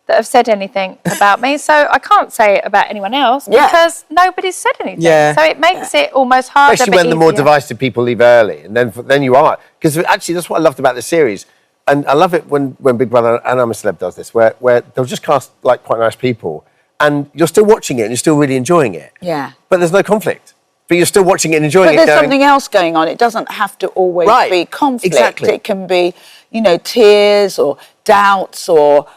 that have said anything about me, so I can't say it about anyone else because nobody's said anything. Yeah. So it makes it almost harder. Especially when the more divisive people leave early, and then you are. Because actually, that's what I loved about the series, and I love it when Big Brother and I'm a Celeb does this, where they'll just cast like quite nice people, and you're still watching it and you're still really enjoying it. Yeah. But there's no conflict. But you're still watching it and enjoying it. But there's something else going on. It doesn't have to always be conflict. Exactly. It can be, you know, tears or doubts or,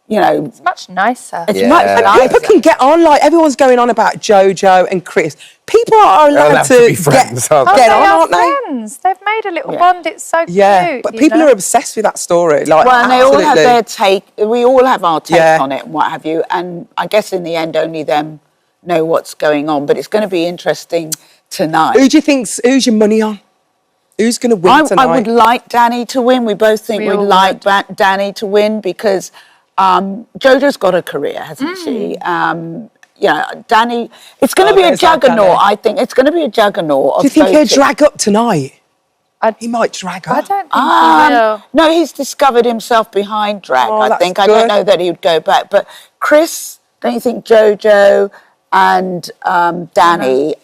you know... It's much nicer. It's much nicer. People can get on, like, everyone's going on about Jojo and Chris. People are allowed to be friends, aren't they? get they on, are aren't they? friends. They've made a little bond. It's so cute. But people are obsessed with that story. Like, well, and they all have absolutely. their take. We all have our take on it and what have you. And I guess in the end, only them know what's going on. But it's going to be interesting tonight. Who do you think's, who's your money on? Who's going to win tonight? I would like Danny to win. We both think we'd like Danny to win because Jojo's got a career, hasn't she? Danny, it's going to be a juggernaut, I think. It's going to be a juggernaut. Do you think he'll drag up tonight? He might drag up. I don't think he will. No, he's discovered himself behind drag, I think. I don't know that he would go back. But Chris, don't you think Jojo and Danny,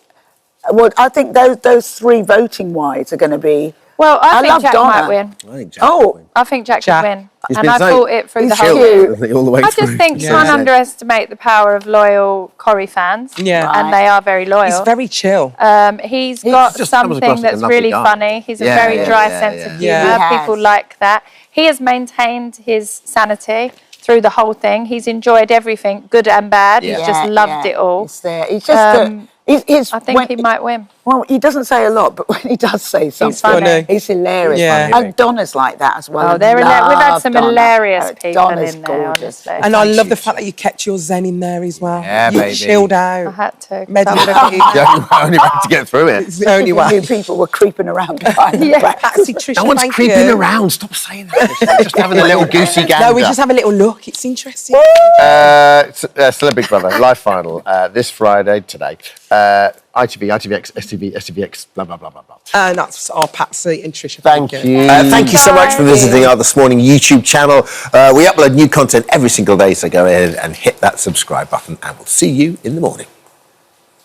well, I think those three voting-wise are going to be... Well, I think love Jack Donna. might win. I think Jack will win. I think Jack could win. He's And been I so- thought it through the whole thing. All the way I through. just think you can't underestimate the power of loyal Corrie fans. Yeah. And they are very loyal. He's very chill. He's got just comes across something like a that's lovely really guy. funny. He's a Yeah, very yeah, dry yeah, sense yeah. of humour. Yeah. He People like that. He has maintained his sanity through the whole thing. He's enjoyed everything, good and bad. He's just loved it all. He's there. He's just... I think he might win. Well, he doesn't say a lot, but when he does say something, funny. he's hilarious. Yeah. And Donna's like that as well. Oh, they're we've had Love some Donna. hilarious people Donna's in there, gorgeous. honestly. And I love the fact that you kept your zen in there as well. Yeah, you baby. chilled I out. had to. Meditated. The only way to get through it. It's the only You way. people were creeping around behind the back. Actually, Trish, No one's thank creeping you. around. Stop saying that. Just having a little goosey gander. No, we just have a little look. It's interesting. Celeb Big Brother live final this Friday today. ITV, ITVX, STV, STVX, blah blah blah blah blah. And that's our Patsy and Trisha. Thank you. Thank you so much for visiting our This Morning YouTube channel. We upload new content every single day, so go ahead and hit that subscribe button, and we'll see you in the morning.